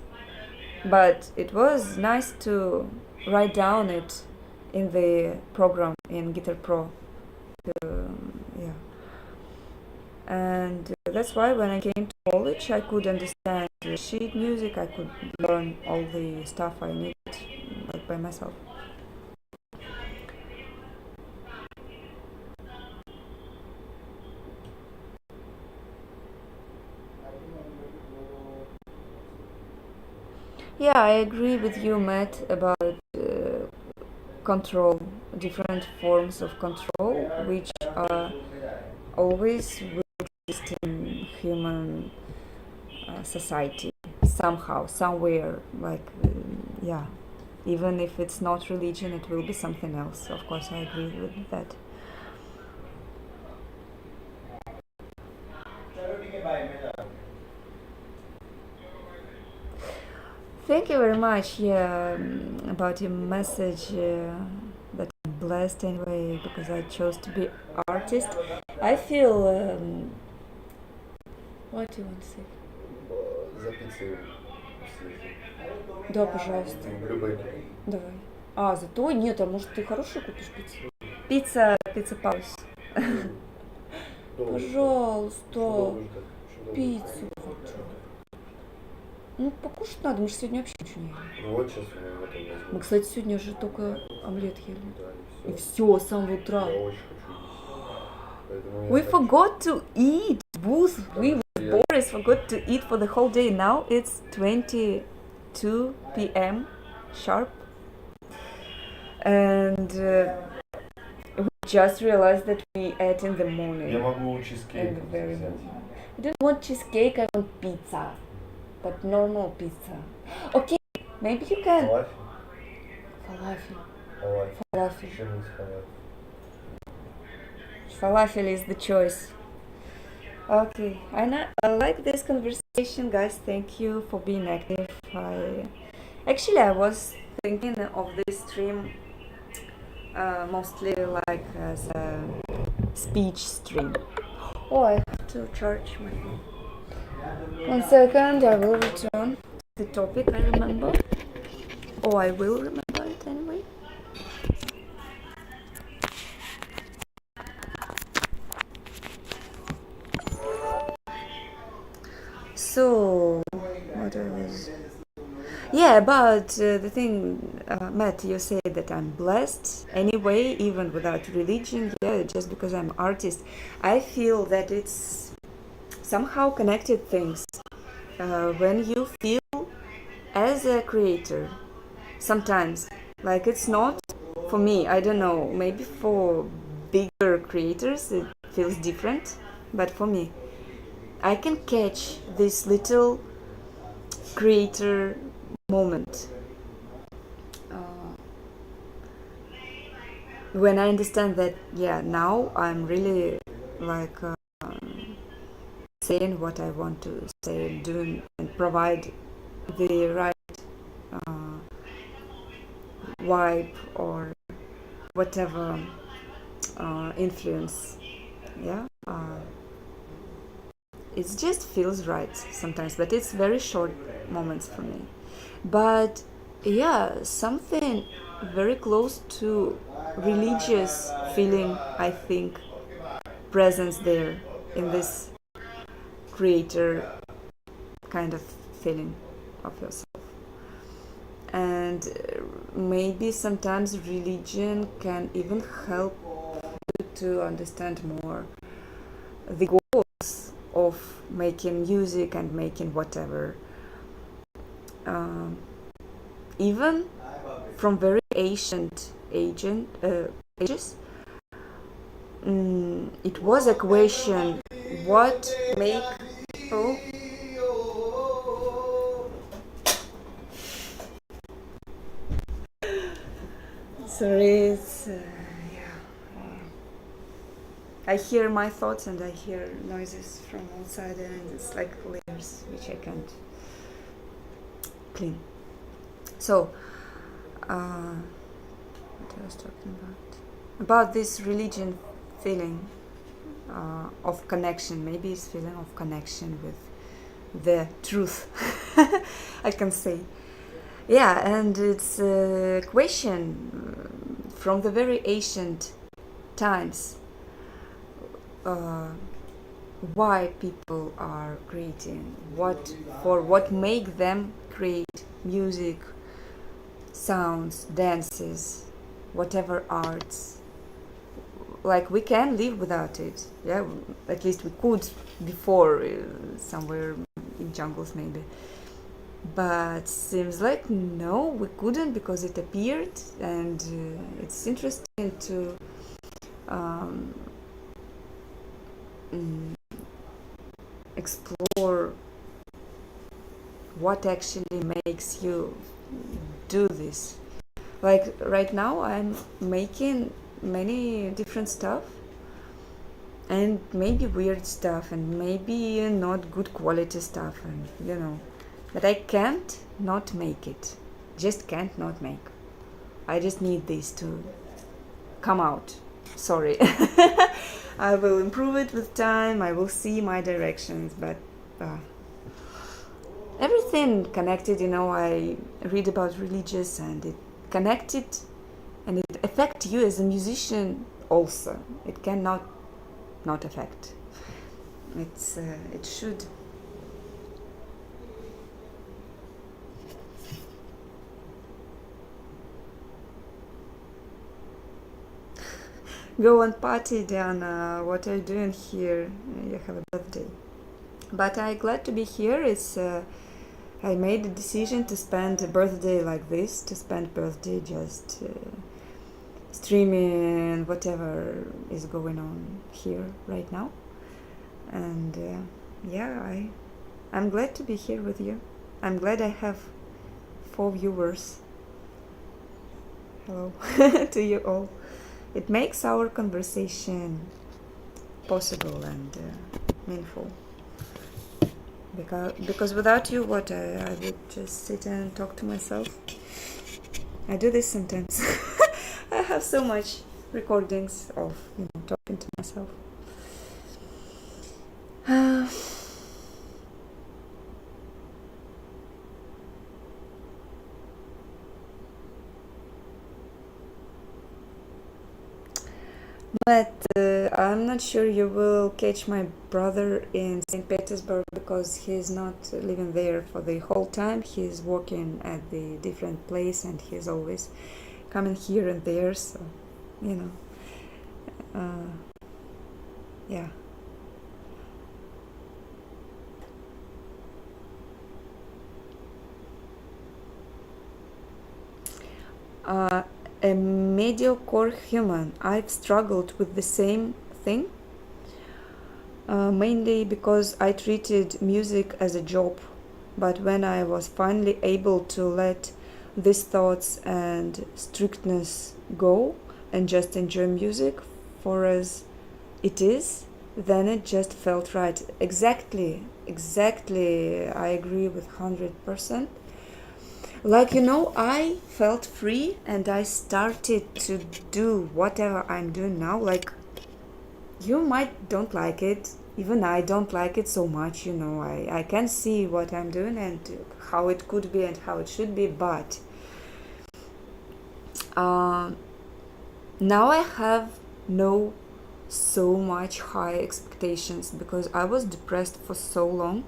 S1: but it was nice to write down it in the program in Guitar Pro. And that's why when I came to college, I could understand sheet music. I could learn all the stuff I needed, like by myself. Yeah, I agree with you, Matt, about control, different forms of control, which are always exist in human society somehow, somewhere. Like, even if it's not religion, it will be something else. Of course, I agree with that. Thank you very much. About your message. That I'm blessed anyway because I chose to be artist. I feel. What do you want to say?
S3: За пиццей
S1: Да, пожалуйста.
S3: любой.
S1: Давай. Зато нет, а может ты хорошую купишь пиццу? Пицца паус. Пожалуйста. Пиццу хочу. Ну, покушать надо, мы же сегодня вообще ничего не ели.
S3: Ну вот сейчас мы в этом возьмем.
S1: Мы, кстати, сегодня же только омлет ели.
S3: Да,
S1: и все, с самого утра.
S3: Я очень хочу.
S1: We forgot to eat. Both we with Boris forgot to eat for the whole day. Now it's 22 p.m. sharp. And we just realized that we ate in the morning.
S3: Я могу чизкейк взять.
S1: I don't want cheesecake, I want pizza. But normal pizza. Okay, maybe you can. Falafel. Falafel is the choice. Okay, I like this conversation, guys. Thank you for being active. I was thinking of this stream mostly like as a speech stream. Oh, I have to charge my phone. 1 second, I will return to the topic I remember. I will remember it anyway. So, what I was. Yeah, but the thing, Matt, you say that I'm blessed anyway, even without religion. Yeah, just because I'm artist, I feel that it's somehow connected things. When you feel as a creator, sometimes, like it's not for me. I don't know. Maybe for bigger creators it feels different, but for me, I can catch this little creator moment when I understand that, yeah, now I'm really like saying what I want to say, doing and provide the right uh, vibe or whatever influence. Yeah, it just feels right sometimes, but it's very short moments for me. But yeah, something very close to religious feeling, I think, presence there in this creator kind of feeling of yourself. And maybe sometimes religion can even help you to understand more the goals of making music and making whatever. Um, Even from very ages, it was a question what make. Oh, sorry, it's yeah. I hear my thoughts and I hear noises from outside, and it's like layers which I can't clean. So, what I was talking about this religion feeling of connection. Maybe it's feeling of connection with the truth. I can say, yeah, and it's a question from the very ancient times. Why people are creating, what make them create music, sounds, dances, whatever arts. Like we can live without it, yeah, at least we could before, somewhere in jungles maybe, but seems like no, we couldn't because it appeared, and it's interesting to um, explore what actually makes you do this. Like right now I'm making many different stuff, and maybe weird stuff and maybe not good quality stuff, and but I can't not make it, just can't not make. I just need this to come out. Sorry. I will improve it with time, I will see my directions, but everything connected, I read about religious and it connected, and it affect you as a musician also. It cannot not affect. It should. Go and party, Diana. What are you doing here? You have a birthday. But I'm glad to be here. I made a decision to spend a birthday like this, to spend birthday just streaming whatever is going on here right now. And yeah, I'm glad to be here with you. I'm glad I have 4 viewers. Hello to you all. It makes our conversation possible and meaningful. Because without you, what I would just sit and talk to myself. I do this sometimes. I have so much recordings of talking to myself. But I'm not sure you will catch my brother in St. Petersburg because he's not living there for the whole time. He's working at the different place and he's always coming here and there. So, you know, yeah. A mediocre human. I've struggled with the same thing, mainly because I treated music as a job. But when I was finally able to let these thoughts and strictness go and just enjoy music for as it is, then it just felt right. Exactly. I agree with 100%. Like, you know, I felt free and I started to do whatever I'm doing now. Like, you might don't like it, even I don't like it so much, you know. I can see what I'm doing and how it could be and how it should be, but now I have no so much high expectations because I was depressed for so long.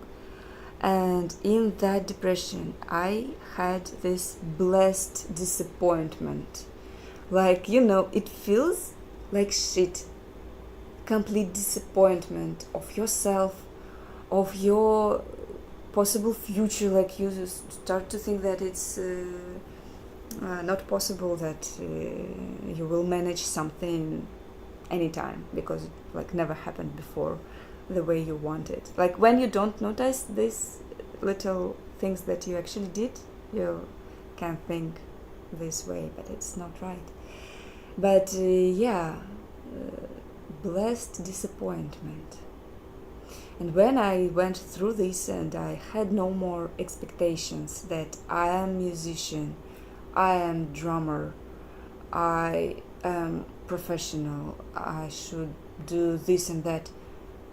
S1: And in that depression, I had this blessed disappointment. Like, you know, it feels like shit. Complete disappointment of yourself, of your possible future. Like, you start to think that it's not possible that you will manage something anytime because it like never happened before the way you want it. Like when you don't notice these little things that you actually did, you can think this way, but it's not right. But blessed disappointment. And when I went through this and I had no more expectations that I am musician, I am drummer, I am professional, I should do this and that.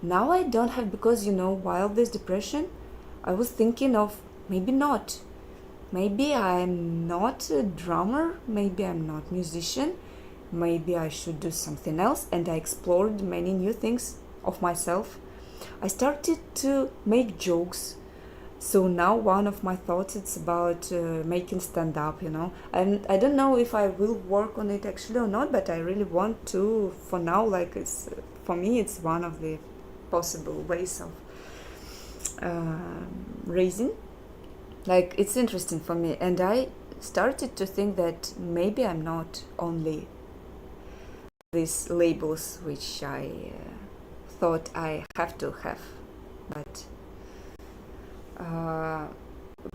S1: Now I don't have, because you know, while this depression, I was thinking of maybe not. Maybe I'm not a drummer, maybe I'm not musician, maybe I should do something else, and I explored many new things of myself. I started to make jokes. So now one of my thoughts it's about making stand-up, you know. And I don't know if I will work on it actually or not, but I really want to for now. Like it's for me, it's one of the possible ways of raising. Like it's interesting for me, and I started to think that maybe I'm not only these labels which I thought I have to have, but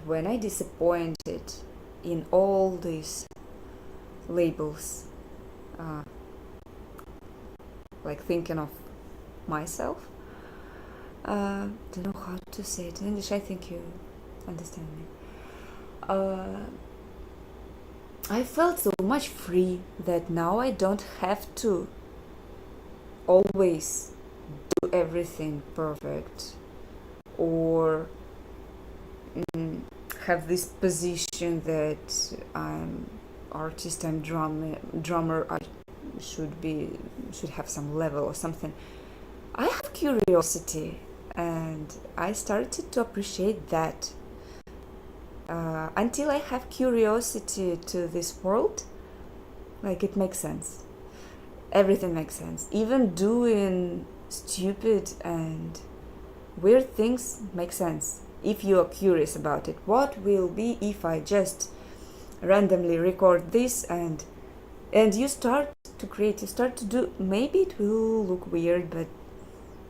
S1: when I disappointed in all these labels, like thinking of myself, don't know how to say it in English. I think you understand me. I felt so much free that now I don't have to always do everything perfect or have this position that I'm artist, I'm drummer, I should have some level or something. I have curiosity and I started to appreciate that. Until I have curiosity to this world, like it makes sense. Everything makes sense. Even doing stupid and weird things make sense if you are curious about it. What will be if I just randomly record this and you start to create, you start to do, maybe it will look weird, but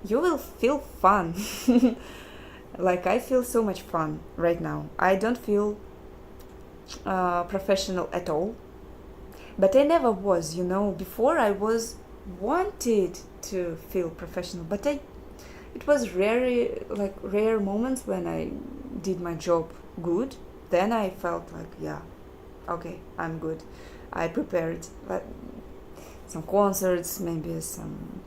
S1: you will feel fun. Like I feel so much fun right now. I don't feel professional at all, but I never was, you know. Before I was wanted to feel professional, but it was rare moments when I did my job good. Then I felt like, yeah, okay, I'm good. I prepared some concerts, maybe some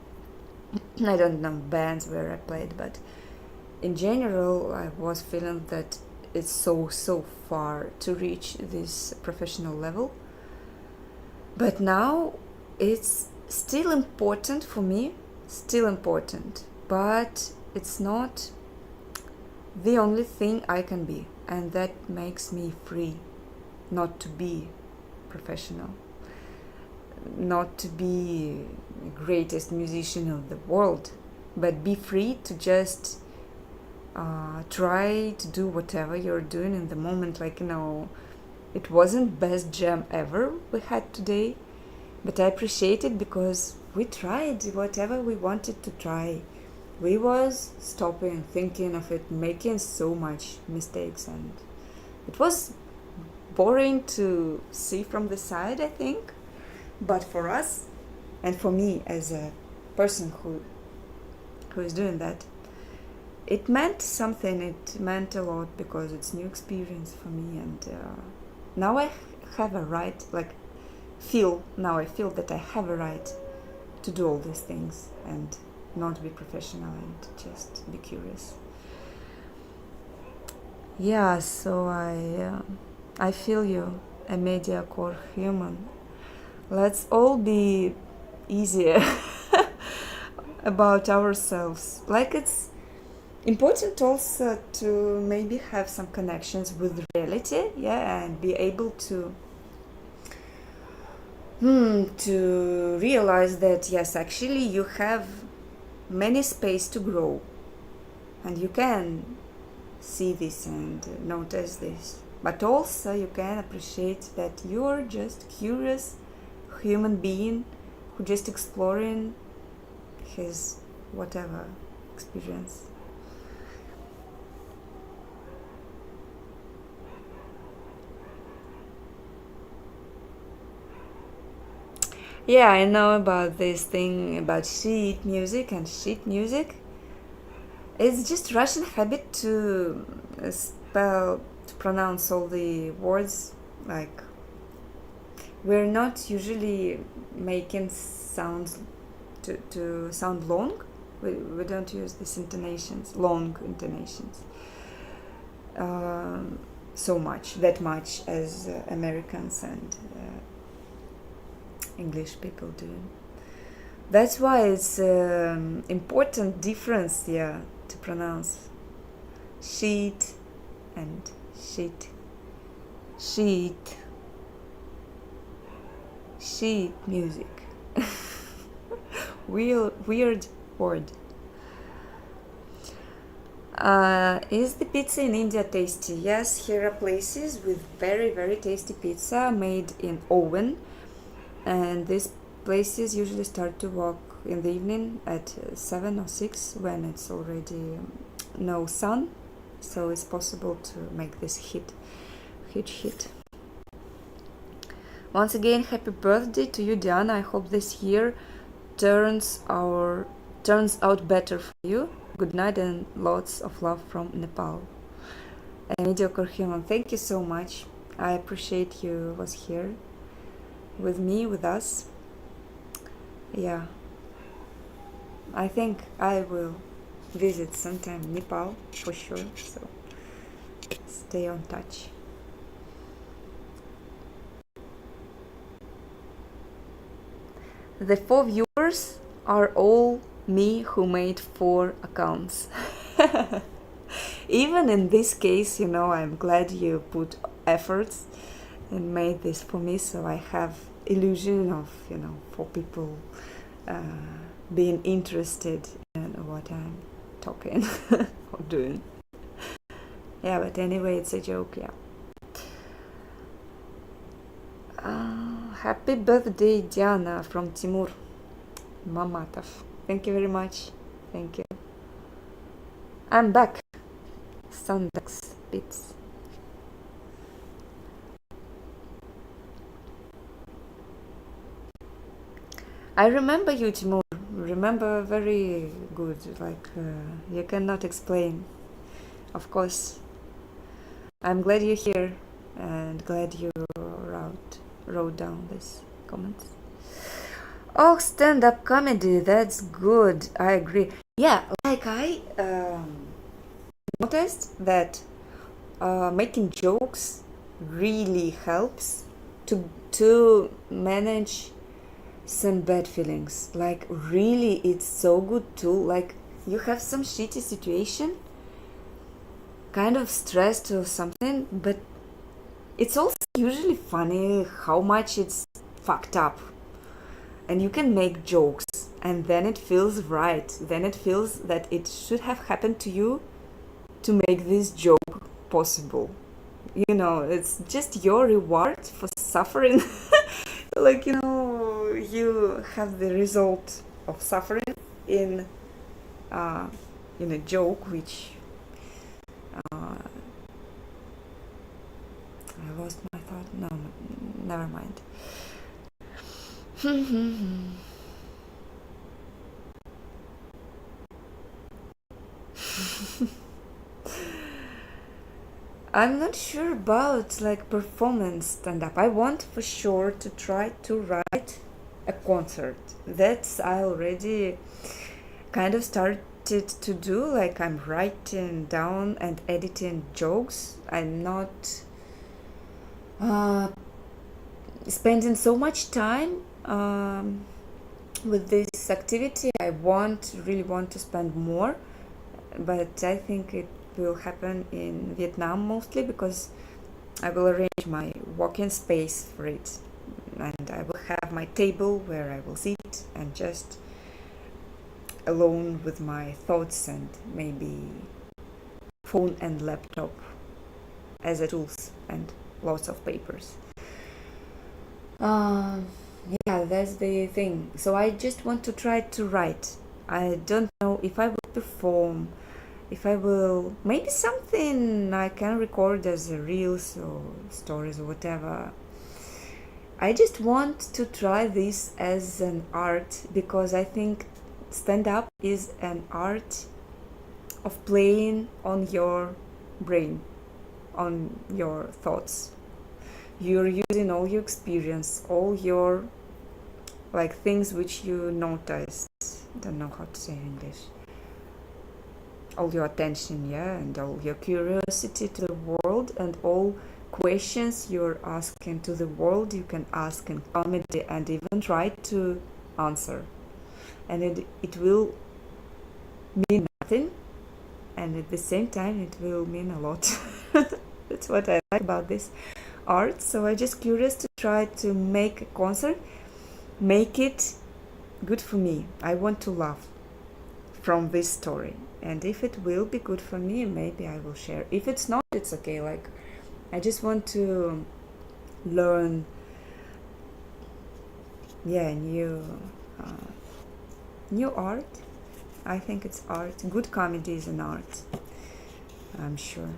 S1: I don't know bands where I played, but in general I was feeling that it's so far to reach this professional level. But now it's still important for me, still important, but it's not the only thing I can be, and that makes me free not to be professional, not to be the greatest musician of the world, but be free to just try to do whatever you're doing in the moment. Like, it wasn't best jam ever we had today, but I appreciate it because we tried whatever we wanted to try. We was stopping, thinking of it, making so much mistakes, and it was boring to see from the side, I think. But for us, and for me as a person who is doing that, it meant something. It meant a lot because it's new experience for me, and now I have a right, I feel that I have a right to do all these things and not be professional and just be curious. Yeah, so I feel you, a mediocre human. Let's all be easier about ourselves. Like, it's important also to maybe have some connections with reality, yeah, and be able to realize that yes, actually you have many space to grow, and you can see this and notice this, but also you can appreciate that you're just curious human being who just exploring his whatever experience. Yeah, I know about this thing about sheet music and sheet music. It's just Russian habit to pronounce all the words. Like, we're not usually making sounds to sound long. We don't use these intonations, long intonations, that much as Americans and English people do. That's why it's important difference here to pronounce sheet and sheet. Sheet music. Weird word. Is the pizza in India tasty? Yes, here are places with very, very tasty pizza made in oven, and these places usually start to work in the evening at 7 or 6 when it's already no sun, so it's possible to make this huge hit. Once again, happy birthday to you, Diana. I hope this year turns out better for you. Good night and lots of love from Nepal. A mediocre human, thank you so much. I appreciate you was here with me, with us. Yeah, I think I will visit sometime Nepal for sure, so stay on touch. The 4 viewers are all me who made 4 accounts. Even in this case, I'm glad you put efforts and made this for me, so I have illusion of, 4 people being interested in what I'm talking or doing. Yeah, but anyway, it's a joke, yeah. Happy birthday, Diana, from Timur Mamatov. Thank you very much. Thank you. I'm back. Sundax Bits. I remember you, Timur. Remember very good. You cannot explain. Of course. I'm glad you're here and glad you wrote down these comments. Oh, stand-up comedy, that's good. I agree. Yeah, I noticed that making jokes really helps to manage some bad feelings. Like, really, it's so good too. Like, you have some shitty situation, kind of stressed or something, but it's also usually funny how much it's fucked up. And you can make jokes, and then it feels right. Then it feels that it should have happened to you to make this joke possible. You know, it's just your reward for suffering. Like, you know, you have the result of suffering in a joke, which I lost my thought. No, never mind. I'm not sure about like performance stand-up. I want for sure to try to write a concert. That's I already kind of started to do. Like I'm writing down and editing jokes. I'm not spending so much time with this activity. I really want to spend more, but I think it will happen in Vietnam mostly because I will arrange my walk-in space for it, and I will have my table where I will sit and just alone with my thoughts and maybe phone and laptop as a tools and lots of papers. Yeah, that's the thing. So I just want to try to write. I don't know if I will perform, if I will, maybe something I can record as a reels or stories or whatever. I just want to try this as an art because I think stand-up is an art of playing on your brain, on your thoughts. You're using all your experience, all your like things which you noticed. Don't know how to say in English. All your attention, yeah, and all your curiosity to the world and all questions you're asking to the world you can ask in comedy and even try to answer. And it will mean nothing, and at the same time it will mean a lot. That's what I like about this art. So I'm just curious to try to make a concert, make it good for me. I want to laugh from this story, and if it will be good for me, maybe I will share. If it's not, it's okay. Like I just want to learn new art. I think it's art. Good comedy is an art, I'm sure.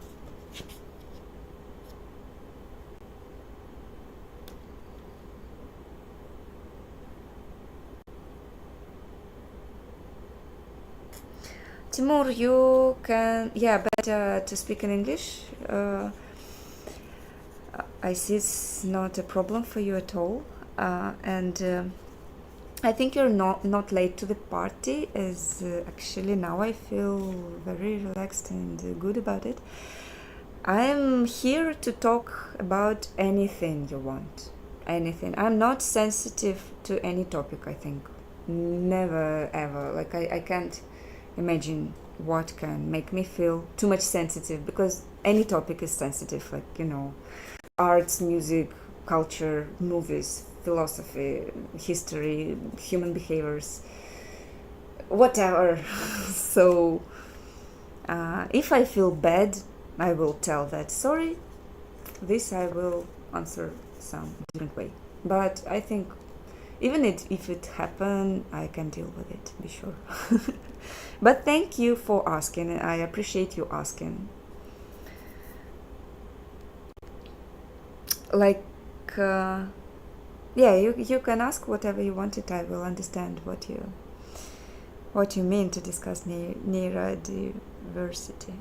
S1: Timur, you can, better to speak in English. I see it's not a problem for you at all. And I think you're not late to the party, as actually now I feel very relaxed and good about it. I'm here to talk about anything you want. Anything. I'm not sensitive to any topic, I think. Never ever. Like I can't imagine what can make me feel too much sensitive, because any topic is sensitive, like, you know, arts, music, culture, movies, philosophy, history, human behaviors, whatever. So if I feel bad, I will tell that sorry, this I will answer some different way. But I think even if it happen, I can deal with it, be sure. But thank you for asking. I appreciate you asking. Like, you can ask whatever you wanted. I will understand what you mean to discuss neurodiversity.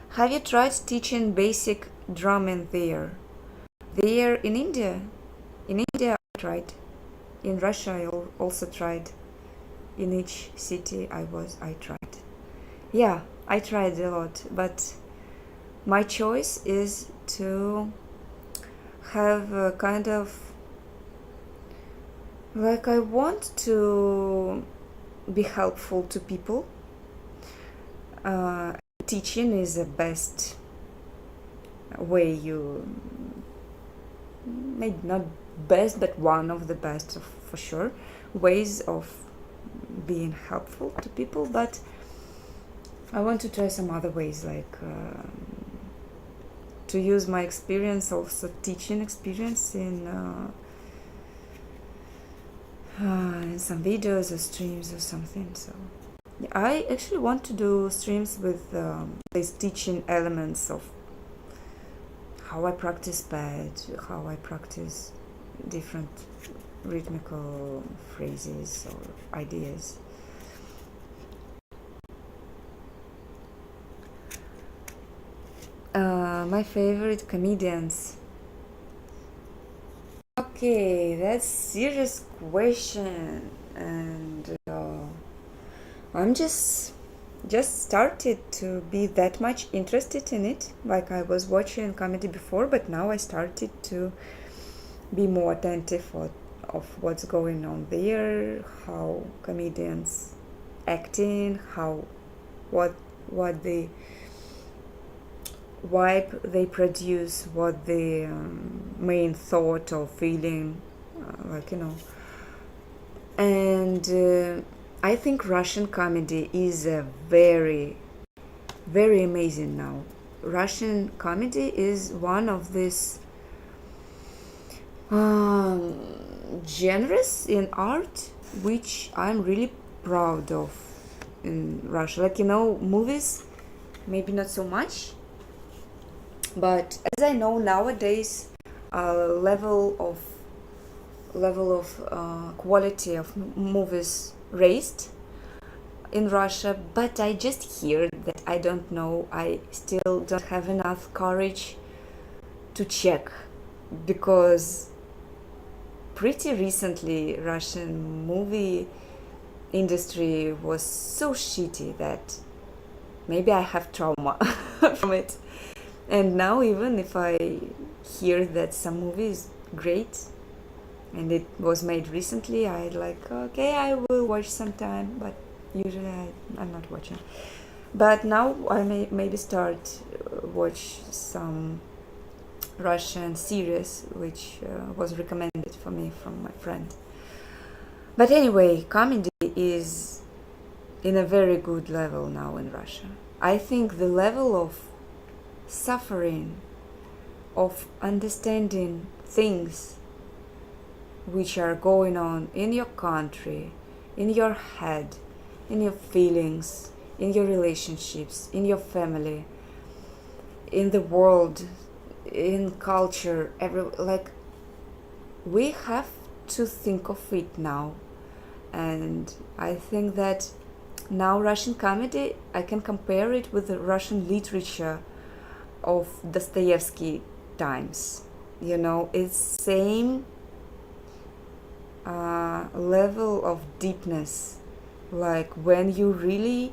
S1: Have you tried teaching basic drumming there? There in India? In India I tried. In Russia I also tried. In each city I tried. Yeah, I tried a lot, but my choice is to have a kind of Like, I want to be helpful to people. Teaching is the best way you, maybe not best, but one of the best for sure ways of being helpful to people. But I want to try some other ways, like to use my experience, also teaching experience, in some videos or streams or something. So I actually want to do streams with these teaching elements of how I practice pad, how I practice different rhythmical phrases or ideas. My favorite comedians. Okay, that's serious question, and I'm just started to be that much interested in it. Like, I was watching comedy before, but now I started to be more attentive of what's going on there, how comedians acting, how what the vibe they produce, what the main thought or feeling, and I think Russian comedy is a very, very amazing now. Russian comedy is one of these genres in art which I'm really proud of in Russia. Like, movies, maybe not so much, but as I know nowadays, level of quality of movies raised in Russia, but I just hear that I don't know. I still don't have enough courage to check, because pretty recently Russian movie industry was so shitty that maybe I have trauma from it. And now, even if I hear that some movie is great and it was made recently, I like, okay, I will watch sometime, but usually I'm not watching. But now I may maybe start watch some Russian series which was recommended for me from my friend. But anyway, comedy is in a very good level now in Russia. I think the level of suffering, of understanding things which are going on in your country, in your head, in your feelings, in your relationships, in your family, in the world, in culture, we have to think of it now. And I think that now Russian comedy, I can compare it with the Russian literature of Dostoevsky times. It's same level of deepness, like when you really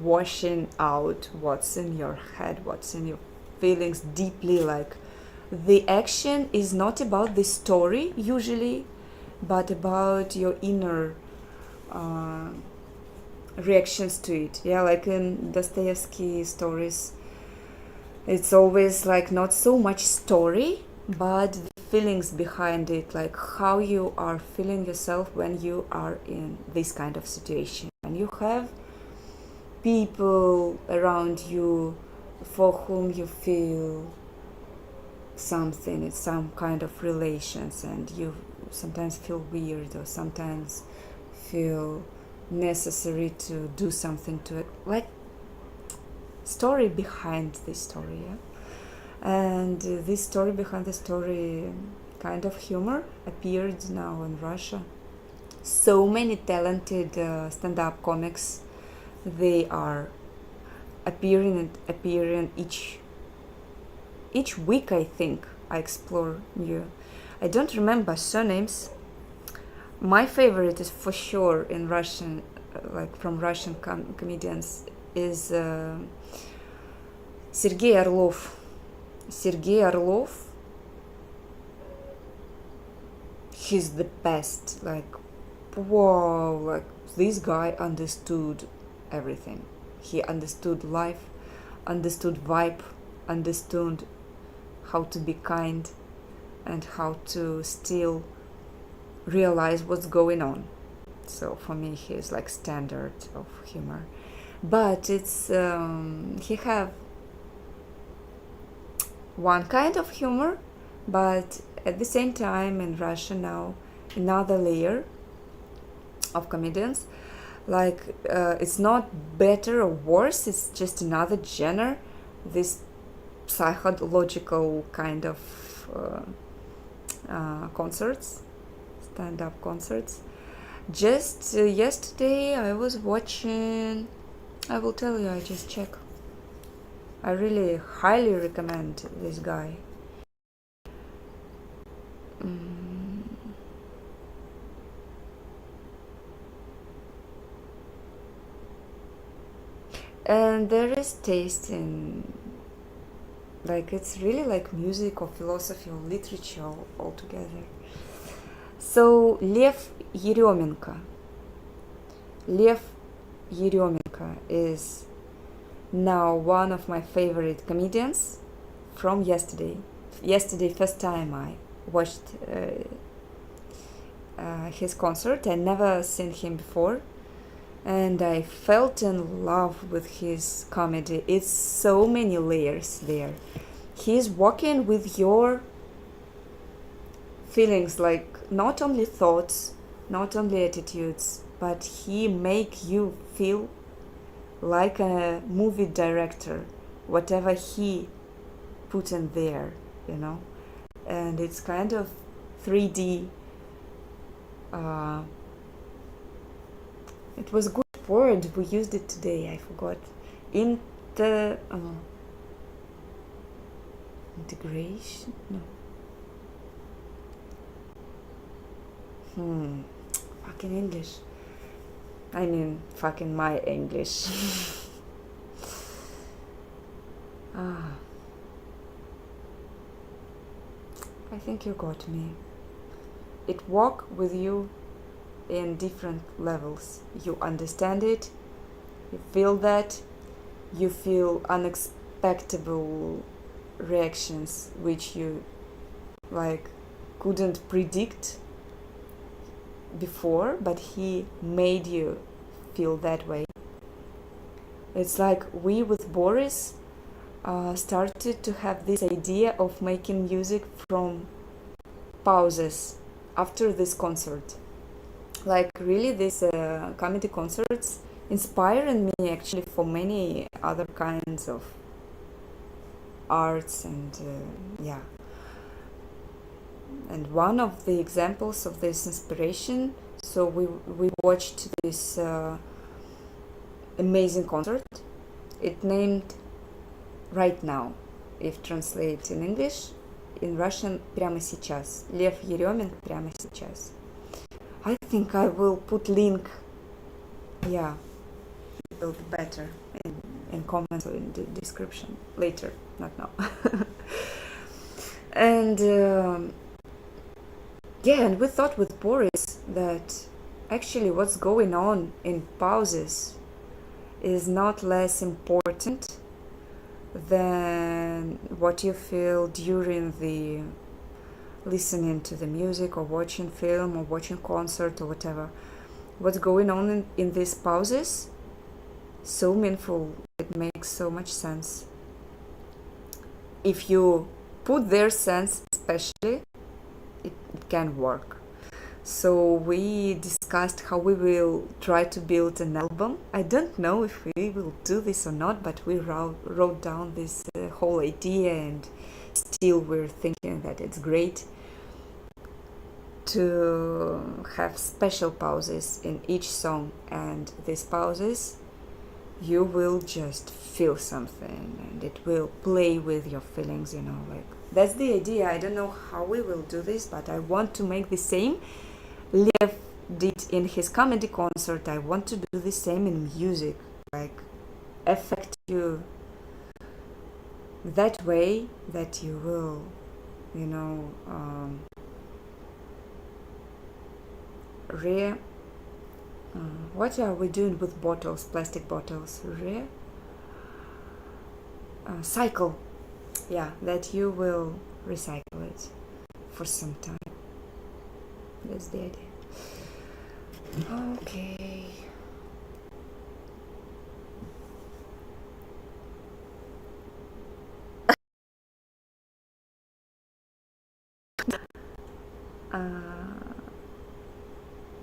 S1: washing out what's in your head, what's in your feelings deeply. Like, the action is not about the story usually, but about your inner reactions to it. Yeah, like in Dostoevsky stories, it's always like not so much story, but the feelings behind it, like how you are feeling yourself when you are in this kind of situation. And you have people around you for whom you feel something, it's some kind of relations, and you sometimes feel weird or sometimes feel necessary to do something to it, like story behind this story. Yeah? And this story behind the story, kind of humor, appeared now in Russia. So many talented stand-up comics, they are appearing each week. I think I explore new. I don't remember surnames. My favorite is for sure in Russian, like from Russian comedians, is Sergei Orlov. Sergei Orlov. he's the best. Like, whoa, like this guy understood everything. He understood life, understood vibe, understood how to be kind, and how to still realize what's going on. So for me, he's like standard of humor. But it's he have one kind of humor, but at the same time in Russia now another layer of comedians. Like it's not better or worse, it's just another genre. This psychological kind of concerts, stand-up concerts. Just yesterday I was watching, I will tell you, I just check. I really highly recommend this guy. And there is taste in, like, it's really like music or philosophy or literature altogether. So Lev Yeremenko is now one of my favorite comedians from yesterday. Yesterday, first time I watched his concert. I never seen him before, and I felt in love with his comedy. It's so many layers there. He's working with your feelings, like not only thoughts, not only attitudes, but he make you feel like a movie director, whatever he put in there, you know. And it's kind of 3D. It was a good word, we used it today, I forgot. Integration? No. Fucking English. I mean, fucking my English. I think you got me. It walk with you in different levels. You understand it, you feel that, you feel unexpectable reactions which you like couldn't predict before, but he made you feel that way. It's like we with Boris started to have this idea of making music from pauses after this concert. Like really, these comedy concerts inspired me actually for many other kinds of arts, and yeah. And one of the examples of this inspiration, so we watched this amazing concert. It named Right Now, if translate in English, in Russian прямо сейчас. Лев Еременко прямо сейчас. I think I will put link. Yeah, it will be better in comments or in the description later, not now. And yeah, and we thought with Boris that actually what's going on in pauses is not less important than what you feel during the listening to the music or watching film or watching concert or whatever. What's going on in these pauses, so meaningful, it makes so much sense. If you put their sense especially, it can work. So we discussed how we will try to build an album. I don't know if we will do this or not, but we wrote down this whole idea, and still we're thinking that it's great to have special pauses in each song, and these pauses you will just feel something and it will play with your feelings, you know, like that's the idea. I don't know how we will do this, but I want to make the same Lev did in his comedy concert. I want to do the same in music, like affect you that way that you will, you know, what are we doing with bottles, plastic bottles? Cycle. Yeah, that you will recycle it for some time. That's the idea. Okay.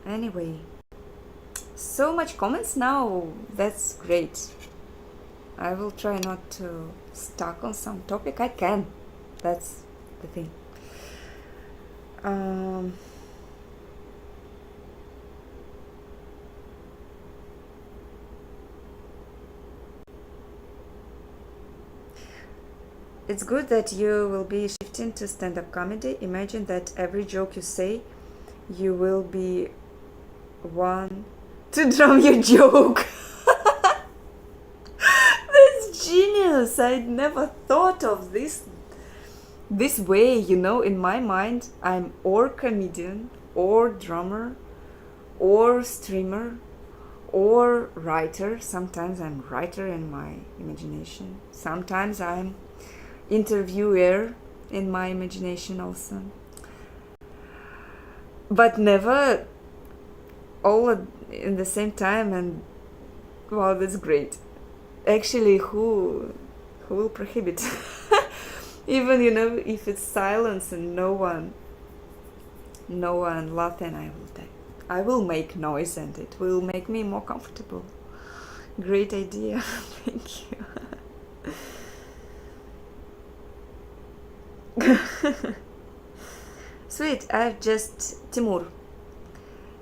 S1: Anyway, so much comments now. That's great. I will try not to stuck on some topic. I can. That's the thing. It's good that you will be shifting to stand-up comedy. Imagine that every joke you say, you will be one to drum your joke. That's genius. I'd never thought of this way. In my mind, I'm or comedian, or drummer, or streamer, or writer. Sometimes I'm writer in my imagination. Sometimes I'm interviewer in my imagination also. But never all in the same time. And wow, that's great. Actually, who will prohibit? Even if it's silence and no one laughing, I will make noise and it will make me more comfortable. Great idea. Thank you. Sweet,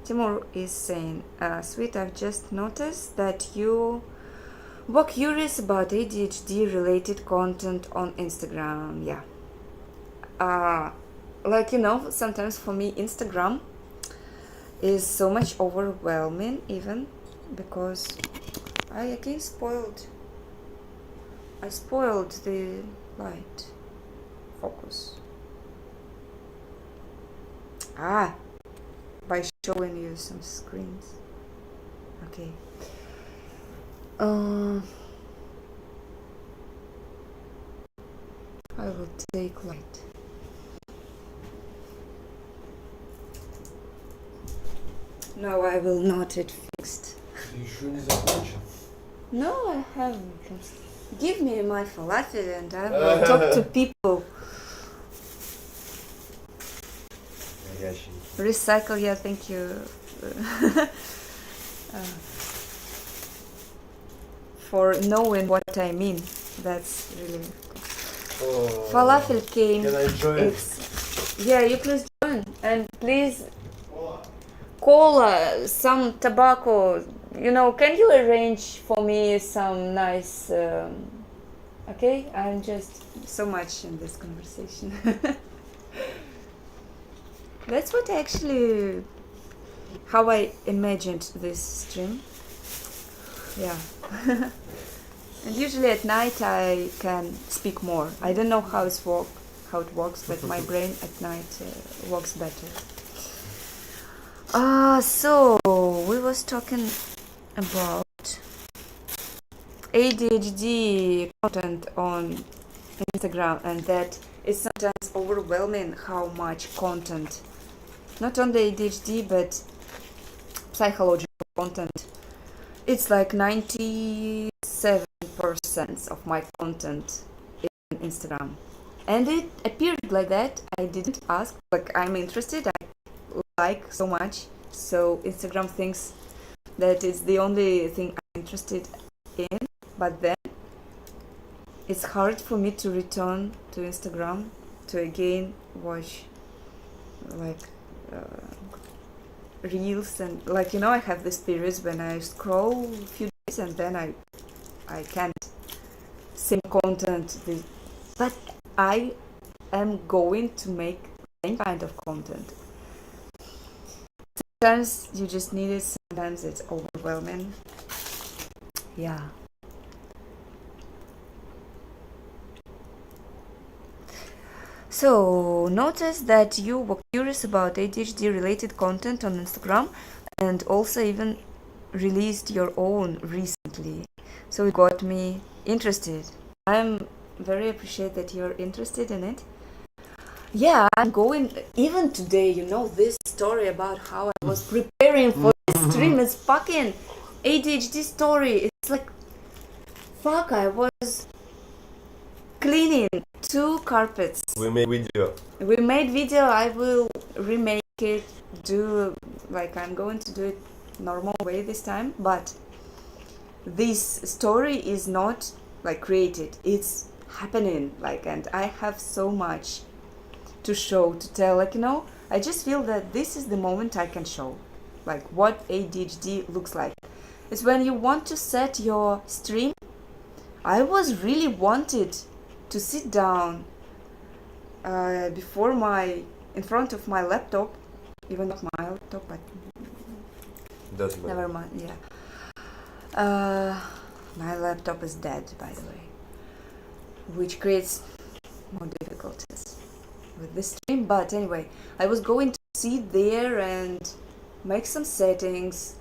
S1: Timur is saying, Sweet, I've just noticed that you were curious about ADHD related content on Instagram. Yeah. Sometimes for me Instagram is so much overwhelming, even because I spoiled the light focus. By showing you some screens. Okay. I will take light. No, I will not. It fixed.
S3: Ты еще не закончил?
S1: No, I haven't. Give me my falafel and I will talk to people. Recycle, yeah, thank you. For knowing what I mean. That's really cool. Falafel came.
S3: Can I join?
S1: Yeah, you please join. And please, cola, some tobacco. Can you arrange for me some nice... okay? I'm just so much in this conversation. That's what how I imagined this stream. Yeah. And usually at night I can speak more. I don't know how it works, but my brain at night works better. So we was talking about ADHD content on Instagram, and that it's sometimes overwhelming how much content, not only ADHD but psychological content. It's like 97% of my content in Instagram, and it appeared like that. I didn't ask, I'm interested, I like so much, so Instagram thinks that it's the only thing I'm interested in. But then it's hard for me to return to Instagram to again watch reels and I have this periods when I scroll a few days and then I can't same content, but I am going to make the same kind of content. Sometimes you just need it, sometimes it's overwhelming. Yeah. So, notice that you were curious about ADHD related content on Instagram and also even released your own recently. So, it got me interested. I'm very appreciate that you're interested in it. Yeah, I'm going even today, this story about how I was preparing for the stream is fucking ADHD story. It's like fuck, I was cleaning 2 carpets.
S3: We made video.
S1: We made video. I will remake it, I'm going to do it normal way this time, but this story is not like created, it's happening, and I have so much to show, to tell, I just feel that this is the moment I can show what ADHD looks like. It's when you want to set your stream. I was really wanted to sit down in front of my laptop, even not my laptop, but
S3: Doesn't matter.
S1: never mind. Yeah, my laptop is dead, by the way, which creates more difficulties with this stream. But anyway, I was going to sit there and make some settings,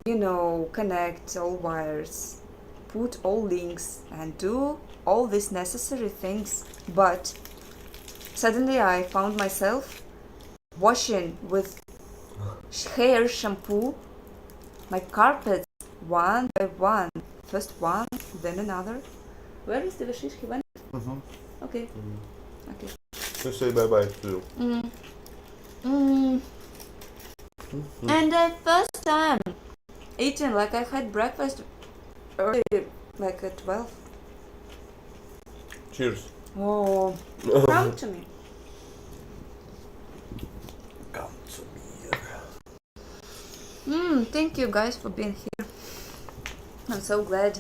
S1: connect all wires, put all links, and do all these necessary things. But suddenly I found myself washing with hair shampoo my carpets one by one. First one, then another. Where is the Vashish? He went? Okay. Okay.
S3: Just say bye bye to you.
S1: And the first time eating, I had breakfast early, at 12.
S3: Cheers.
S1: Oh, come to me.
S3: Come to me.
S1: Thank you guys for being here. I'm so glad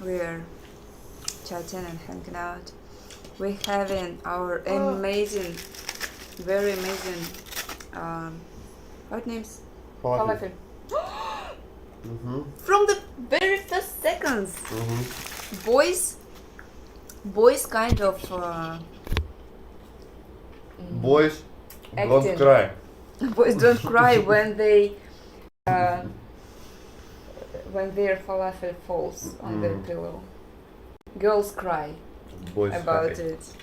S1: we're chatting and hanging out. We're having our amazing, very amazing, what names? Falafel. From the very first seconds. Boys kind of
S3: Boys,
S1: Acting.
S3: don't cry.
S1: boys don't cry when their falafel falls on their pillow. Girls cry
S3: Boys
S1: about
S3: happy
S1: it.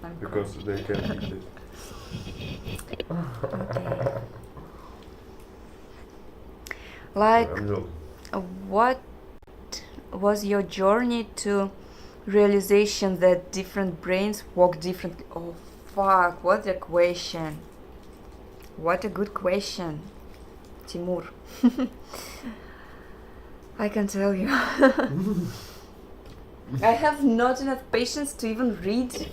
S1: I'm
S3: because they can eat it.
S1: Like,
S3: No.
S1: what was your journey to realization that different brains work differently? Oh fuck, what a question. What a good question, Timur. I can tell you. I have not enough patience to even read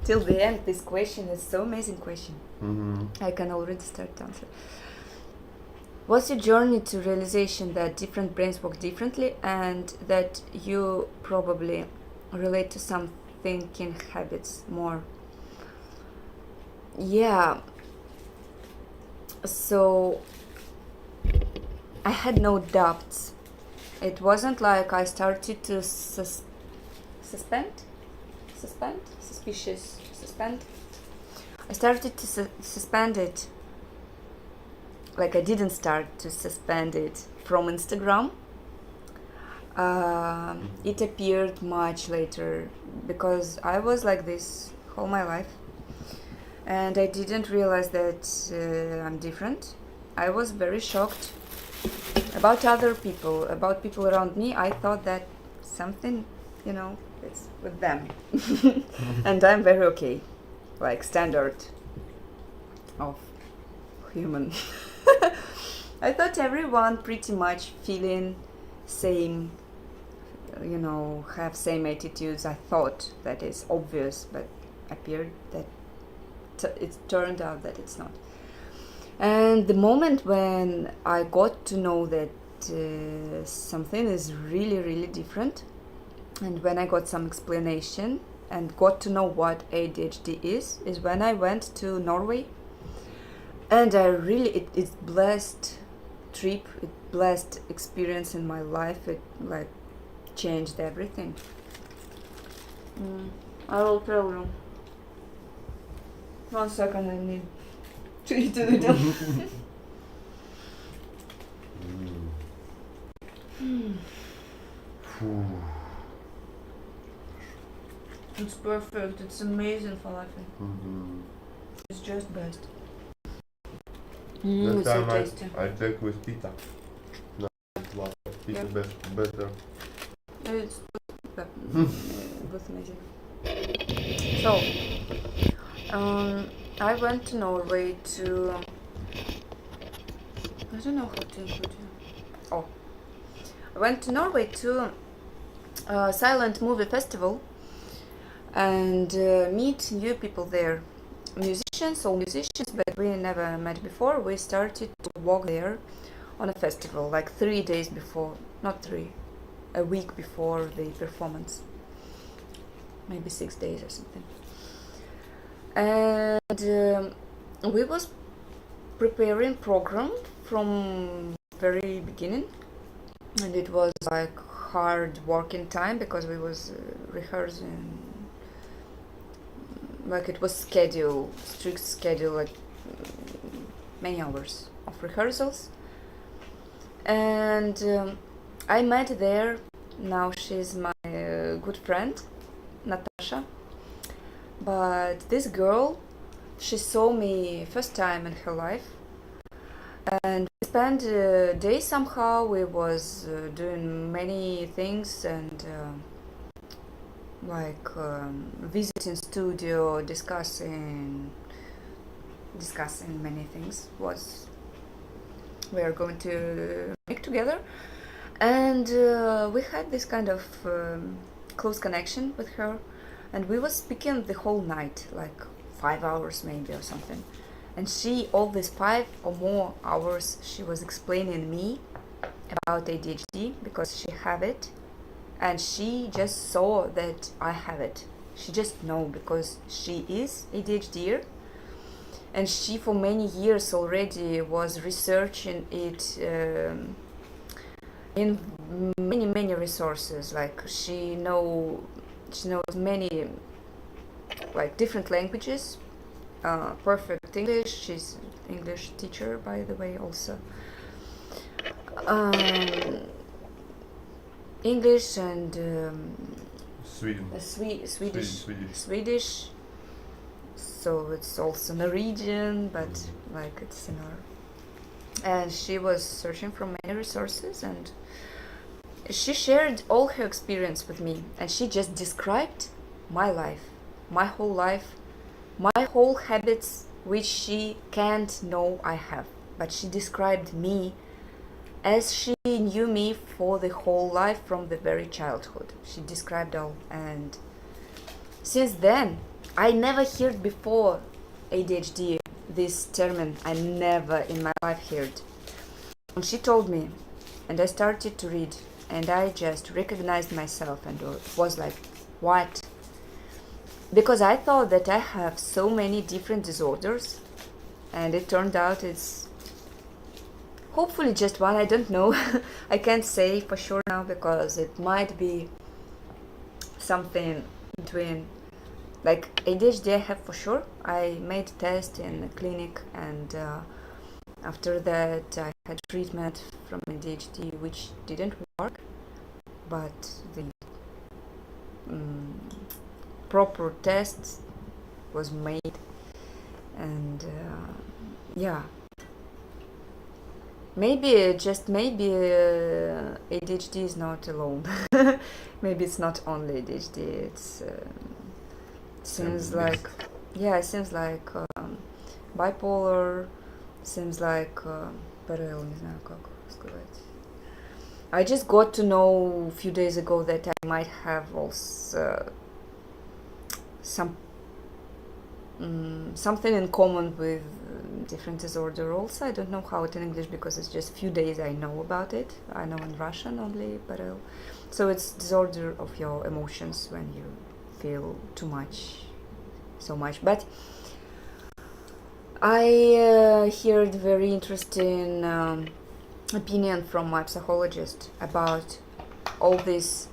S1: till the end this question. It's so amazing question. I can already start to answer. What's your journey to realization that different brains work differently and that you probably relate to some thinking habits more? Yeah. So I had no doubts. It wasn't like I started to suspend. I started to suspend it. I didn't start to suspend it from Instagram. It appeared much later because I was like this all my life. And I didn't realize that I'm different. I was very shocked about other people, about people around me. I thought that something, it's with them. And I'm very okay. Standard of human. I thought everyone pretty much feeling same, have same attitudes. I thought that is obvious, but appeared that it turned out that it's not. And the moment when I got to know that something is really, really different, and when I got some explanation and got to know what ADHD is when I went to Norway. And I really, it's blessed trip, it blessed experience in my life. It changed everything. I will tell you. 1 second, I need to eat a little. It's perfect. It's amazing falafel. It's just best.
S3: That
S1: It's so
S3: time
S1: tasty.
S3: I take with pita. No, pita
S1: Yeah.
S3: better.
S1: It's good magic. So, I went to Norway to. I don't know how to include you. Oh, I went to Norway to a silent movie festival and meet new people there. All musicians, but we never met before. We started to walk there on a festival, like 3 days before, not 3, a week before the performance, maybe 6 days or something. And we was preparing program from very beginning, and it was like hard working time because we was rehearsing, like it was strict schedule, like many hours of rehearsals. And I met there, now she's my good friend, Natasha. But this girl, she saw me first time in her life, and we spent days somehow. We was doing many things and visiting studio, discussing many things was we are going to make together. And we had this kind of close connection with her, and we was speaking the whole night, like 5 hours maybe or something. And she, all these 5 or more hours, she was explaining me about ADHD because she have it, and she just saw that I have it. She just know because she is ADHD, and she for many years already was researching it in many resources. Like she knows many like different languages, perfect English. She's English teacher, by the way, also. English and
S3: Sweden.
S1: Swedish. So it's also Norwegian, but like it's similar. And she was searching for many resources, and she shared all her experience with me, and she just described my life, my whole life, my whole habits, which she can't know I have. But she described me as she knew me for the whole life from the very childhood. She described all, and since then I never heard before ADHD, this term. I never in my life heard. And she told me, and I started to read, and I just recognized myself and was like, what? Because I thought that I have so many different disorders, and it turned out it's hopefully just one. I don't know. I can't say for sure now because it might be something between, like ADHD I have for sure. I made a test in the clinic, and after that I had treatment from ADHD which didn't work, but the proper test was made, and yeah, maybe ADHD is not alone. Maybe it's not only ADHD. It's seems like bipolar, seems like ПРЛ, не знаю как сказать. I just got to know a few days ago that I might have also something in common with different disorder also. I don't know how it in English because it's just few days I know about it. I know in Russian only ПРЛ. So it's disorder of your emotions when you feel too much, so much. But I heard very interesting opinion from my psychologist about all these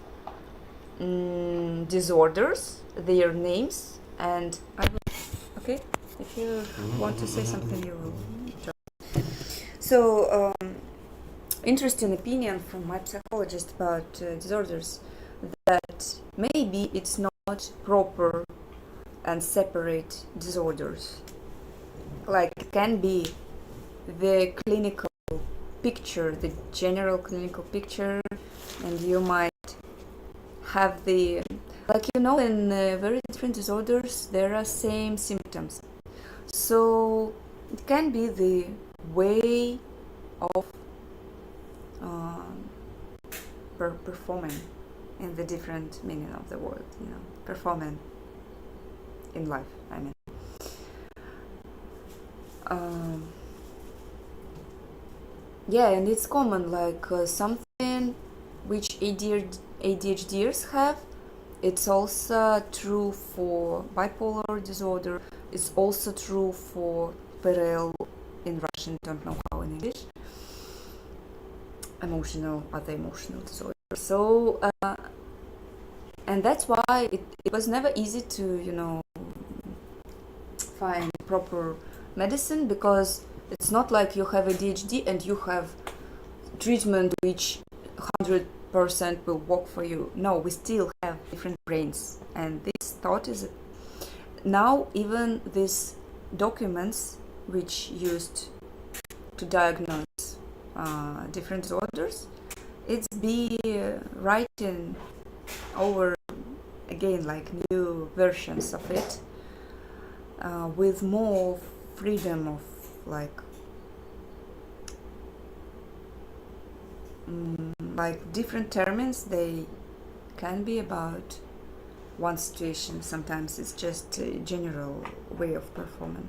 S1: disorders, their names, and I will, okay. If you want to say something, you will. So, interesting opinion from my psychologist about disorders, that maybe it's not proper and separate disorders. Like it can be the clinical picture, the general clinical picture, and you might have the, like, you know, in very different disorders there are same symptoms, so it can be the way of performing in the different meaning of the word, you know, performing in life, I mean. Yeah, and it's common, like something which ADHDers have. It's also true for bipolar disorder. It's also true for PRL in Russian, don't know how in English. Other emotional disorder. So, and that's why it was never easy to, you know, find proper medicine, because it's not like you have ADHD and you have treatment which 100% will work for you. No, we still have different brains, and this thought is now even these documents which used to diagnose different disorders, it's be writing over again, like new versions of it, with more freedom of, like different terms. They can be about one situation. Sometimes it's just a general way of performing.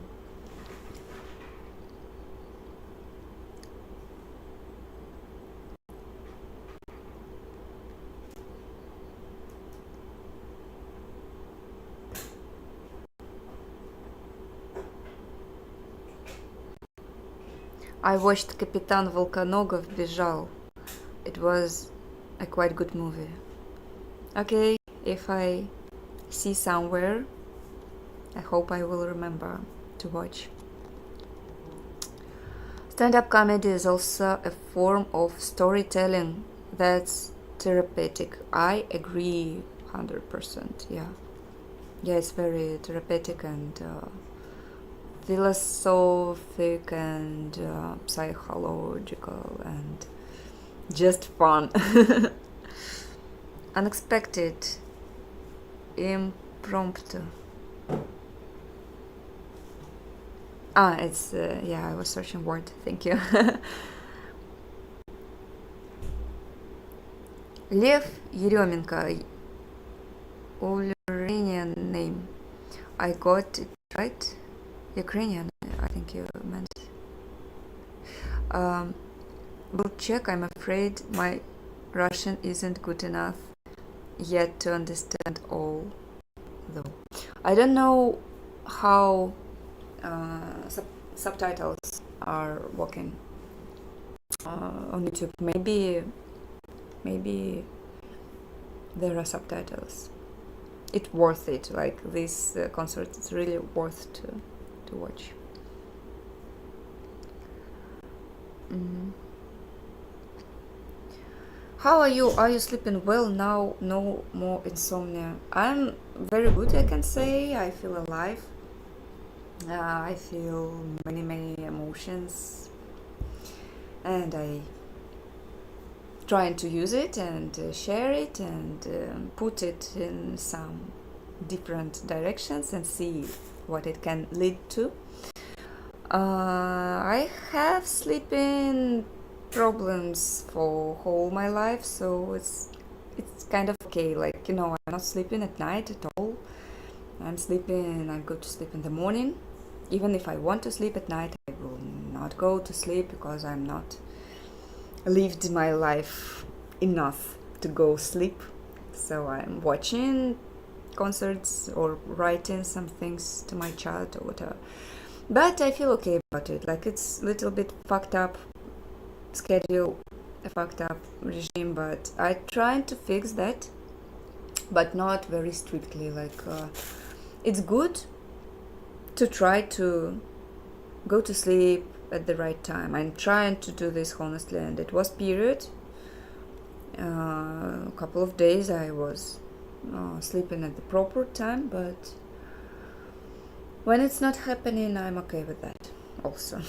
S1: I watched Капитан Волконогов бежал. It was a quite good movie. Okay, if I see somewhere, I hope I will remember to watch. Stand-up comedy is also a form of storytelling that's therapeutic. I agree 100%, yeah. Yeah, it's very therapeutic and philosophic and psychological and just fun. Unexpected, impromptu. It's yeah, I was searching word. Thank you. Lev Yeremenko, Ukrainian name. I got it right. Ukrainian, I think you meant. Will check. I'm afraid my Russian isn't good enough yet to understand all, though. I don't know how subtitles are working on YouTube. Maybe there are subtitles. It's worth it. Like this concert, it's really worth to watch. How are you? Are you sleeping well now? No more insomnia. I'm very good, I can say. I feel alive. I feel many emotions, and I trying to use it and share it and put it in some different directions and see what it can lead to. I have sleeping problems for whole my life, so it's kind of okay. Like, you know, I'm not sleeping at night at all. I'm sleeping. I go to sleep in the morning. Even if I want to sleep at night, I will not go to sleep because I'm not lived my life enough to go sleep. So I'm watching concerts or writing some things to my chat or whatever. But I feel okay about it. Like, it's a little bit fucked up schedule, a fucked up regime, but I trying to fix that, but not very strictly. Like, it's good to try to go to sleep at the right time. I'm trying to do this honestly, and it was period. A couple of days I was sleeping at the proper time, but when it's not happening, I'm okay with that also.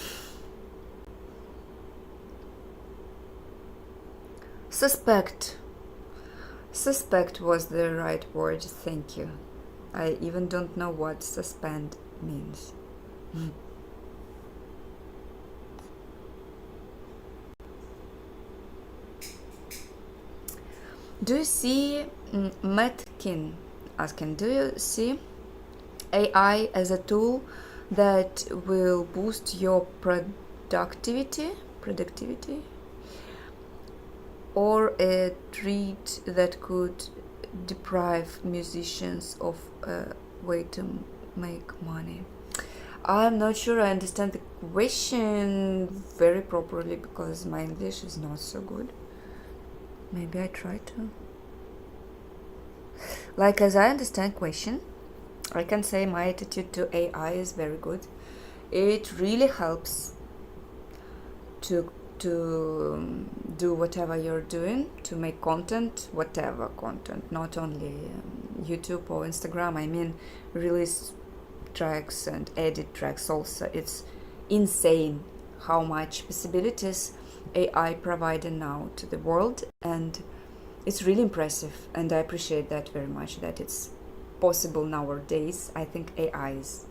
S1: Suspect was the right word, thank you. I even don't know what suspend means. Do you see, Metkin asking, do you see AI as a tool that will boost your productivity, or a treat that could deprive musicians of a way to make money? I'm not sure I understand the question very properly because my English is not so good. Maybe I try to. Like, as I understand question, I can say my attitude to AI is very good. It really helps to do whatever you're doing, to make content, whatever content, not only YouTube or Instagram. I mean, release tracks and edit tracks also. It's insane how much possibilities AI providing now to the world, and it's really impressive, and I appreciate that very much, that it's possible nowadays. I think AI is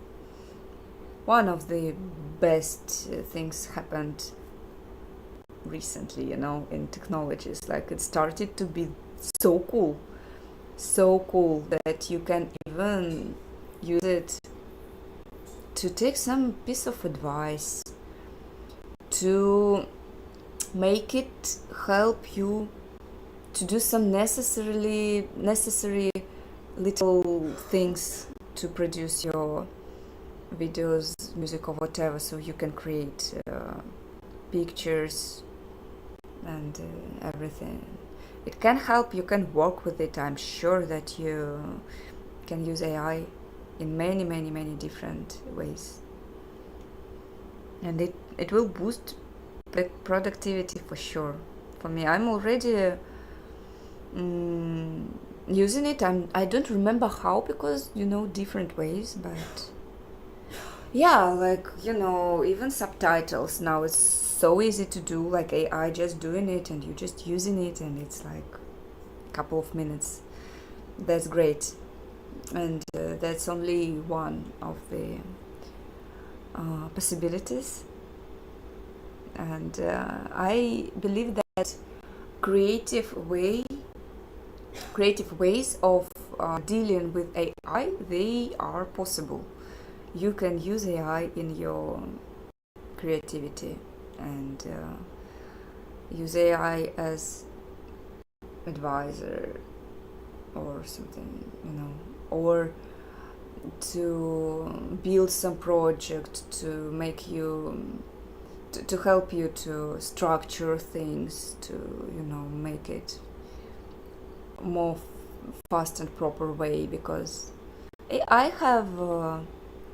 S1: one of the best things happened recently, in technologies. Like, it started to be so cool that you can even use it to take some piece of advice, to make it help you to do some necessary little things to produce your videos, music, or whatever, so you can create pictures and everything. It can help, you can work with it. I'm sure that you can use AI in many different ways, and it will boost the productivity for sure. For me, I'm already using it. I don't remember how, because different ways, but yeah, like, even subtitles now, it's so easy to do, like AI just doing it and you just using it, and it's like a couple of minutes. That's great, and that's only one of the possibilities. And I believe that creative ways of dealing with AI, they are possible. You can use AI in your creativity, and use AI as advisor or something, or to build some project to make you to help you to structure things, to make it more fast and proper way, because I have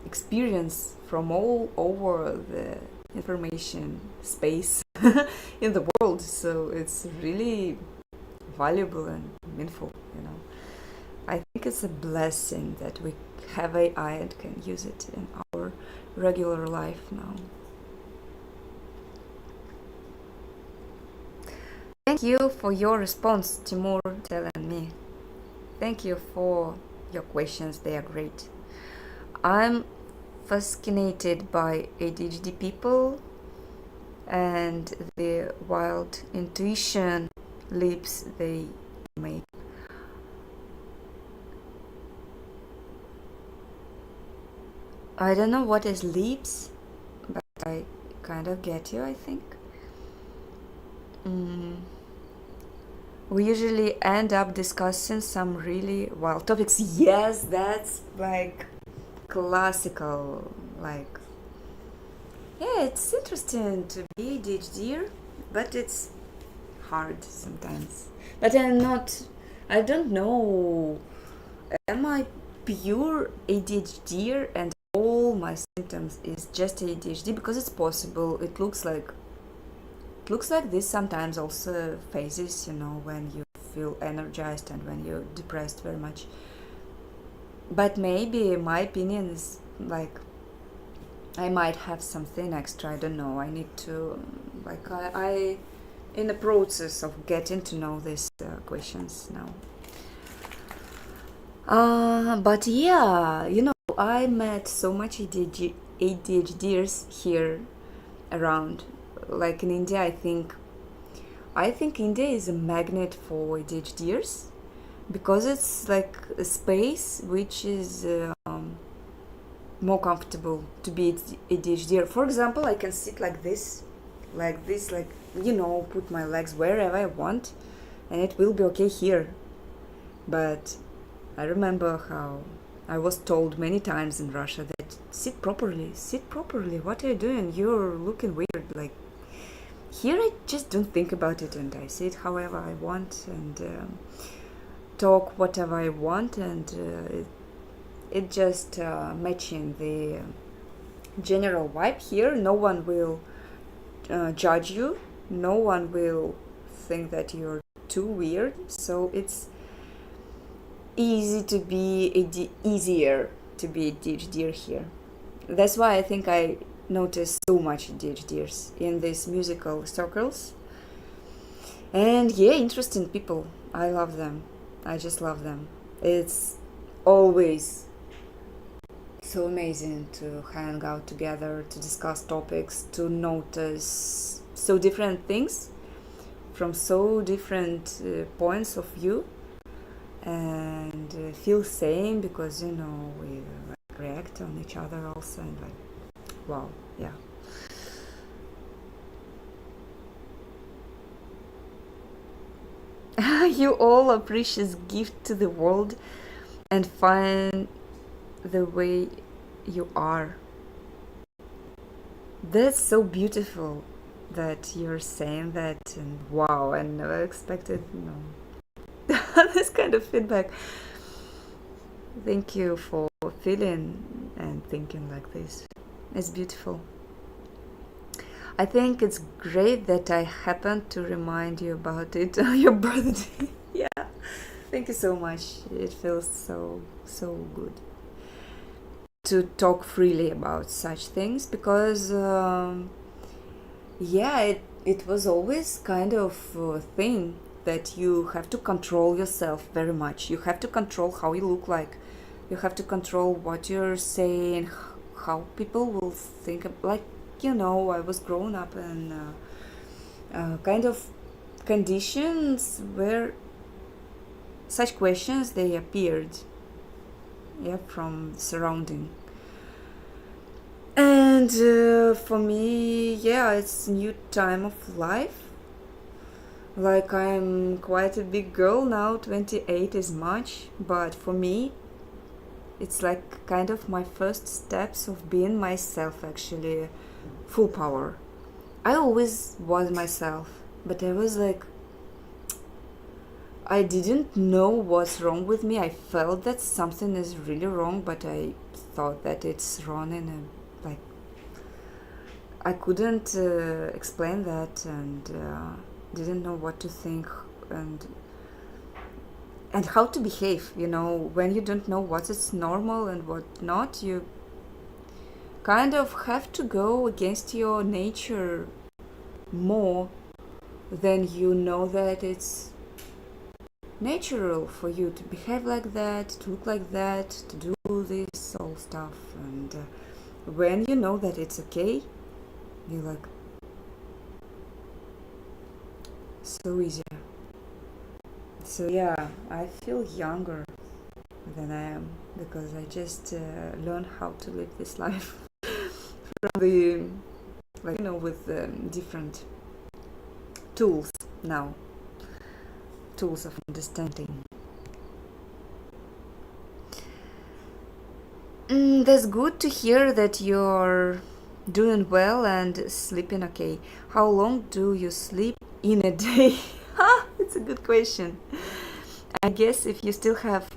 S1: experience from all over the information space in the world, so it's really valuable and meaningful. I think it's a blessing that we have AI and can use it in our regular life now. Thank you for your response, Timur, telling me. Thank you for your questions, they are great. I'm fascinated by ADHD people and the wild intuition leaps they make. I don't know what is leaps, but I kind of get you, I think. We usually end up discussing some really wild topics. Yes, that's like classical, like, yeah, it's interesting to be ADHD, but it's hard sometimes. But I don't know, am I pure ADHD and all all my symptoms is just ADHD, because it's possible. It looks like this sometimes, also phases, when you feel energized and when you're depressed very much. But maybe my opinion is like I might have something extra. I don't know. I need to I in the process of getting to know these questions now. But yeah, I met so much ADHDers here around. Like in India, I think India is a magnet for ADHDers, because it's like a space which is more comfortable to be ADHD. For example, I can sit like this, put my legs wherever I want, and it will be okay here. But I remember how I was told many times in Russia that sit properly. What are you doing? You're looking weird. Like here, I just don't think about it, and I sit however I want and talk whatever I want, and it just matching the general vibe here. No one will judge you. No one will think that you're too weird. So it's easier to be ADHD here. That's why I think I notice so much ADHDers in these musical circles. And yeah, interesting people. I love them. I just love them. It's always so amazing to hang out together, to discuss topics, to notice so different things from so different points of view, and feel same, because we react on each other also, and wow, yeah. You all are precious gift to the world, and find the way you are. That's so beautiful that you're saying that, and wow, I never expected this kind of feedback. Thank you for feeling and thinking like this. It's beautiful. I think it's great that I happened to remind you about it on your birthday. Yeah, thank you so much. It feels so good to talk freely about such things, because it was always kind of a thing that you have to control yourself very much. You have to control how you look like. You have to control what you're saying, how people will think. I was grown up in kind of conditions where such questions, they appeared, from surrounding. And for me, it's a new time of life. Like, I'm quite a big girl now, 28 is much, but for me, it's like kind of my first steps of being myself, actually, full power. I always was myself, but I was like, I didn't know what's wrong with me. I felt that something is really wrong, but I thought that it's wrong in I couldn't explain that, and didn't know what to think and how to behave. When you don't know what is normal and what not, you kind of have to go against your nature more than you know that it's natural for you to behave like that, to look like that, to do this all stuff. And when you know that it's okay, you're like so easier. So yeah, I feel younger than I am, because I just learned how to live this life from the with different tools now, tools of understanding. That's good to hear that you're doing well and sleeping okay. How long do you sleep in a day? It's a good question. I guess if you still have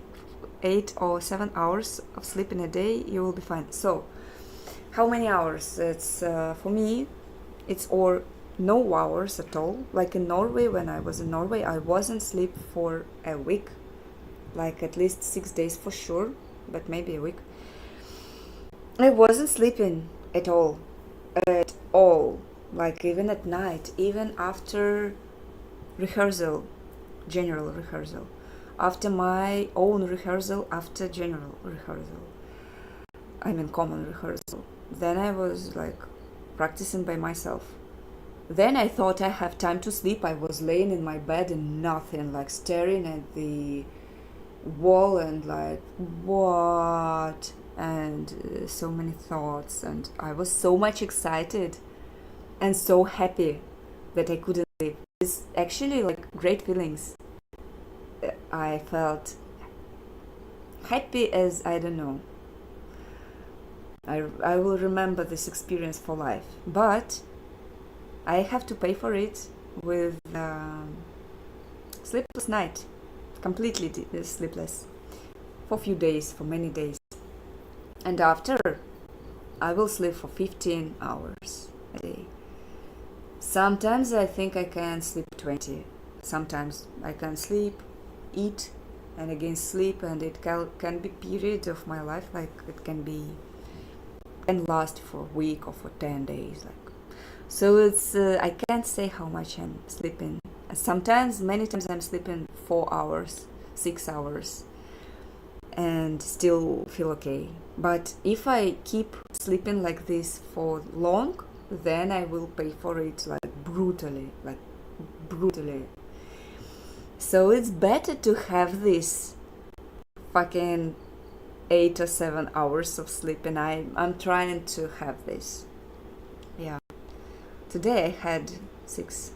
S1: 8 or 7 hours of sleep in a day, you will be fine. So how many hours? It's for me, it's or no hours at all. Like in Norway, when I was in Norway, I wasn't sleep for a week, like at least 6 days for sure, but maybe a week. I wasn't sleeping at all, at all. Like even at night, even after rehearsal, general rehearsal, after my own rehearsal, after general rehearsal, I mean common rehearsal. Then I was like practicing by myself. Then I thought I have time to sleep. I was laying in my bed and nothing, like staring at the wall and like, what? And so many thoughts. And I was so much excited and so happy that I couldn't sleep. It's actually like great feelings. I felt happy as I don't know. I will remember this experience for life. But I have to pay for it with sleepless night, completely sleepless, for few days, for many days. And after, I will sleep for 15 hours a day. Sometimes I think I can sleep 20. Sometimes I can sleep, eat, and again sleep, and it can be period of my life, like it can last for a week or for 10 days, like. So it's I can't say how much I'm sleeping. Sometimes, many times I'm sleeping 4 hours, 6 hours, and still feel okay. But if I keep sleeping like this for long, then I will pay for it like brutally. So it's better to have this fucking 8 or 7 hours of sleep, and I'm trying to have this. Yeah. Today I had 6.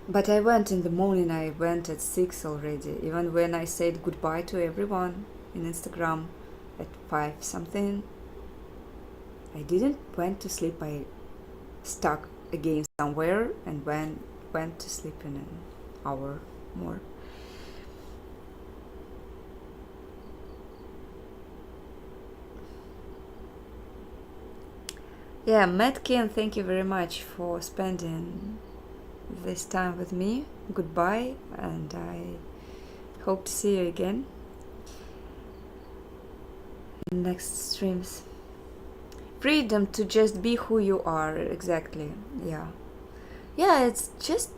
S1: But I went in the morning, I went at 6 already. Even when I said goodbye to everyone in Instagram at 5 something, I didn't went to sleep. I stuck again somewhere and went to sleep in an hour more. Yeah, Matkin, thank you very much for spending this time with me. Goodbye, and I hope to see you again in next streams. Freedom to just be who you are, exactly. Yeah, it's just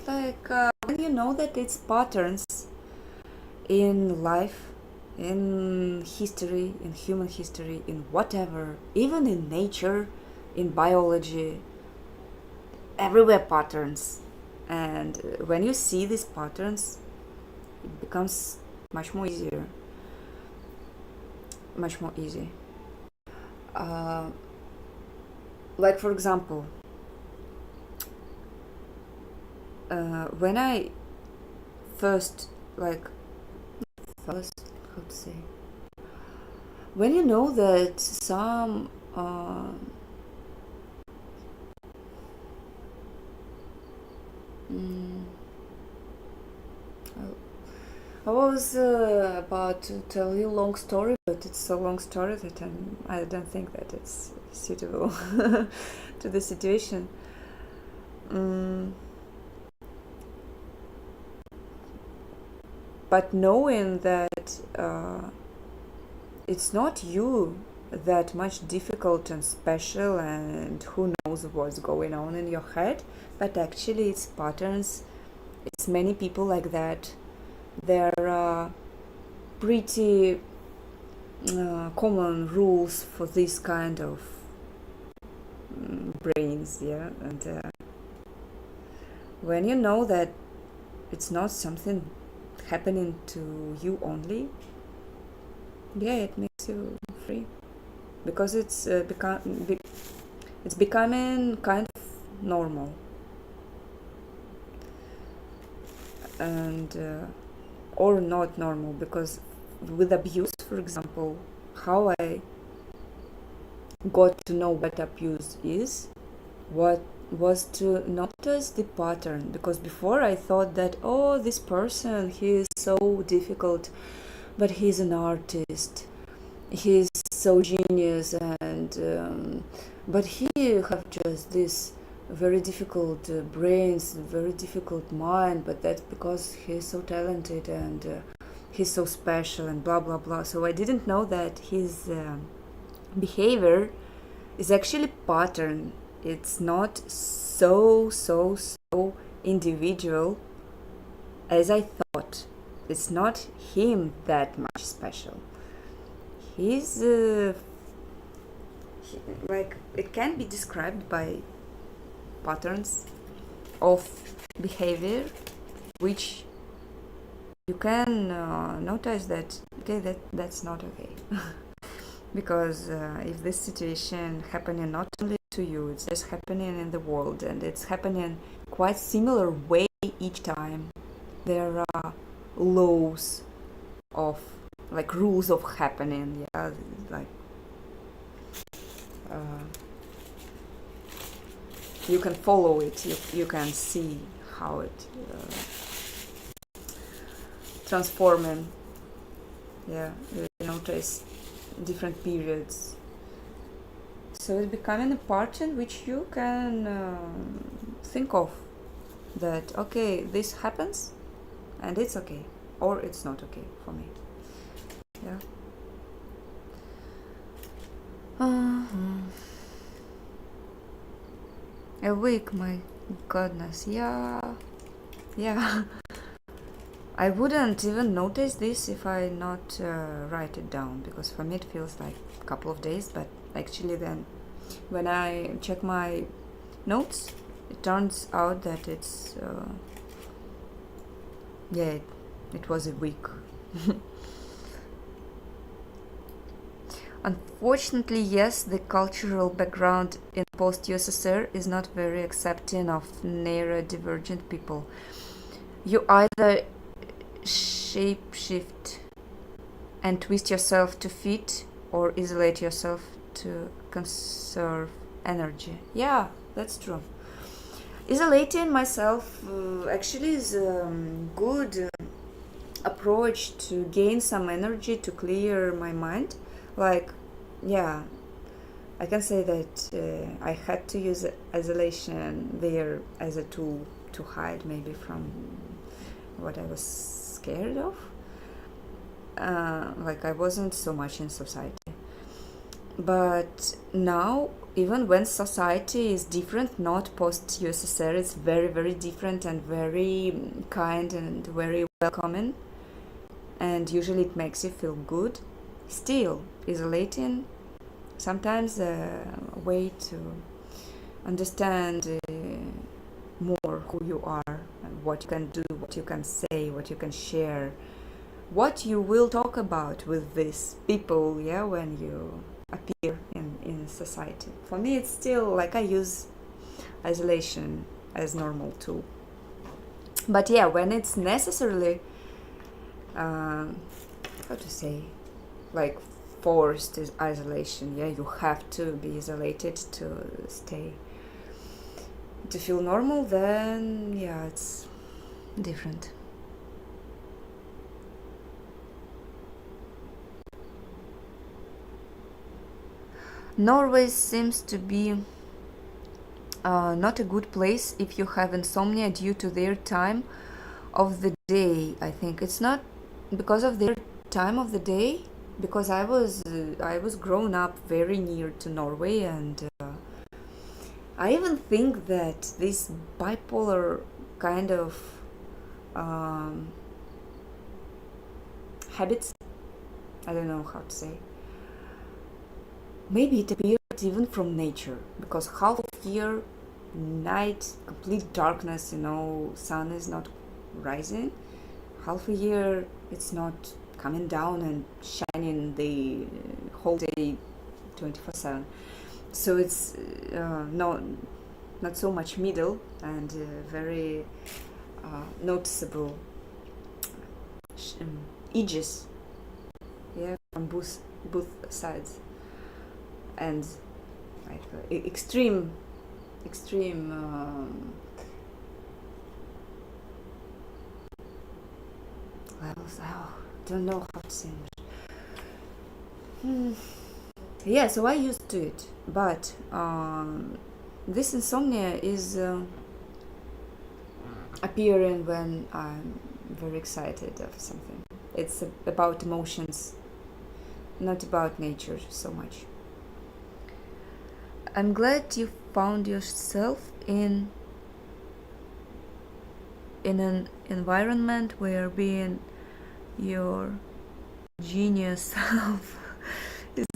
S1: like when you know that it's patterns in life, in history, in human history, in whatever, even in nature, in biology, everywhere patterns. And when you see these patterns, it becomes much more easy. Like for example, when I first, how to say, when you know that some I was about to tell you a long story, but it's a long story that I don't think that it's suitable to the situation. But knowing that it's not you that much difficult and special, and who knows what's going on in your head, but actually it's patterns. It's many people like that. There are pretty common rules for this kind of brains, yeah. And when you know that it's not something happening to you only, yeah, it makes you free, because it's becoming kind of normal. And or not normal, because with abuse, for example, how I got to know what abuse is, what was to notice the pattern, because before I thought that, oh, this person, he is so difficult, but he's an artist, he's so genius, and but he have just this very difficult brains, very difficult mind, but that's because he's so talented and he's so special and blah blah blah. So I didn't know that his behavior is actually pattern. It's not so individual as I thought. It's not him that much special. He's like, it can be described by patterns of behavior, which you can notice that okay, that's not okay. Because if this situation happening not only to you, it's just happening in the world, and it's happening quite similar way each time. There are laws of, like, rules of happening, yeah, like you can follow it, you can see how it transforming, yeah, you notice different periods. So it's becoming a pattern which you can think of, that okay, this happens and it's okay, or it's not okay for me. Yeah. A week, my goodness. Yeah. I wouldn't even notice this if I not write it down, because for me it feels like a couple of days, but actually then when I check my notes, it turns out that it's it was a week. Unfortunately, yes, the cultural background in post-USSR is not very accepting of neurodivergent people. You either shapeshift and twist yourself to fit, or isolate yourself to conserve energy. Yeah, that's true. Isolating myself actually is a good approach to gain some energy, to clear my mind. Like, yeah, I can say that I had to use isolation there as a tool to hide maybe from what I was scared of. Like, I wasn't so much in society. But now, even when society is different, not post-USSR, it's very, very different and very kind and very welcoming. And usually it makes you feel good. Still, isolating sometimes a way to understand more who you are, and what you can do, what you can say, what you can share, what you will talk about with these people, yeah, when you appear in society. For me, it's still like I use isolation as normal tool. But yeah, when it's necessarily, how to say, like forced isolation, yeah, you have to be isolated to stay, to feel normal, then yeah, it's different. Norway seems to be not a good place if you have insomnia due to their time of the day. I think it's not because of their time of the day, because I was grown up very near to Norway, and I even think that this bipolar kind of habits, I don't know how to say, maybe it appeared even from nature, because half of year night, complete darkness, sun is not rising. Half a year it's not coming down and shining the whole day 24/7. So it's not so much middle, and very noticeable edges, yeah, from both sides, and like extreme levels. I don't know how to say it. Yeah, so I used to it, but this insomnia is appearing when I'm very excited of something. It's about emotions, not about nature so much. I'm glad you found yourself in an environment where being your genius self is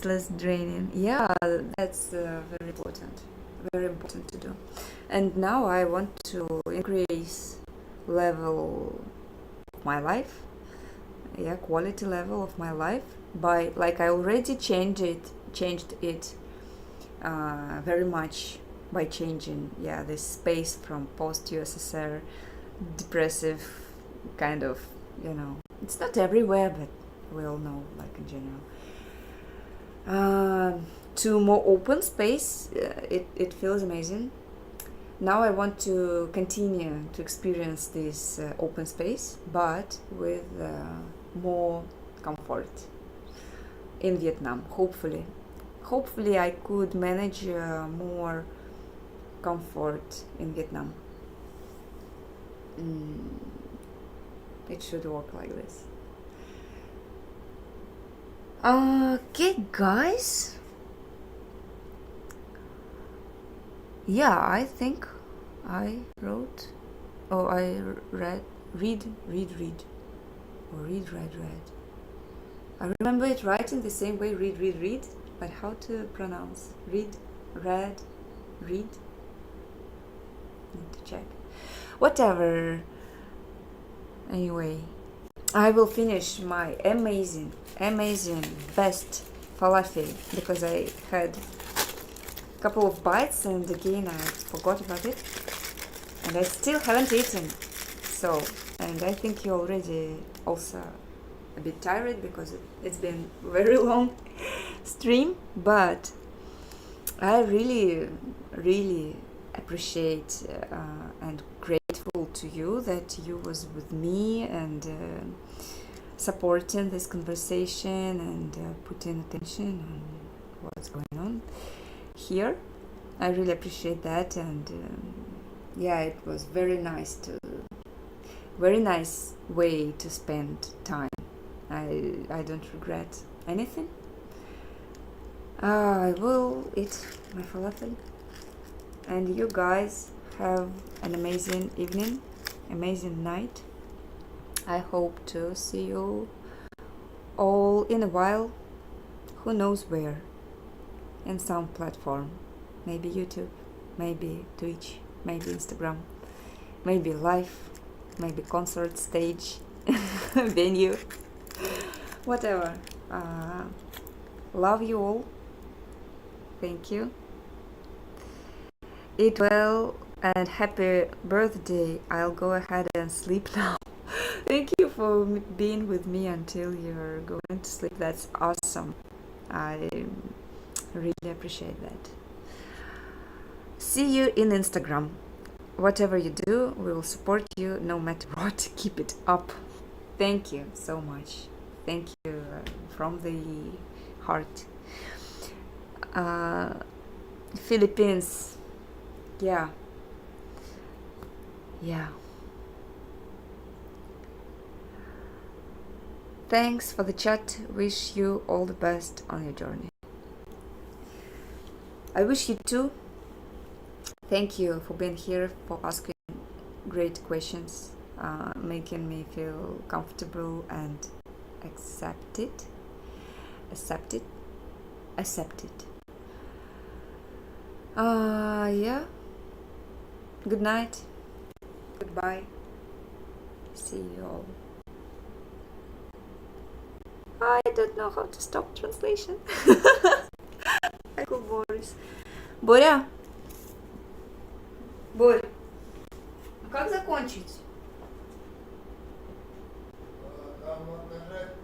S1: less draining. Yeah, that's very important to do. And now I want to increase level of my life, yeah, quality level of my life by, like, I already changed it very much by changing, yeah, this space from post USSR depressive kind of, it's not everywhere, but we all know, like, in general, to more open space. It feels amazing. Now I want to continue to experience this open space, but with more comfort in Vietnam. Hopefully I could manage more comfort in Vietnam. It should work like this. Okay, guys. Yeah, I think I wrote, or I read, or read. I remember it writing the same way, read, but how to pronounce? Read, read. Need to check. Whatever. Anyway, I will finish my amazing best falafel because I had a couple of bites and again I forgot about it and I still haven't eaten. So, and I think you're already also a bit tired because it's been very long stream, but I really appreciate and grateful to you that you was with me and supporting this conversation and putting attention on what's going on here. I really appreciate that, and yeah, it was very nice way to spend time. I don't regret anything. I will eat my falafel, and you guys have an amazing evening, amazing night. I hope to see you all in a while, who knows where, in some platform, maybe YouTube, maybe Twitch, maybe Instagram, maybe live, maybe concert stage, venue, whatever. Love you all. Thank you. Eat well and happy birthday. I'll go ahead and sleep now. Thank you for being with me until you're going to sleep. That's awesome. I really appreciate that. See you in Instagram. Whatever you do, we will support you no matter what. Keep it up. Thank you so much. Thank you from the heart. Philippines. Yeah. Thanks for the chat. Wish you all the best on your journey. I wish you too. Thank you for being here, for asking great questions, making me feel comfortable and accepted. Yeah. Good night. Goodbye. See you all. I don't know how to stop translation. Michael Boris. Боря. Борь. А как закончить?
S2: Там вот нажать